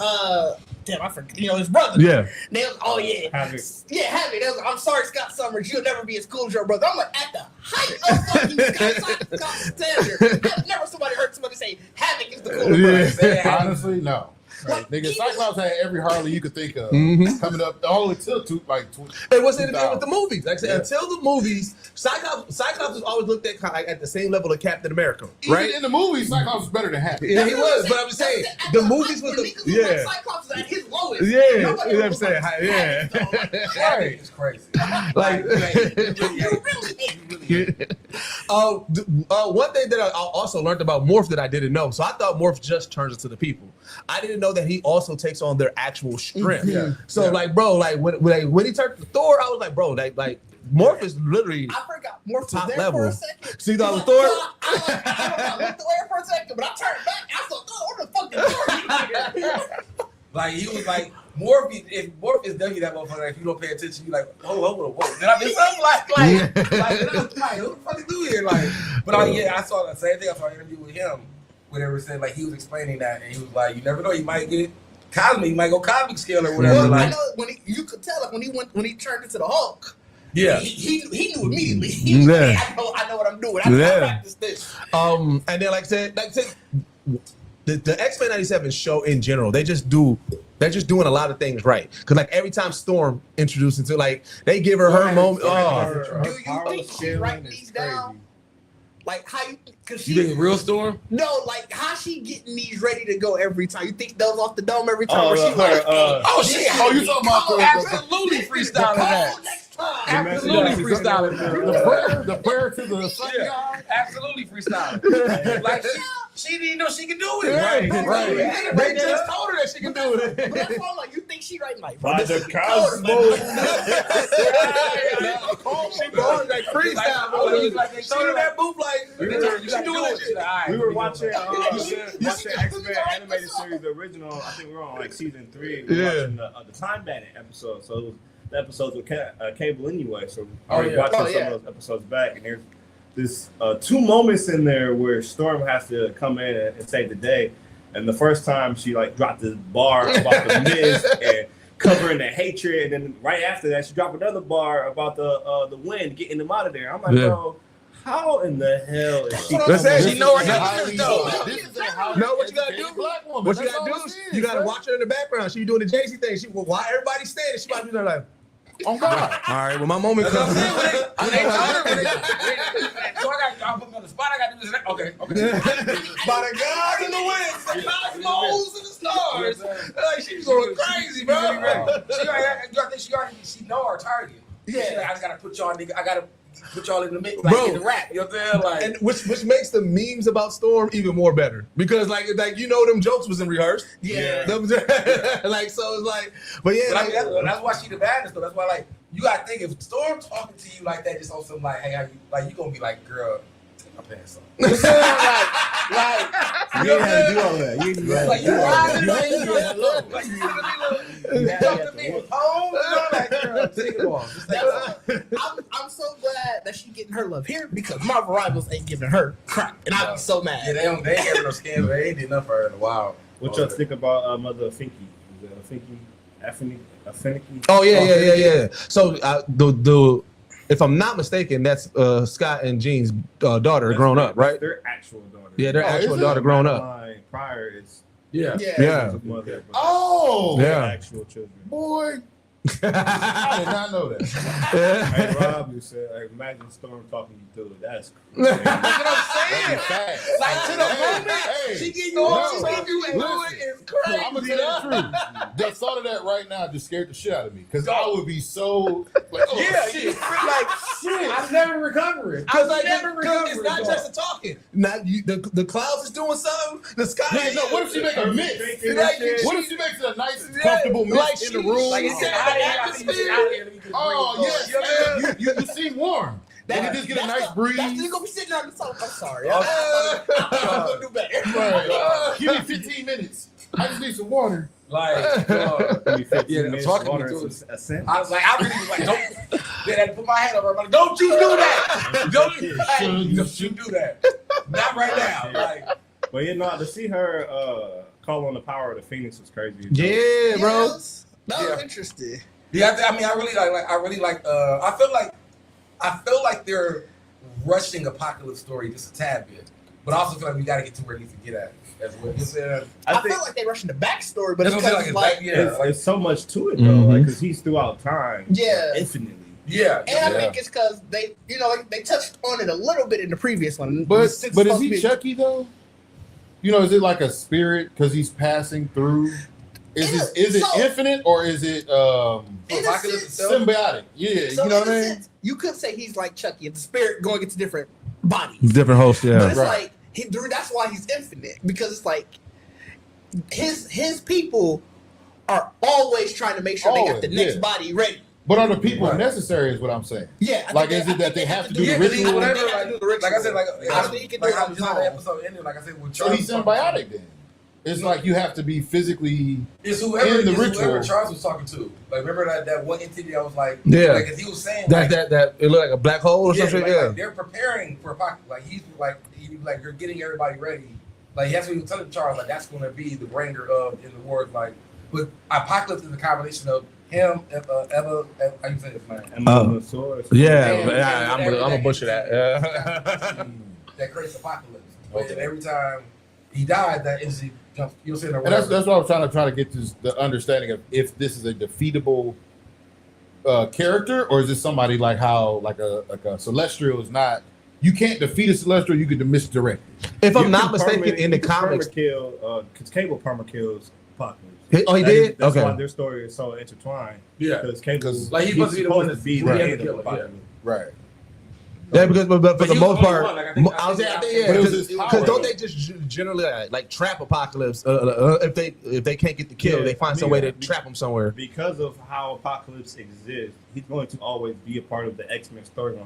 Damn, I forgot. His brother. Yeah. They was, oh yeah, Havoc. yeah, Havoc. They was, I'm sorry, Scott Summers. You'll never be as cool as your brother. I'm like, at the height of fucking Scott standard, I've never heard somebody say Havoc is the coolest brother. Yeah. Honestly, no. Like, Nigga, he Cyclops had every Harley you could think of Mhm. coming up all until It wasn't even with the 2000. movies. Like I said, Yeah. until the movies, Cyclops was always looked at kind of like at the same level of Captain America, Even right? in the movies, Cyclops was better than Happy. Yeah, he was, but I'm saying the movies was the Cyclops is at his lowest. yeah, you know Nobody what I'm was saying, like, yeah. Havoc is crazy. Like, You really hate. one thing that I also learned about Morph that I didn't know. So I thought Morph just turns into the people. I didn't know that he also takes on their actual strength. Yeah. So Yeah. like, bro, like when he turned to Thor, I was like, bro, like Morph is literally. I forgot Morph was Top there level. for a second. See, that was I Thor. looked away for a second, but I turned back. I saw Thor. What the fuck is Thor? Like he was like if Morph is W that motherfucker, if you don't pay attention, you like, whoa. Did I miss something? Like who the fuck is doing here? Like, but I saw the same thing. I saw an interview with him where they were saying like he was explaining that, and he was like, you never know, you might get cosmic, you might go cosmic scale or whatever. Well, I Like, know you could tell like when he turned into the Hulk. Yeah. He knew immediately. He was like, Yeah. I know what I'm doing. I Yeah. practiced this. And then like I said, the X-Men 97 show in general, they're just doing a lot of things right. Cause like every time Storm introduced into like they give her her moment. Oh, Do you think she write these down? Like how you? Cause you she think real Storm? no, like how she getting these ready to go every time? You think those off the dome every time? Oh, or she like, Oh shit! Oh, you talking about Absolutely freestyling that. next time. Absolutely freestyling. the prayer to the sun god? Absolutely freestyling. Like she didn't know she could do it. Right. Right. They just told her that she can do But that's it. why I'm like, you think she writing like By this the is cosmos. She going like freestyle. Bro. Like, she in that booth like she doing that shit. We were watching You see- X-Men animated series, the original. I think we were on like season 3. We were Yeah. watching the Time Bandit episode. So it was the episodes with cable anyway. So Oh, we were yeah. watching some of those episodes back, and there's this 2 moments in there where Storm has to come in and save the day. And the first time she like dropped this bar about the mist and covering the hatred, and then right after that she dropped another bar about the wind getting them out of there. I'm like, Yeah. bro, how in the hell is she? That's it. She know her Highly- though. This is a highly No, what you gotta educated do? black woman. What you That's gotta all do? this is, You gotta man. watch her in the background. She doing the Jay-Z thing. While everybody's standing, she might be there like, On God. all right, when my moment That's what comes. I'm saying. When they told her, so I put me on the spot. I got to do this. Okay. By the God in the wind, the cosmos and the stars. Like she's going crazy, bro. She know our target. Yeah. She like, I just gotta put y'all nigga. I gotta put y'all in the mix, Bro. like in the rap. You know what I'm saying? Like, And which makes the memes about Storm even more better because like you know them jokes was in rehearsed. Yeah. Like so it's like, but yeah, but I like, mean, that's why she the baddest though. That's why like you gotta think if Storm talking to you like that, just on some like, hey, how you like you gonna be like, girl, take my pants off. You know what I'm saying? You ain't had to do all that. You ain't Like you riding, like you hello. like you talk to me with home, you know, like girl, take it off. Just take it off. I'm so glad that she getting her love here because Marvel Rivals ain't giving her crap, and I'd be so mad. Yeah, they ain't having no scams. They ain't did enough for her in a while. What y'all think about Mother Finky? Is it Affinity? oh yeah. So the if I'm not mistaken, that's Scott and Jean's daughter grown up, right? Their actual daughter. Yeah, their Oh, actual is it? daughter grown up. Line prior is Yeah. Yeah. mother. but Oh, their Yeah. actual children. boy. I did not know that. Hey Rob, you said like, imagine Storm talking you through it. That's crazy. That's what I'm saying. Facts. Like to the moment, she getting you all she get you and do it is crazy. I'm gonna tell you the truth. The thought of that right now just scared the shit out of me because I would be so like, oh, Yeah, shit. like shit. I'm never recovering. Cause I'm like, never cause it's recovering. not not just the talking. Not you, the clouds is doing something. The sky. Yeah, no, what if she make a mist? Like, What if she makes a nice, comfortable mist like in the she- room? like it's Oh, yes, you seem warm. They can just get a nice breeze. You're gonna be sitting on the sofa. I'm sorry. Uh, I'm gonna do better. Right. Give me 15 minutes. I just need some water. Like, Yeah, talking water to me is a scent. I was like, I really was like, don't. Then I had to put my hand over her. I'm like, don't you do that? Don't you do that? Not right now. Like, But you know, to see her call on the power of the Phoenix was crazy. Yeah, bro. Yes. That was interesting. yeah, I mean, I really like. I feel like they're rushing Apocalypse story just a tad bit, but I also feel like we got to get to where it needs to get at as well. You know, I feel like they're rushing the backstory, but that's it's what kind I'm saying. of Like, like, yeah, like, There's so much to it though, Mhm. like because he's throughout time, Yeah. infinitely. yeah. and I think it's because they, like, they touched on it a little bit in the previous one. But It's is supposed to he be- Chucky though? You know, is it like a spirit because he's passing through? Is it So- infinite or is it In a Apocalypse sense- itself? symbiotic? Yeah, So you know in what a I mean? sense, you could say he's like Chucky, it's the spirit going into different bodies. Different host, But yeah. it's Right. like that's why he's infinite, because it's like his people are always trying to make sure they got the Always, next yeah. body ready. But are the people Right. necessary? Is what I'm saying. Yeah, I Like, think is it that they have to do Yeah, the 'cause he- ritual? whatever, They have to do the like I said, like I don't think he can do like it how on his the own. episode ended, like I said, with So Charles. he's symbiotic then. It's like you have to be physically. It's whoever, in the it's whoever ritual. Charles was talking to. Like, remember that one entity I was like, Yeah. like, 'cause he was saying, like, That it looked like a black hole or yeah, something. like, Yeah. like, they're preparing for Apocalypse. Like, he's like, you're getting everybody ready. Like, that's what he was telling Charles, like, that's going to be the bringer of, in the word, like, but Apocalypse is a combination of him, Eva, how you say his name? Yeah, And- yeah, and I'm gonna everything butcher that. Yeah. That creates Apocalypse. But Okay. then every time he died, that entity jumps, you'll see And that's what I was trying to get to the understanding of if this is a defeatable character or is this somebody like how like a celestial is not. You can't defeat a celestial. You can misdirect it. If I'm not mistaken, in the comics, because Cable perma kills Apocalypse. he That did. is- That's why Okay. their story is so intertwined. Yeah. Because Cable, Because, like, he's supposed to be the one that's be right. the Yeah. end of Apocalypse. Right. Yeah, because but for But the he was most the only part, one, like, I think- I was saying, But yeah, it was his because power. don't they just generally like trap Apocalypse? If they can't get the kill, Yeah, they find some way to yeah. trap him somewhere. Because of how Apocalypse exists, he's going to always be a part of the X-Men storyline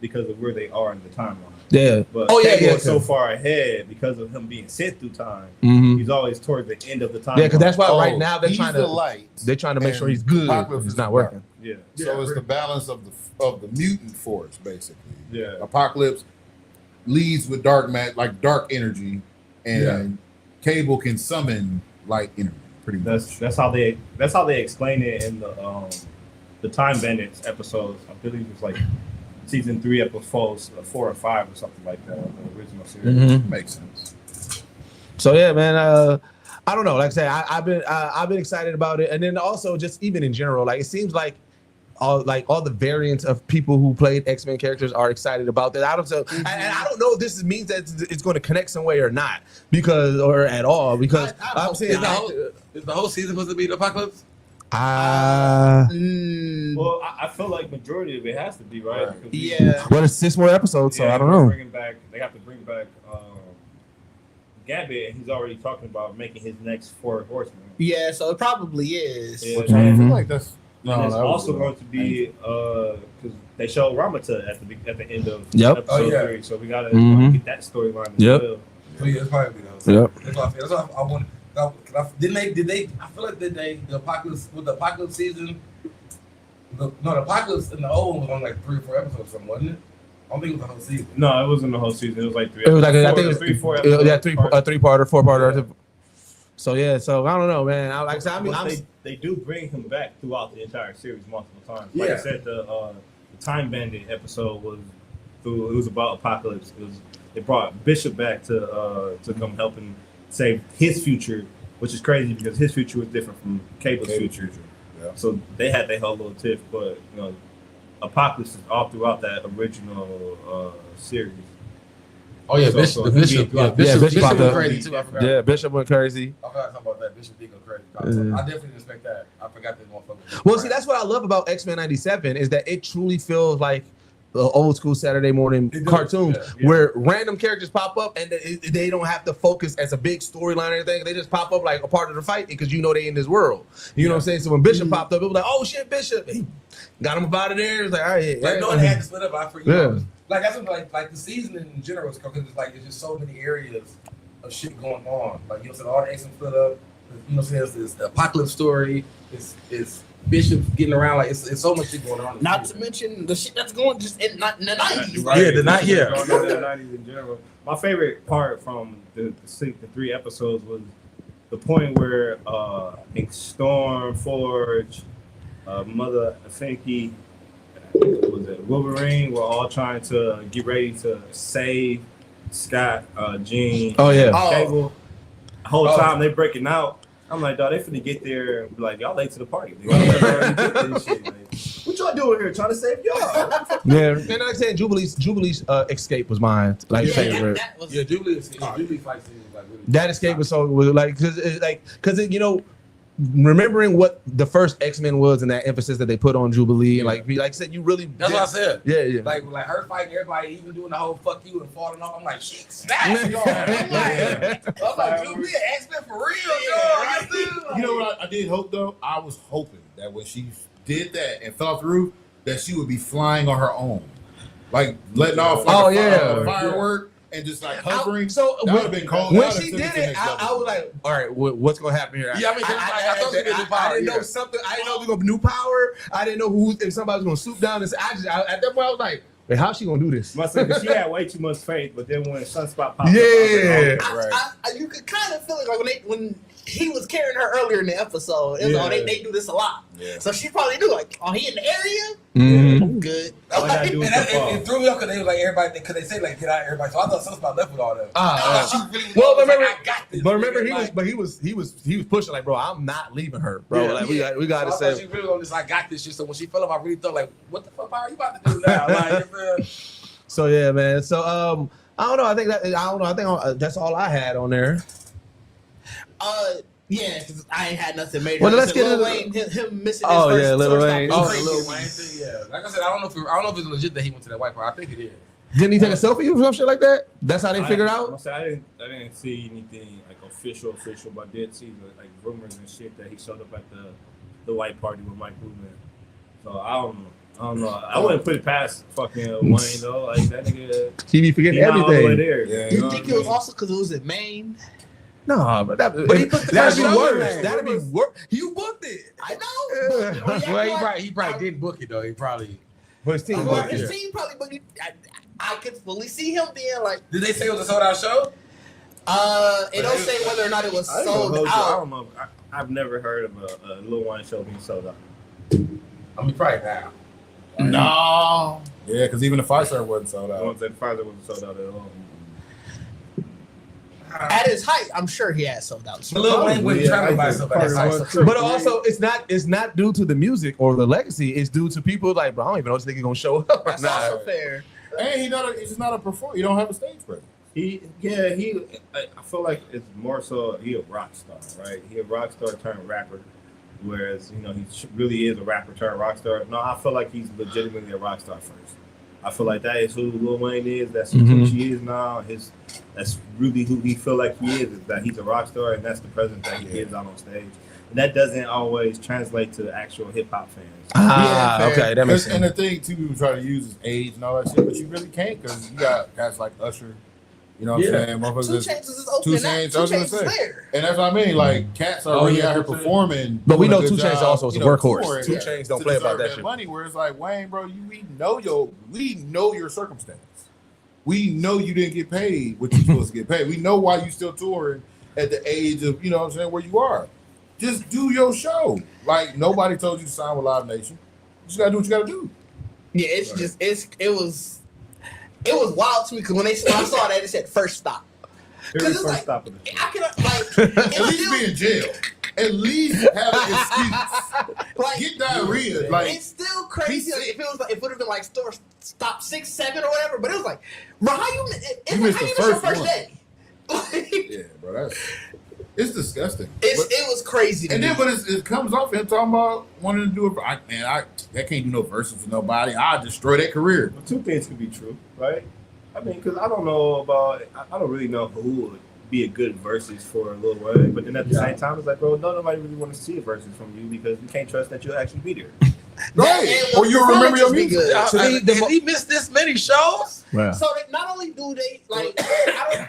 because of where they are in the timeline. Yeah. But Oh, yeah, Cable yeah, is so okay. far ahead because of him being sent through time. Mm-hmm. He's always towards the end of the timeline. Yeah, because that's why Oh, right now they're he's trying the to light. they're trying to make sure and he's good. Apocalypse It's is not the working. Yeah, So it's the balance of the mutant force basically. yeah. Apocalypse leads with dark like dark energy, and Cable can summon light energy. Pretty much. That's how they explain it in the Time Bandits episodes. I believe it's like season 3 episodes 4 or 5 or something like that. The original series. Mhm. Makes sense. So yeah, man. I don't know. Like I said, I've been excited about it, and then also just even in general, like it seems like all the variants of people who played X-Men characters are excited about that. And I don't know if this means that it's going to connect some way or not, or at all, because I'm saying Is the whole season supposed to be the Apocalypse? Well, I feel like majority of it has to be right. Right. Because Yeah. well, it's 6 more episodes, so yeah, I don't know. They have to bring back Gambit, and he's already talking about making his next 4 horsemen. Yeah, so it probably is. Yeah. Which I feel Mhm. like that's And it's that was also going to be because they show Ramata at the end of Yep. episode Oh, yeah. 3, so we gotta Mhm. get that storyline as Yep. well. So yeah, it's probably those. Yep. That's why I want. Did they? I feel like the Apocalypse with the Apocalypse season. The Apocalypse in the old one was on like 3 or 4 episodes, or something, wasn't it? I don't think it was the whole season. No, it wasn't the whole season. It was like 3. It was like I four- think it was 3-4 yeah, episodes. 3-parter, 4-parter. So yeah, so I don't know, man. Like I said, But they do bring him back throughout the entire series multiple times. Like I Yeah. said, the Time Bandit episode it was about Apocalypse. They brought Bishop back to come help him save his future, which is crazy because his future was different from Cable's future. Yeah. So they had their whole little tiff, but Apocalypse is all throughout that original series. Oh yeah, So- Bishop. so The he Bishop. be- Yeah, yeah, Bishop. Bishop Bishop popped was up. crazy too. I forgot. yeah, Bishop went crazy. I forgot something about that. Bishop did go crazy. Yeah. I definitely didn't expect that. I forgot that motherfucker. Well, see, that's what I love about X-Men '97 is that it truly feels like old school Saturday morning They do. cartoons Yeah. where random characters pop up and they don't have to focus as a big storyline or anything. They just pop up like a part of the fight because you know they in this world. You know what I'm saying? So when Bishop popped up, it was like, oh shit, Bishop. He got him up out of there. It was like, all right, Like, no, they had to split up. I forget. Yeah. Like that's what, like the season in general is because it's like there's just so many areas of shit going on. Like you know, so all the X-Men split up. You know, what I'm saying it's the apocalypse story. It's Bishop getting around. Like it's so much shit going on. Not to mention the shit that's going just in the 90s. Right. Yeah, the night. Yeah. Going on in the 90s in general. My favorite part from the 3 episodes was the point where I think Storm, Forge, Mother Afinki, was it Wolverine, were all trying to get ready to save Scott, Jean, Oh, yeah. Cable. The whole time they breaking out. I'm like, dog, they finna get there and be like, y'all late to the party. What y'all doing here? Trying to save y'all? Yeah, and like I said, Jubilee's escape was mine. Like favorite. That was, Yeah, Jubilee fight scene was like really. That escape was so was like because you know, remembering what the first X-Men was and that emphasis that they put on Jubilee and like I said, you really That's what I said. Yeah. Like her fighting everybody, even doing the whole fuck you and falling off. I'm like, shit, smash y'all. I'm like, Jubilee, X-Men for real, y'all. You know what I did hope though? I was hoping that when she did that and fell through, that she would be flying on her own, like letting off like a firework and just like hovering. So that would have been cold. When she did it, I was like, all right, what's gonna happen here? Yeah, I mean, I thought she did I didn't know something. I didn't know we were gonna new power. I didn't know if somebody was gonna swoop down and say. At that point I was like, wait, how's she gonna do this? She had way too much faith, but then when Sunspot popped up, Yeah. you could kind of feel it like when he was carrying her earlier in the episode. It was, they do this a lot. Yeah. So she probably knew, like, oh, he in the area? Mhm. I'm good. All I gotta do is It threw me off because they was like everybody, because they say like get out everybody. So I thought Sunspot left with all them. Well, remember, I got this. but remember he was pushing like, bro, I'm not leaving her, bro. Yeah. Like we got to I thought say. she really on this. I got this shit. So when she fell off, I really thought like, what the fuck are you about to do now? Like, So yeah, man. So I don't know. I think that's all I had on there. Yeah, because I ain't had nothing major. Well, let's get Lil into Wayne, him missing his Oh, first yeah, Lil tour Wayne. stop oh, was the crazy. Lil Wayne thing, yeah. Like I said, I don't know if it's legit that he went to that white part. I think it is. Didn't he take a selfie or some shit like that? That's how they figured out. I didn't see anything like official, but I did see like rumors and shit that he showed up at the white party with Mike Blumen. So I don't know. I wouldn't put it past fucking Wayne though. Like that nigga, He be forgetting he not all the way everything. there. Yeah, You think it was also because it was in Maine? No, but But he put the that'd be first worse. show. That'd be worse. You booked it. I know. Well, he probably didn't book it though. He probably. But his team Well, booked his it. team probably, but I could fully see him being like, Did they say it was a sold out show? it don't say whether or not it was I sold don't out. know. I've never heard of a Lil Wayne show being sold out. I mean, probably now. No. Yeah, because even the Pfizer wasn't sold I out. won't say Pfizer wasn't sold out at all. At his height, I'm sure he had sold out. Lil Wayne wouldn't travel by himself at that time. But also, it's not due to the music or the legacy. It's due to people like, bro, I don't even know this nigga gonna show up. Or That's not. also fair. And he's just not a performer. You don't have a stage presence. I feel like it's more so he a rock star, right? He a rock star turned rapper, whereas he really is a rapper turned rock star. No, I feel like he's legitimately a rock star first. I feel like that is who Lil Wayne is. That's who he is now. That's really who he feel like he is that he's a rock star, and that's the presence that he gives out on stage. And that doesn't always translate to actual hip hop fans. Okay, that makes sense. And the thing too, people try to use is age and all that shit, but you really can't because you got guys like Usher. You know what I'm saying? Motherfuckers 2 that's- Chainz is open. 2 2 Chainz, I was gonna Chainz say. is there. And that's what I mean. Like cats are really out here 2 Chainz. performing. But we doing know a good 2 Chainz job, also is a workhorse. touring 2 Chainz don't to play about deserve that shit. money. Where it's like, Wayne, bro, we know your circumstance. We know you didn't get paid what you're supposed to get paid. We know why you still touring at the age of, you know what I'm saying, where you are. Just do your show. Like nobody told you to sign with Live Nation. You just gotta do what you gotta do. Yeah, it was wild to me because when I saw that, it said first stop. Very it's first like- stop of the show. I could like At least be in jail. At least have an excuse. like Get diarrhea. Like it's still crazy. Be Like, sick. if it was like, if it would have been like stop 6, 7 or whatever, but it was like, bro, how you? It's You like, missed how the you miss your first first one. day? Like, yeah, bro, that's It's disgusting. It was crazy. To And me. then, but it comes off him talking about wanting to do it. I can't do no verses with nobody. I'll destroy their career. Well, two things could be true, right? I mean, because I don't know about, I don't really know who would be a good versus for Lil Wayne. But then at the same time, it's like, bro, nobody really want to see a versus from you because you can't trust that you'll actually be there. Right. Or you remember your music. Did he miss this many shows? Yeah. So they, not only do they like,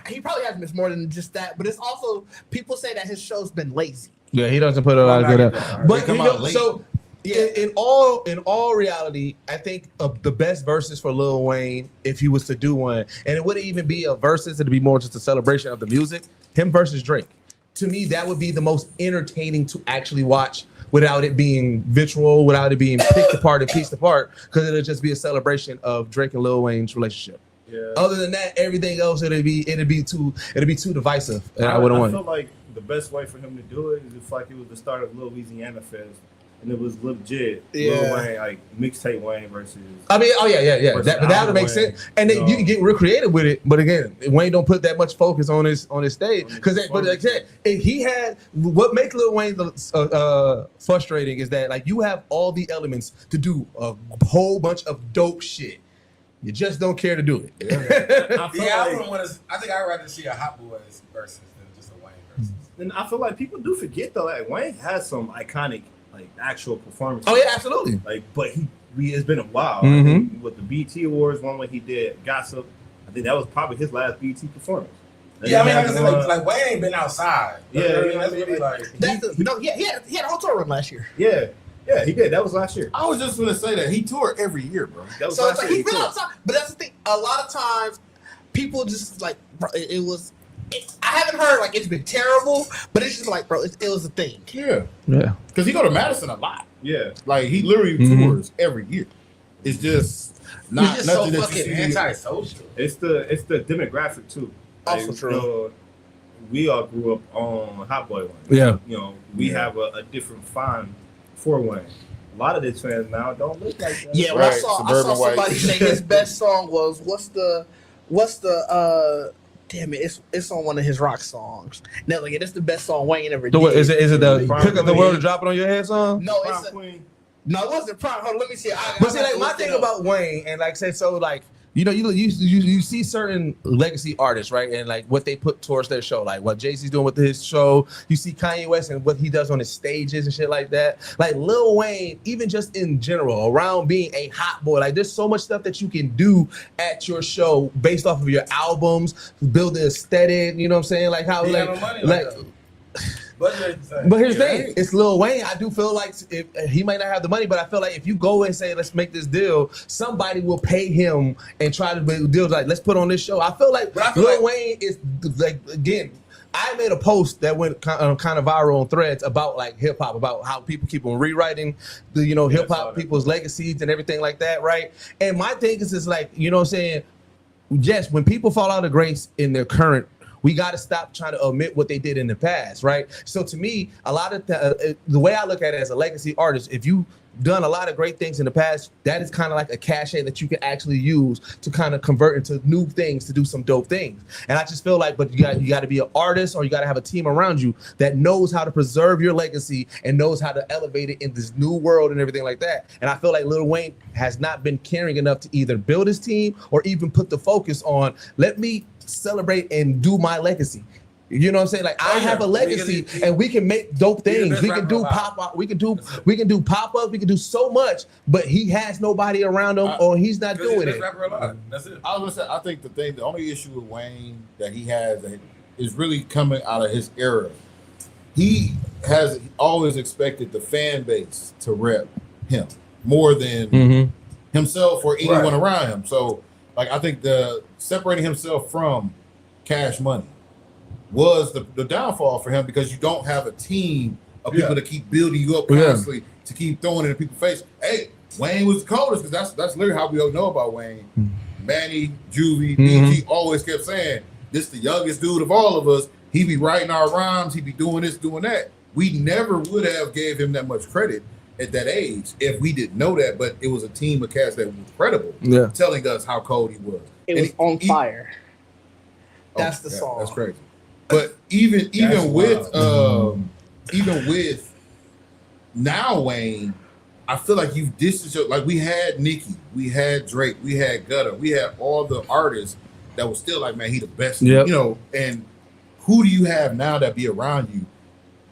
he probably has missed more than just that, but it's also people say that his show's been lazy. Yeah, he doesn't put a lot of good out. But come you out know, late. so in all reality, I think the best verses for Lil Wayne, if he was to do one, and it wouldn't even be a versus, it'd be more just a celebration of the music. Him versus Drake. To me, that would be the most entertaining to actually watch without it being vitriol, without it being picked apart and pieced apart, because it'll just be a celebration of Drake and Lil Wayne's relationship. Yeah. Other than that, everything else it'd be too divisive, and I wouldn't I want feel it. like the best way for him to do it is if like it was the start of Louisiana Fest and it was legit Lil Wayne, like mixtape Wayne versus. I mean, oh yeah. versus That would make Wayne. sense, and then you can get real creative with it. But again, Wayne don't put that much focus on his stage because, but like I said, if he had what makes Lil Wayne frustrating is that like you have all the elements to do a whole bunch of dope shit. You just don't care to do it. I feel Yeah, I like, wouldn't want to. I think I'd rather see a Hot Boys versus than just a Wayne versus. and I feel like people do forget though, like Wayne has some iconic like actual performances. Oh yeah, absolutely. Like, but it's been a while. Mhm. I think with the BT Awards, one when he did Gossip, I think that was probably his last BT performance. And Yeah, I then mean, he like, had like Wayne ain't been outside. Yeah, I mean, yeah, that's really like. He had a whole tour run last year. yeah, he did. That was last year. I was just gonna say that he toured every year, bro. That was So it's last like year. he's been outside, but that's the thing. A lot of times, people just like, bro, it was. I haven't heard like it's been terrible, but it's just like, bro, it was a thing. Yeah, Yeah. because he go to Madison a lot. Yeah. Like he literally tours every year. It's just not It's just so nothing that you fucking see. antisocial. It's the demographic too. Also true. You know, we all grew up on Hot Boy Wayne. Yeah. You know, we have a different fond for Wayne. A lot of his fans now don't look like that. Yeah, well, Right, I saw suburban somebody white. say his best song was what's the damn it, it's on one of his rock songs. Now like it's the best song Wayne ever did. Is it the Prime pick up the Queen. world and drop it on your head song? No, Prime it's Queen. no, it wasn't Prime. Hold on, let me see. But see, like my thing about Wayne, and like I said, so like you know, you see certain legacy artists, right, and like what they put towards their show, like what Jay-Z's doing with his show. You see Kanye West and what he does on his stages and shit like that. Like Lil Wayne, even just in general, around being a hot boy, like there's so much stuff that you can do at your show based off of your albums, build the aesthetic. You know what I'm saying? Like how He like got no money like. like that. But But here's the thing, it's Lil Wayne. I do feel like if he might not have the money, but I feel like if you go and say, let's make this deal, somebody will pay him and try to make deals like, let's put on this show. I feel like But I feel Lil like- Wayne is like, again, I made a post that went kind of viral on Threads about like hip hop, about how people keep on rewriting the, you know, hip saw hop that. people's legacies and everything like that, right? And my thing is like, you know what I'm saying? Yes, when people fall out of grace in their current, we got to stop trying to omit what they did in the past, right? So to me, a lot of the way I look at it as a legacy artist, if you done a lot of great things in the past, that is kind of like a cachet that you can actually use to kind of convert into new things, to do some dope things. And I just feel like, but you got to be an artist, or you got to have a team around you that knows how to preserve your legacy and knows how to elevate it in this new world and everything like that. And I feel like Lil Wayne has not been caring enough to either build his team or even put the focus on, let me celebrate and do my legacy. You know what I'm saying? Like I have a legacy, and we can make dope things. We can do pop-up. We can do pop-ups. We can do so much, but he has nobody around him, or he's not doing it. That's it. I was gonna say, I think the only issue with Wayne that he has is really coming out of his era. He has always expected the fan base to rep him more than himself or anyone around him. So, like, I think the separating himself from Cash Money was the downfall for him, because you don't have a team of people to keep building you up constantly, to keep throwing it in people's face. Hey, Wayne was the coldest, because that's literally how we all know about Wayne. Manny, Juvie, BT always kept saying, this the youngest dude of all of us. He be writing our rhymes. He be doing this, doing that. We never would have gave him that much credit at that age if we didn't know that, but it was a team of cats that was credible, telling us how cold he was. It And was on fire. That's the yeah, song. That's crazy. But even That's with wild. even with now Wayne, I feel like you've distanced like we had Nicki, we had Drake, we had Gutter, we had all the artists that was still like, man, he the best, Yep. you know. And who do you have now that be around you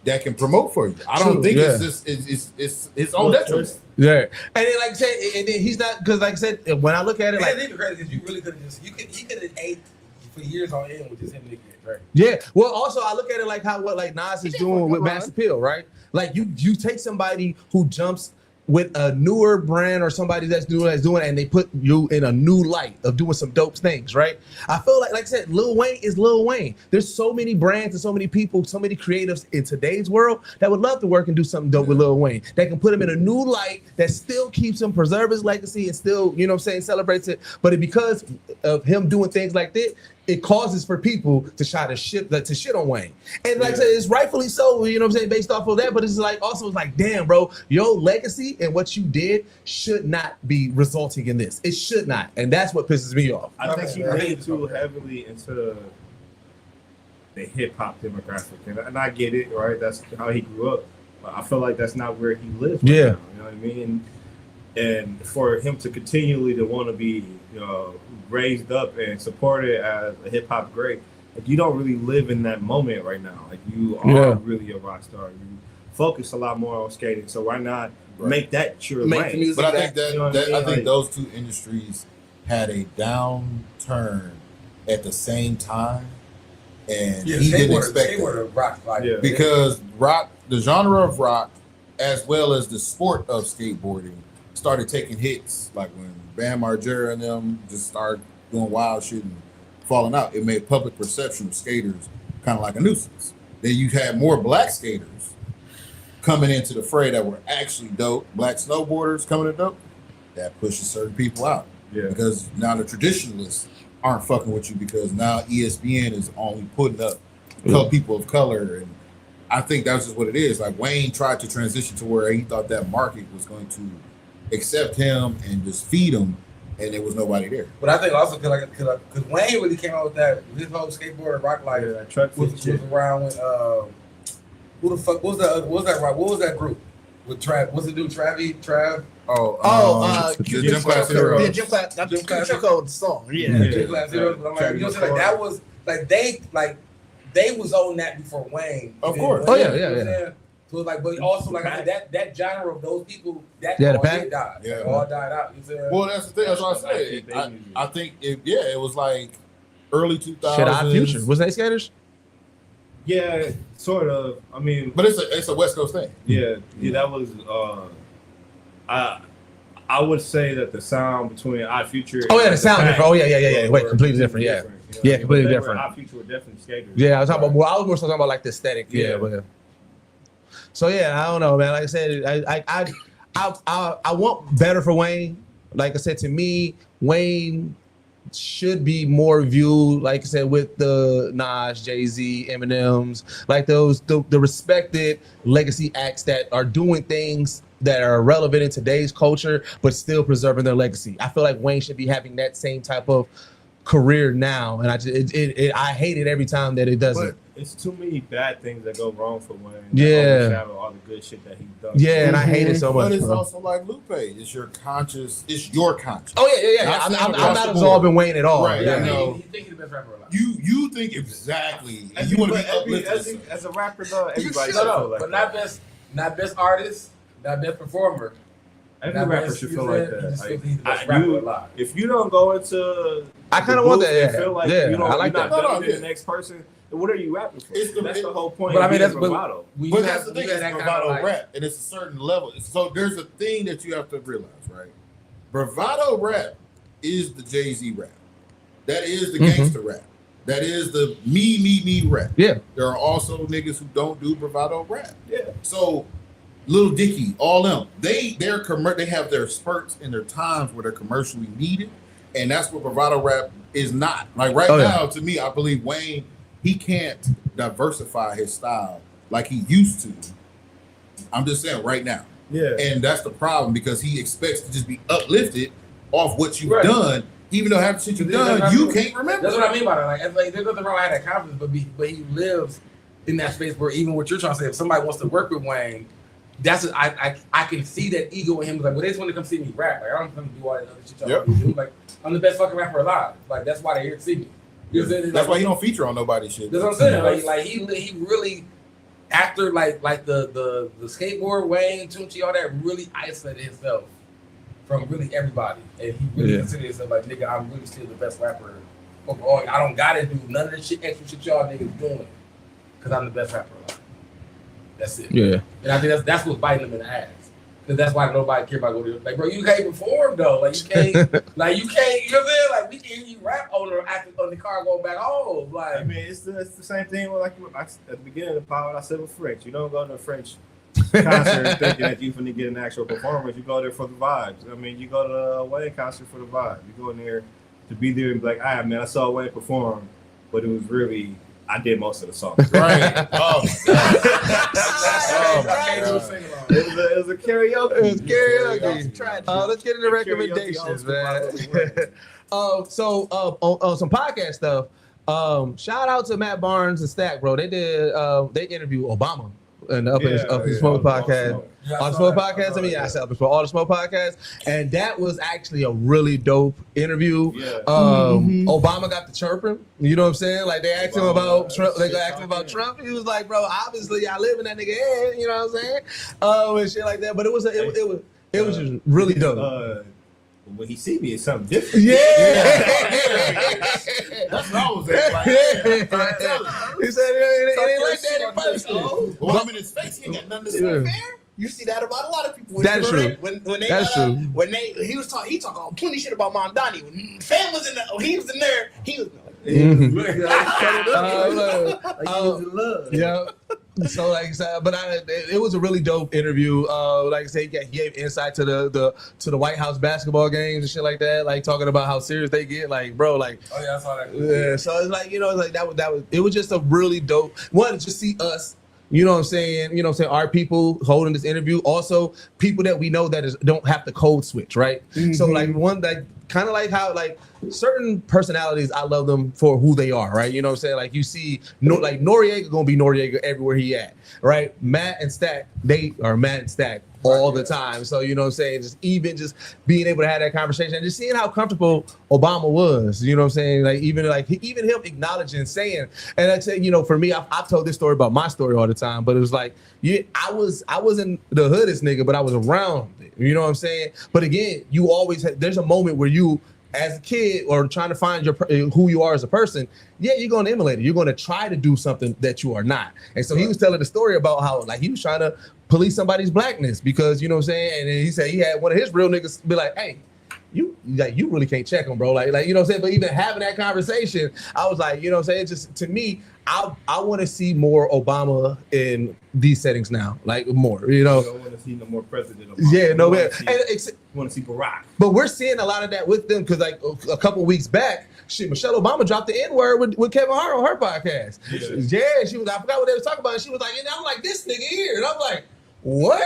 that can promote for you? I don't True, think yeah. it's just it's its own detriment. Yeah, and then like I said, and then he's not because like I said, when I look at it, Like, like even crazy because you really could have just he could have ate for years on end with just him, Nicki, and Drake. yeah. Well, also I look at it like how what like Nas is doing with Mass Appeal, right? Like you take somebody who jumps with a newer brand or somebody that's doing, and they put you in a new light of doing some dope things, right? I feel like I said, Lil Wayne is Lil Wayne. There's so many brands and so many people, so many creatives in today's world that would love to work and do something dope with Lil Wayne. That can put him in a new light that still keeps him, preserve his legacy, and still, you know what I'm saying, celebrates it. But because of him doing things like this, it causes for people to try to shit on Wayne. And like I said, it's rightfully so, you know what I'm saying, based off of that. But it's like also it's like, damn, bro, your legacy and what you did should not be resulting in this. It should not. And that's what pisses me off. I think he leaned too heavily into the hip hop demographic, and I get it, right? That's how he grew up. But I feel like that's not where he lives. Right Yeah. now, you know what I mean? And for him to continually to want to be, you know, raised up and supported as a hip hop great, like you don't really live in that moment right now. Like you are really a rock star. You focus a lot more on skating. So why not make that your Make the lane? music But I think You know what I mean? I think Like- those two industries had a downturn at the same time, and Yeah, he didn't skateboarder- expect that. skateboarder rock like Yeah. Because rock, the genre of rock, as well as the sport of skateboarding, started taking hits. Like when Bam Margera and them just started doing wild shit and falling out, it made public perception of skaters kind of like a nuisance. Then you had more black skaters coming into the fray that were actually dope, black snowboarders coming in dope. That pushes certain people out Yeah. because now the traditionalists aren't fucking with you because now ESPN is only putting up people of color. And I think that's just what it is. Like Wayne tried to transition to where he thought that market was going to accept him and just feed him, and there was nobody there. But I think also because Wayne really came out with that his whole skateboard rock life Yeah, that truck was shit. around when who the fuck what was that group with Trav? What's the dude Trav? The Gym Class Heroes. Yeah, Gym Class. That's Gym Class. Gym Code song. Yeah. Yeah. Gym Class Heroes. But I'm like, you know what I'm saying? Like that was they was on that before Wayne. Of And course. Wayne, Oh, yeah, you know what I'm yeah. saying? So it's like, but also like I said, that genre of those people that Yeah, the all pack. did die. Yeah. Like, all died out. You know Well, that's the thing. That's what I said. I think it was like early 2000s. Shit, Odd Future. Wasn't they skaters? Yeah, sort of. I mean, But it's a West Coast thing. yeah, that was. I would say that the sound between Odd Future. Oh, yeah, and the sound Pack different. Oh, yeah. Wait, were completely different. Yeah. you know what Yeah, I mean? completely But they different. Odd Future were definitely skaters. Yeah, I was talking about more. I was more so talking about like the aesthetic. Yeah, Yeah. but so yeah, I don't know, man. Like I said, I want better for Wayne. Like I said, to me, Wayne should be more viewed, like I said, with the Nas, Jay-Z, Eminems, like those the respected legacy acts that are doing things that are relevant in today's culture, but still preserving their legacy. I feel like Wayne should be having that same type of career now, and I hate it every time that it doesn't. But it's too many bad things that go wrong for Wayne. Yeah. That overshadow all the good shit that he's done. Yeah, and I hate it so much. But it's bro. also like Lupe. It's your conscience. It's your conscience. Oh yeah. Not I'm saying not across the absorbing board. Wayne at all. Right, Yeah. I know. You think he's the best rapper alive? You think exactly, and you want to be uplifted. As a rapper, though, everybody No, should no, feel like but that. not best artist, not best performer. Every not rapper best- should you feel know like what I'm that. saying? Like, He's the best I- rapper you- alive. if you don't go into, I kind the of want booth that. and feel like Yeah, you don't, I like you're not that. No, better yeah. than the next person, then what are you rapping for? It's That's the whole point. But I of mean, being that's bravado. But that's the thing. It's bravado rap, and it's a certain level. So there's a thing that you have to realize, right? Bravado rap is the Jay-Z rap. That is the gangster rap. That is the me rap. Yeah. There are also niggas who don't do bravado rap. Yeah. So Lil Dicky, all them, they have their spurts and their times where they're commercially needed, and that's what bravado rap is not. Like right now, to me, I believe Wayne, he can't diversify his style like he used to. I'm just saying right now. Yeah. And that's the problem because he expects to just be uplifted off what you've Right. done, even though half the shit you've That's what done, I you mean. can't remember. That's what I mean by that. Like, it's like there's nothing wrong with having that confidence, but he lives in that space where even what you're trying to say, if somebody wants to work with Wayne, that's I can see that ego in him. Like, well, they just want to come see me rap. Like, I don't come to do all that other shit y'all do. Like, I'm the best fucking rapper alive. Like, that's why they're here to see me. You know what I'm saying? That's why he don't feature on nobody's shit. That's what I'm saying. Like he really after like the skateboard Wayne, Tunchi, all that really isolated himself from really everybody, and he really considered himself like, nigga, I'm really still the best rapper overall. I don't gotta do none of the shit extra shit y'all niggas doing, cause I'm the best rapper alive. That's it. Yeah. And I think that's what's biting them in the ass. Cause that's why nobody care about going to like, bro, you can't perform though. Like you can't, you know what I'm saying? Like we can hear you rap on the car going back home. Like I mean, it's the same thing with, like at the beginning of the pod, I said with French. You don't go to a French concert thinking that you're finna get an actual performance. You go there for the vibes. I mean, you go to a Wayne concert for the vibe. You go in there to be there and be like, all right, man, I saw Wayne perform, but it was really, I did most of the songs. Right. Oh, It was a karaoke. It was karaoke. Let's get into recommendations, man. So on some podcast stuff, shout out to Matt Barnes and Stack, bro. They did they interviewed Obama in the Up in Smoke podcast. On the Smoke podcast, I said Up in Smoke, all the Smoke podcast, and that was actually a really dope interview. Obama got the chirping. You know what I'm saying? Like they asked him about Trump. They asked him about Trump. He was like, "Bro, obviously I live in that nigga head." You know what I'm saying? And shit like that. But it was just really dope. When he see me, it's something different. Yeah. that's what I was at. Like, He said it ain't like that in person. Well, I'm in his face. He ain't got nothing to say. Fair? You see that about a lot of people. That is true. When he talk all plenty shit about Mom Donnie. When Fam was in the, he was in there. He was. Yeah. So like I said, but it was a really dope interview. Like I said, he gave insight to the White House basketball games and shit like that. Like talking about how serious they get. Like, bro, like. Oh yeah, I saw that. Yeah. So it's like, it's like that was. It was just a really dope one to just see us. You know what I'm saying? You know what I'm saying? Our people holding this interview. Also, people that we know that don't have to code switch, right? So like one that kind of like how like certain personalities, I love them for who they are, right? You know what I'm saying? Like you see, like Noriega gonna be Noriega everywhere he at, right? Matt and Stack, they are Matt and Stack all the time. So you know what I'm saying? Just being able to have that conversation and just seeing how comfortable Obama was. You know what I'm saying? Like even him acknowledging, saying, and I say, for me, I've told this story about my story all the time, but it was like, I wasn't the hoodest nigga, but I was around it. You know what I'm saying? But again, you always there's a moment where you, as a kid or trying to find who you are as a person, you're going to emulate it. You're going to try to do something that you are not. And so he was telling the story about how like he was trying to police somebody's blackness because, you know what I'm saying? And then he said he had one of his real niggas be like, hey, you really can't check him, bro. Like, you know what I'm saying? But even having that conversation, I was like, you know what I'm saying? Just to me, I want to see more Obama in these settings now, like more, You don't want to see no more President Obama. Yeah, no, man. You want to see Barack. But we're seeing a lot of that with them because like a couple weeks back, Michelle Obama dropped the N-word with Kevin Hart on her podcast. Yeah, she was. I forgot what they were talking about. And she was like, and I'm like, this nigga here, and I'm like, what?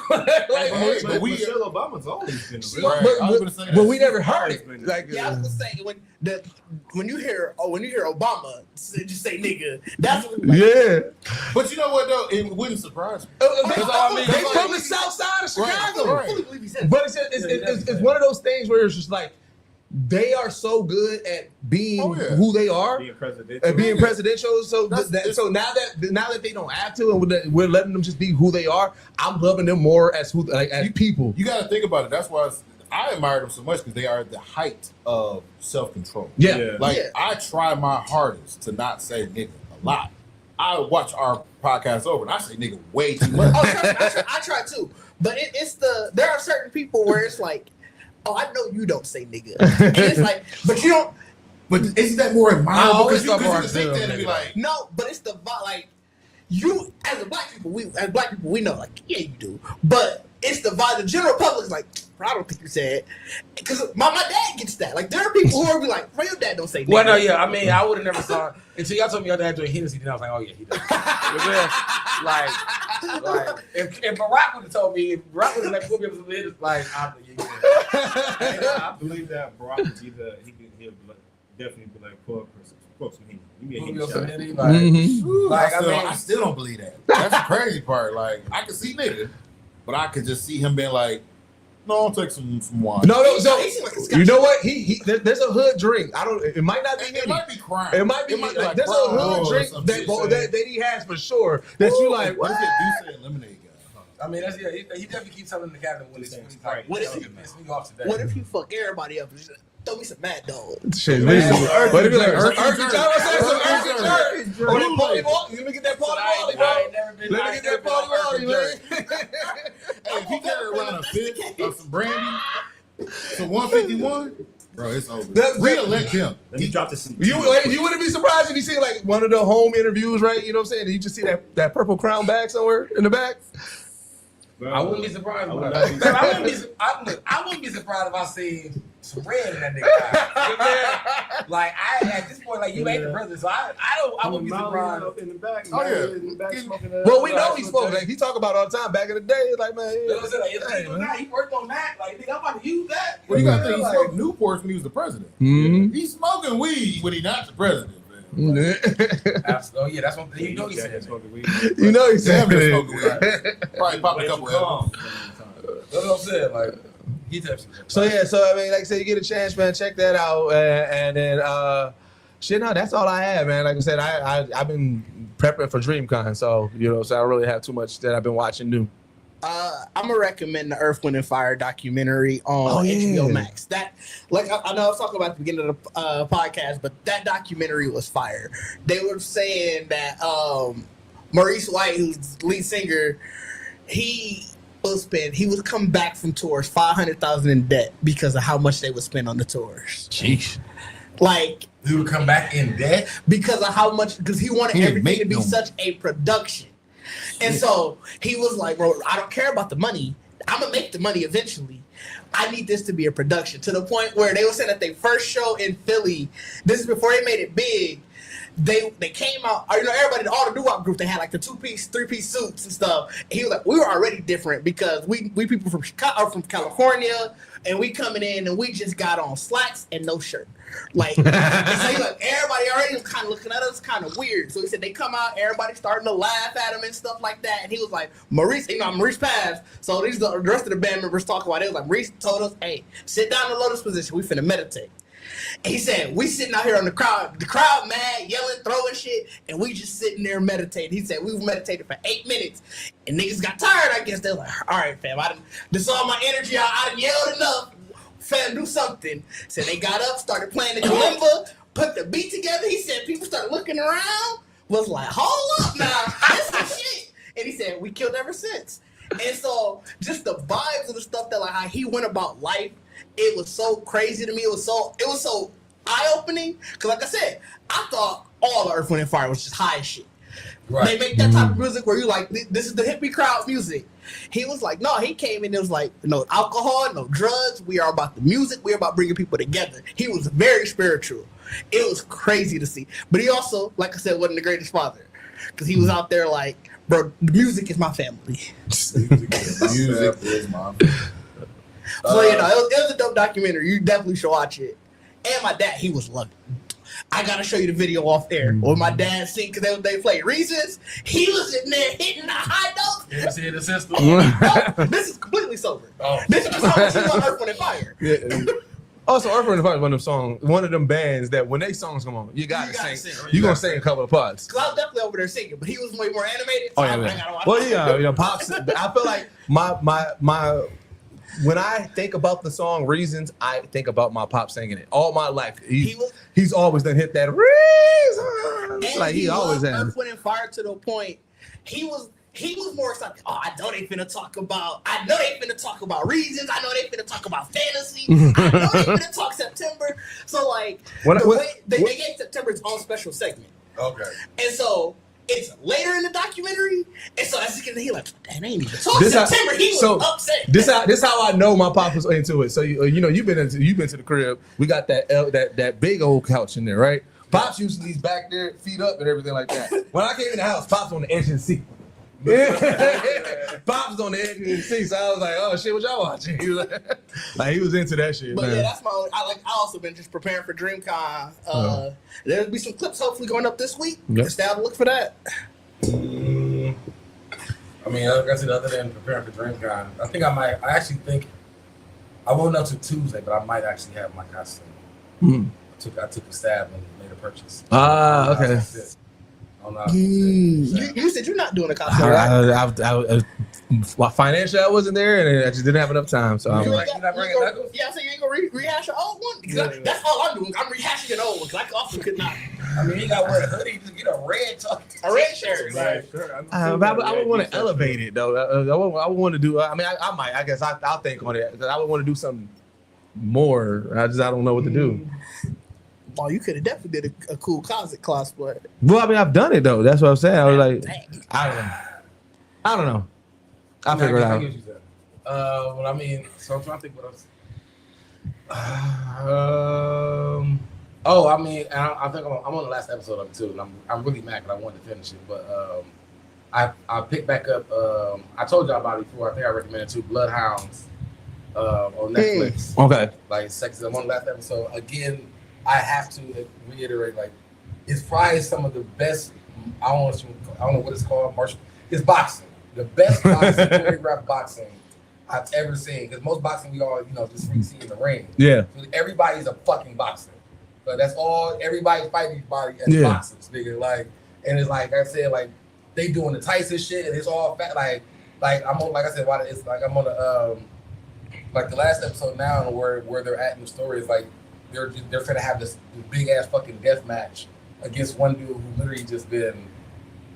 But Michelle Obama's always been but we never heard it. Like, I was gonna say when you hear Obama, just say nigga. That's what But you know what though? It wouldn't surprise me. They from the south side of Chicago. Right. But it's one of those things where it's just like they are so good at being who they are, being presidential. So now that they don't have to, and we're letting them just be who they are, I'm loving them more as people. You got to think about it. That's why I admire them so much because they are at the height of self-control. I try my hardest to not say nigga a lot. I watch our podcast over and I say nigga way too much. I try too, but there are certain people where it's like, oh, I know you don't say nigga, and it's like, but you don't. But isn't that more admirable? Because you more can take that and be like, no, but it's the vibe. Like you, as black people, we know, like, yeah, you do, but it's the vibe. The general public is like, I don't think you said, because my dad gets that. Like there are people who are be like, your dad don't say nigga. Well, no, yeah, I mean, I would have never saw it until y'all told me y'all dad doing Hennessy. Then I was like, oh yeah, he does. like if Barack would have told me, if Barack would have like put me up some Hennessy, like, I'm like, I believe that Barack is either he'll definitely be like pull some heat. Give me a heat shot. Like, I still don't believe that. That's the crazy part. Like, I can see nigga, but I could just see him being like, no, I'll take some wine. No. So you know what? There's a hood drink. I don't. It might not be. It might be crime. It might be. like there's a hood drink that he has for sure. That you like. What if it do say lemonade guy? I mean, that's he definitely keeps something in the cabinet when he's like, What if What if you fuck everybody up? Throw me some Mad Dog. Shit, what if you like Urkel jerk? Or that Pauly Wally? Let me get that Pauly Wally, bro. Let me get that Pauly Wally, man. Hey, if he carry around a fifth of some brandy, some 151, bro, it's over. Re-elect him. Let me drop this. You wouldn't be surprised if you see like one of the home interviews, right? You know what I'm saying? You just see that purple crown bag somewhere in the back. I wouldn't be surprised. I wouldn't be surprised if I see some red in that nigga. Like at this point, like you ain't the president, so I wouldn't be surprised. In the back, in the back smoking. Well, we know he spoke. Like he talk about it all the time. Back in the day, it's like man, He worked on that. Like nigga, I'm about to use that. Well, you gotta think he smoked Newports when he was the president. Mm-hmm. He's smoking weed when he's not the president. Oh yeah, that's what you know. He said smoking weed. You know he said smoking weed. Probably pop a couple of them. That's what I'm saying. Like he So I mean, like I said, you get a chance, man. Check that out, and then shit. No, that's all I have, man. Like I said, I've been prepping for DreamCon, so so I don't really have too much that I've been watching new. I'm gonna recommend the Earth, Wind, and Fire documentary on HBO Max. That, like, I know I was talking about at the beginning of the podcast, but that documentary was fire. They were saying that Maurice White, who's the lead singer, he would come back from tours $500,000 in debt because of how much they would spend on the tours. Jeez. Like, he would come back in debt because of how much, because he wanted everything to be such a production. And so he was like, bro, I don't care about the money. I'm going to make the money eventually. I need this to be a production, to the point where they were saying that their first show in Philly, this is before they made it big, they came out, everybody, all the doo-wop group, they had like the 2-piece, 3-piece suits and stuff. And he was like, we were already different because we people from Chicago, from California, and we coming in and we just got on slacks and no shirt. Like, and so he's like, everybody already was kind of looking at us kind of weird. So he said they come out, everybody starting to laugh at him and stuff like that. And he was like, Maurice passed. So the rest of the band members talking about it. It was like, Maurice told us, hey, sit down in the lotus position. We finna meditate. And he said, we sitting out here on the crowd mad, yelling, throwing shit, and we just sitting there meditating. He said, we meditated for 8 minutes, and niggas got tired, I guess. They're like, all right, fam, this all my energy, I done yelled enough. Fam, do something. So they got up, started playing the kalimba, put the beat together. He said people started looking around, was like, hold up now, that's some shit. And he said, we killed ever since. And so just the vibes of the stuff that, like, how he went about life, it was so crazy to me. It was so eye-opening. Because like I said, I thought all the Earth, Wind, and Fire was just high as shit. Right. They make that type of music where you like, this is the hippie crowd music. He was like, no, he came in, it was like, no alcohol, no drugs. We are about the music. We are about bringing people together. He was very spiritual. It was crazy to see. But he also, like I said, wasn't the greatest father. Because he was out there like, bro, the music is my family. Music is my family. So, it was a dope documentary. You definitely should watch it. And my dad, he was loving it. I gotta show you the video off air. Or my dad sing, because they play Reasons. He was in there hitting the high notes. You ever see the system? No, this is completely sober. Oh. This is just how much he on Earth, Wind, and Fire. Yeah. Also, Earth, Wind, and Fire is one of them bands that when they songs come on, you gotta sing. You gonna sing a couple of parts. Because I was definitely over there singing, but he was way more animated. So I gotta watch Pops. I feel like my when I think about the song Reasons, I think about my pop singing it all my life. He's always done hit that Reasons. Like he always has. Earth, Wind, and Fire to the point he was more excited. Oh, I know they finna talk about Reasons. I know they finna talk about Fantasy. I know they finna talk September. So like they gave September its own special segment. Okay. And so it's later in the documentary, and so as you can hear, like, damn, ain't even talk September. He was upset. This how I know my pop was into it. So you've been to the crib. We got that big old couch in there, right? Pops usually he's back there, feet up and everything like that. When I came in the house, Pops on the edge of the seat. Yeah. Pops was on the edge of the seat, so I was like, "Oh shit, what y'all watching?" He was like he was into that shit. But man. yeah, that's my own. I also been just preparing for DreamCon. There'll be some clips hopefully going up this week. Yep. Stay out to look for that. I mean, like I said, other than preparing for DreamCon, I actually think I won't know till Tuesday, but I might actually have my costume. I took a stab and made a purchase. Okay. I don't know. You said you're not doing a costume, right? Financially, I wasn't there, and I just didn't have enough time. So I'm You like, ain't not bringing gonna- Knuckles? Yeah, I said you ain't gonna rehash your old one. Because that's all I'm doing. I'm rehashing an old one. Because I also could not. I mean, you got to wear a hoodie, just get a red top. A red shirt. Right, sure. I would want to elevate it though. I would want to do. I mean, I might. I guess I'll think on it. I would want to do something more. I don't know what to do. Oh, you could have definitely did a cool cosplay. Well, I mean, I've done it though. That's what I'm saying. I was like, I don't know. I'll figure it out. Well, I mean, so I'm trying to think what else. I mean, I think I'm on the last episode of it too, and I'm really mad because I wanted to finish it, but I picked back up. I told y'all about it before. I think I recommended two Bloodhounds on Netflix. Okay. Like I'm on the last episode again. I have to reiterate, like, it's probably some of the best. I don't know what it's called. It's boxing. The best boxing, choreographed boxing I've ever seen. Because most boxing we all, just see in the ring. Yeah. So everybody's a fucking boxer. But that's all. Everybody's fighting everybody as boxers, nigga. Like, and it's like I said, like they doing the Tyson shit, and it's all fat. Like I'm on. Like I said, it's like I'm on the like the last episode now, where they're at in the story is like. They're finna have this big ass fucking death match against one dude who literally just been.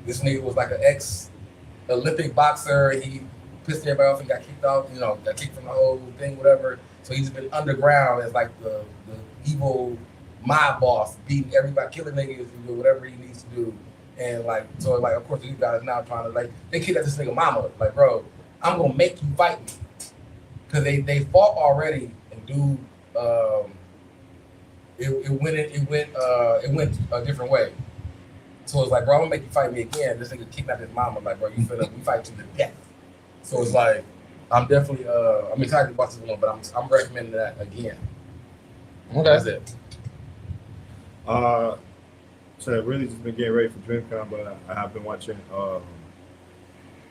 This nigga was like an ex-Olympic boxer. He pissed everybody off and got kicked off. Got kicked from the whole thing, whatever. So he's been underground as like the evil mob boss, beating everybody, killing niggas, and do whatever he needs to do. And like, so like, of course, these guys now trying to like they kidnapped this nigga mama. Like, bro, I'm gonna make you fight me because they fought already, and dude. It went a different way. So it's like, bro, I'm gonna make you fight me again. This nigga kidnapped his mama. Like, bro, we fight to the death. So it's like, I'm definitely I'm excited to watch this one, but I'm recommending that again. Okay. That's it. So I've really just been getting ready for DreamCon, but I have been watching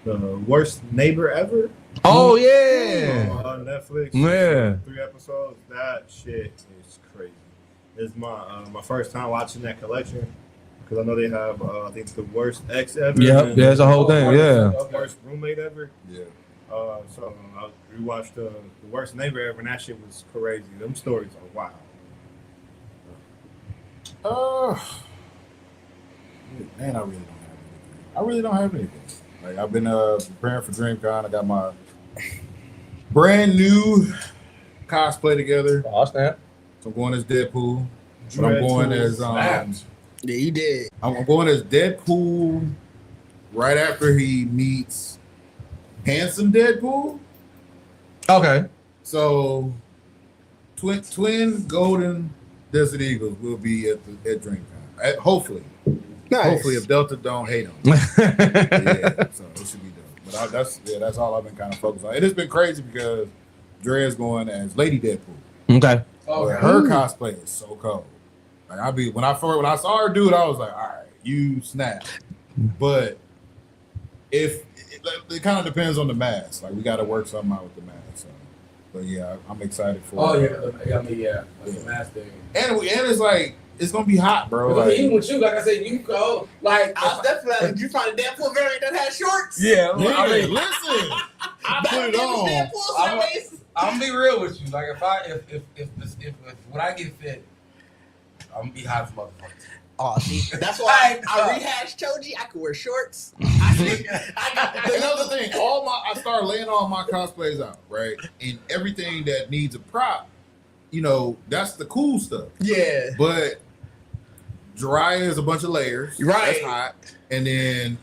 the Worst Neighbor Ever. Oh yeah. On Netflix. Yeah. 3 episodes. That shit is crazy. It's my first time watching that collection because I know they have I think the worst ex ever. Yep, there's a whole thing. Yeah. Worst roommate ever. Yeah. So I rewatched the Worst Neighbor Ever, and that shit was crazy. Them stories are wild. Man, I really don't have anything. Like I've been preparing for DreamCon. I got my brand new cosplay together. Oh snap. So I'm going as Deadpool. But I'm going as Yeah, you did. I'm going as Deadpool right after he meets handsome Deadpool. Okay. So twin golden Desert Eagles will be at DreamCon. Hopefully. Nice. Hopefully if Delta don't hate them. Yeah, so it should be dope. But that's all I've been kind of focused on. It has been crazy because Dre's going as Lady Deadpool. Okay. Oh, But her cosplay is so cold. Like when I saw her do it, I was like, all right, you snap. But it kind of depends on the mask. Like we got to work something out with the mask. So. But yeah, I'm excited for. The mask thing. And it's like it's gonna be hot, bro. But Like, even with you, like I said, you go like I was definitely. Did you find a Deadpool variant that had shorts? Yeah. yeah, I mean, listen, I put it on. Deadpool I'm gonna be real with you. Like if when I get fit, I'm gonna be hot as motherfucker. Oh, see, that's why I rehashed Choji. I could wear shorts. I got Another thing, I start laying all my cosplays out, right? And everything that needs a prop, that's the cool stuff. Yeah. But dry is a bunch of layers. Right. That's hot. And then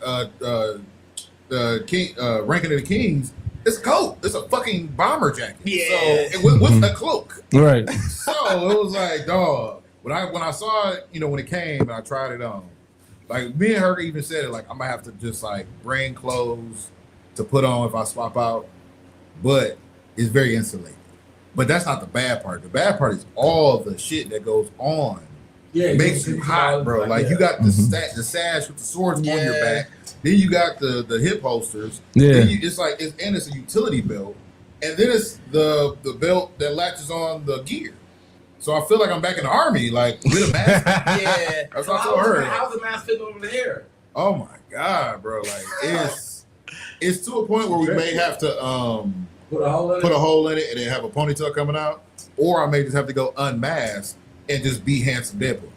King Ranking of the Kings, it's a coat. It's a fucking bomber jacket. Yeah. So with a cloak. right. So it was like, dog. When I saw it, when it came and I tried it on, Like me and her even said it. Like I'm gonna have to just like bring clothes to put on if I swap out, but it's very insulated. But that's not the bad part. The bad part is all the shit that goes on. Yeah, Makes you hot, bro. Like you got the sash with the swords on your back. Then you got the hip holsters. Yeah. Then it's a utility belt, and then it's the belt that latches on the gear. So I feel like I'm back in the army, like with a mask. Yeah. That's what I told her. How's the mask fit over the hair? Oh my god, bro! Like it's to a point where we may have to Put a hole in put it. a hole in it and then have a ponytail coming out, or I may just have to go unmasked and just be handsome Deadpool.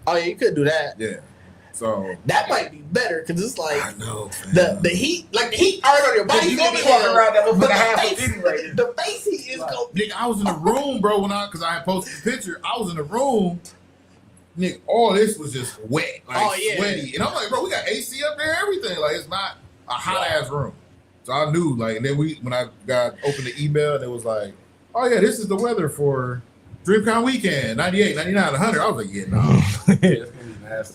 Oh yeah, you could do that. Yeah. So That might be better because it's like I know the heat, like the heat already on your body. You gonna be walking around that but motherfucker the half face, a anyway. the face heat is going. Nigga, I was in the room, bro, because I had posted the picture. I was in the room, nigga. All this was just wet, like sweaty, and I'm like, bro, we got AC up there, everything. Like it's not a hot ass room. So I knew, like, and then when I opened the email, and it was like, oh yeah, this is the weather for DreamCon weekend, 98, 99, 100. I was like, yeah, no.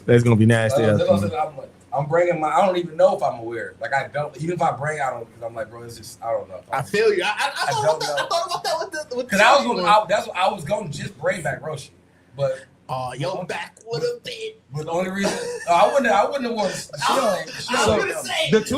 It's gonna be nasty. That's gonna be nasty. I'm bringing my. I don't even know if I'm aware. Like I don't. Even if I bring, I don't. Because I'm like, bro, it's just. I don't know. I feel you. I don't know. thought about that with Because I was going. That's what I was going to just bring back Roshi, but. Oh, your back would have been. But the only reason I wouldn't have wanted. I was gonna say the two.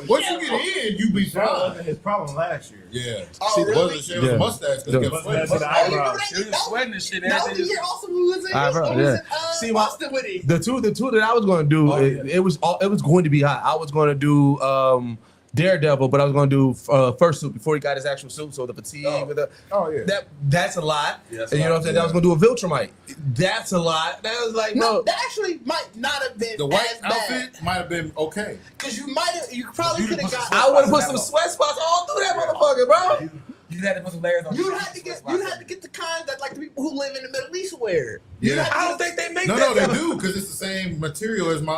Once you get in, you be That fine. wasn't his problem last year. Yeah. Oh, See, really? the shit was Yeah. a mustache. Yeah. Kept sweating. That's the eyebrows. It was sweating and shit. That was the Everything. year also we was in. Eyebrow, we was yeah. in, See, my- Boston with it. The two that I was going to do, Oh, it was going to be hot. I was going to do Daredevil, but I was going to do fursuit before he got his actual suit. So the fatigue, with the, Oh yeah. that's a lot. Yeah, that's And you a know lot, what I'm saying? I was going to do a Viltrumite. That's a lot. That was like, No, no. that actually might not have been The white as bad. outfit might have been okay. Because you probably could have got. I would have put some sweat spots all through that motherfucker, bro. You had to put some layers on. You had to get the kind that like the people who live in the Middle East wear. Yeah. I don't think they make No, that. they do because it's the same material as my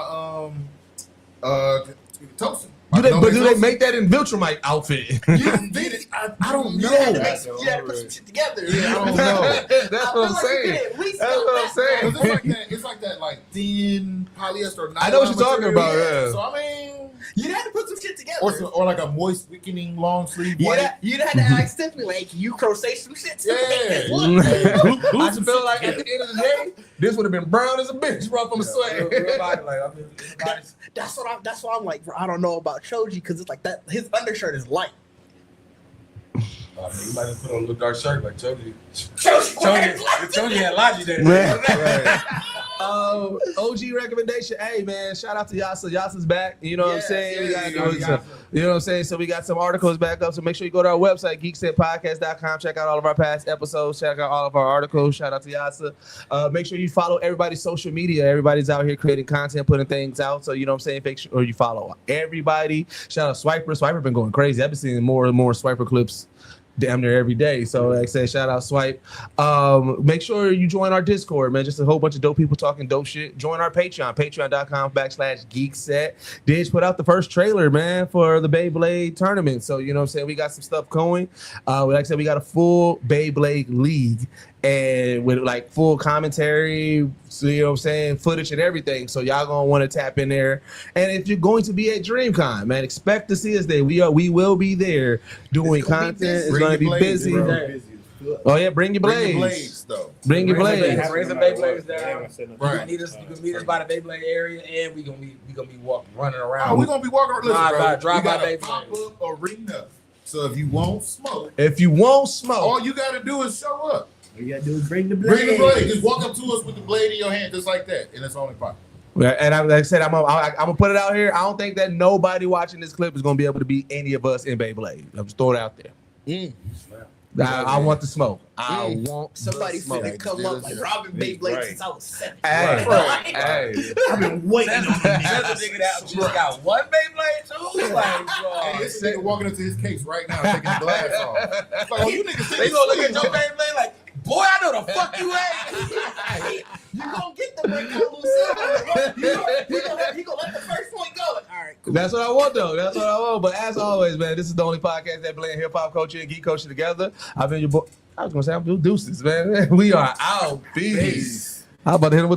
Tosin. Do they make that in Viltrumite outfit? I don't know. You had to put some shit together. Yeah, I don't know. That's what I'm saying. That's what I'm saying. 'Cause it's like that like thin polyester. I know what you're nylon talking material. about, yeah. So I mean, You had to put some shit together. or like a moist weakening long sleeve You'd white. have to ask Stephanie, like, can you crochet some shit to Yeah. Look, I just feel like at the end of the day, this would have been brown as a bitch, bro, from the sweat. that's why I'm like, bro, I don't know about Choji because it's like that. His undershirt is light. You might have put on a little dark shirt like Choji. Choji Choji had Logi there. OG recommendation. Hey man, shout out to Yasa. Yasa's back. You know what I'm Yes, saying? yes, You know what I'm saying? So we got some articles back up. So make sure you go to our website, geeksetpodcast.com. Check out all of our past episodes. Check out all of our articles. Shout out to Yasa. Make sure you follow everybody's social media. Everybody's out here creating content, putting things out. So you know what I'm saying? Make sure you follow everybody. Shout out Swiper. Swiper been going crazy. I've been seeing more and more Swiper clips damn near every day. So like I said, shout out Swipe. Make sure you join our Discord, man. Just a whole bunch of dope people talking dope shit. Join our Patreon, patreon.com/Geekset. Didge put out the first trailer, man, for the Beyblade tournament. So you know what I'm saying? We got some stuff going. Like I said, we got a full Beyblade league and with like full commentary, so you know what I'm saying, footage and everything. So y'all gonna want to tap in there. And if you're going to be at DreamCon, man, expect to see us there. We will be there doing content. It's gonna be busy. Oh yeah, bring your Bring blades. your blades though. Bring your blades. Bring some Beyblades down. Right. You can meet us by the Beyblade area, and we gonna be running around. Oh, we're gonna be walking. Listen, bro, drive we by got a Beyblade. pop-up arena. So if you won't smoke, All you gotta do is show up. All you gotta do is bring the blade. Bring the blade. Just walk up to us with the blade in your hand, just like that, and it's only pop. Yeah, and like I said, I'm gonna put it out here. I don't think that nobody watching this clip is gonna be able to beat any of us in Beyblade. I'm just throwing it out there. I want the smoke. I want Somebody the smoke. finna come up like Robin Beyblade since I was 7. Hey, Right. hey. I've been waiting on That's a nigga that just got one Beyblade too. Like, Hey, this nigga walking into his case right now, taking the glass off. It's like, oh, you niggas they think gonna look at your Beyblade like, boy, I know the fuck you ain't. You gonna get the break on Lucille. He gonna let the first one go. Like, all right, cool. That's what I want, though. That's what I want. But as always, man, this is the only podcast that blend hip hop culture and geek culture together. I've been your boy. I was gonna say I'm Deuces, man. We are out. Peace. How about to hit him with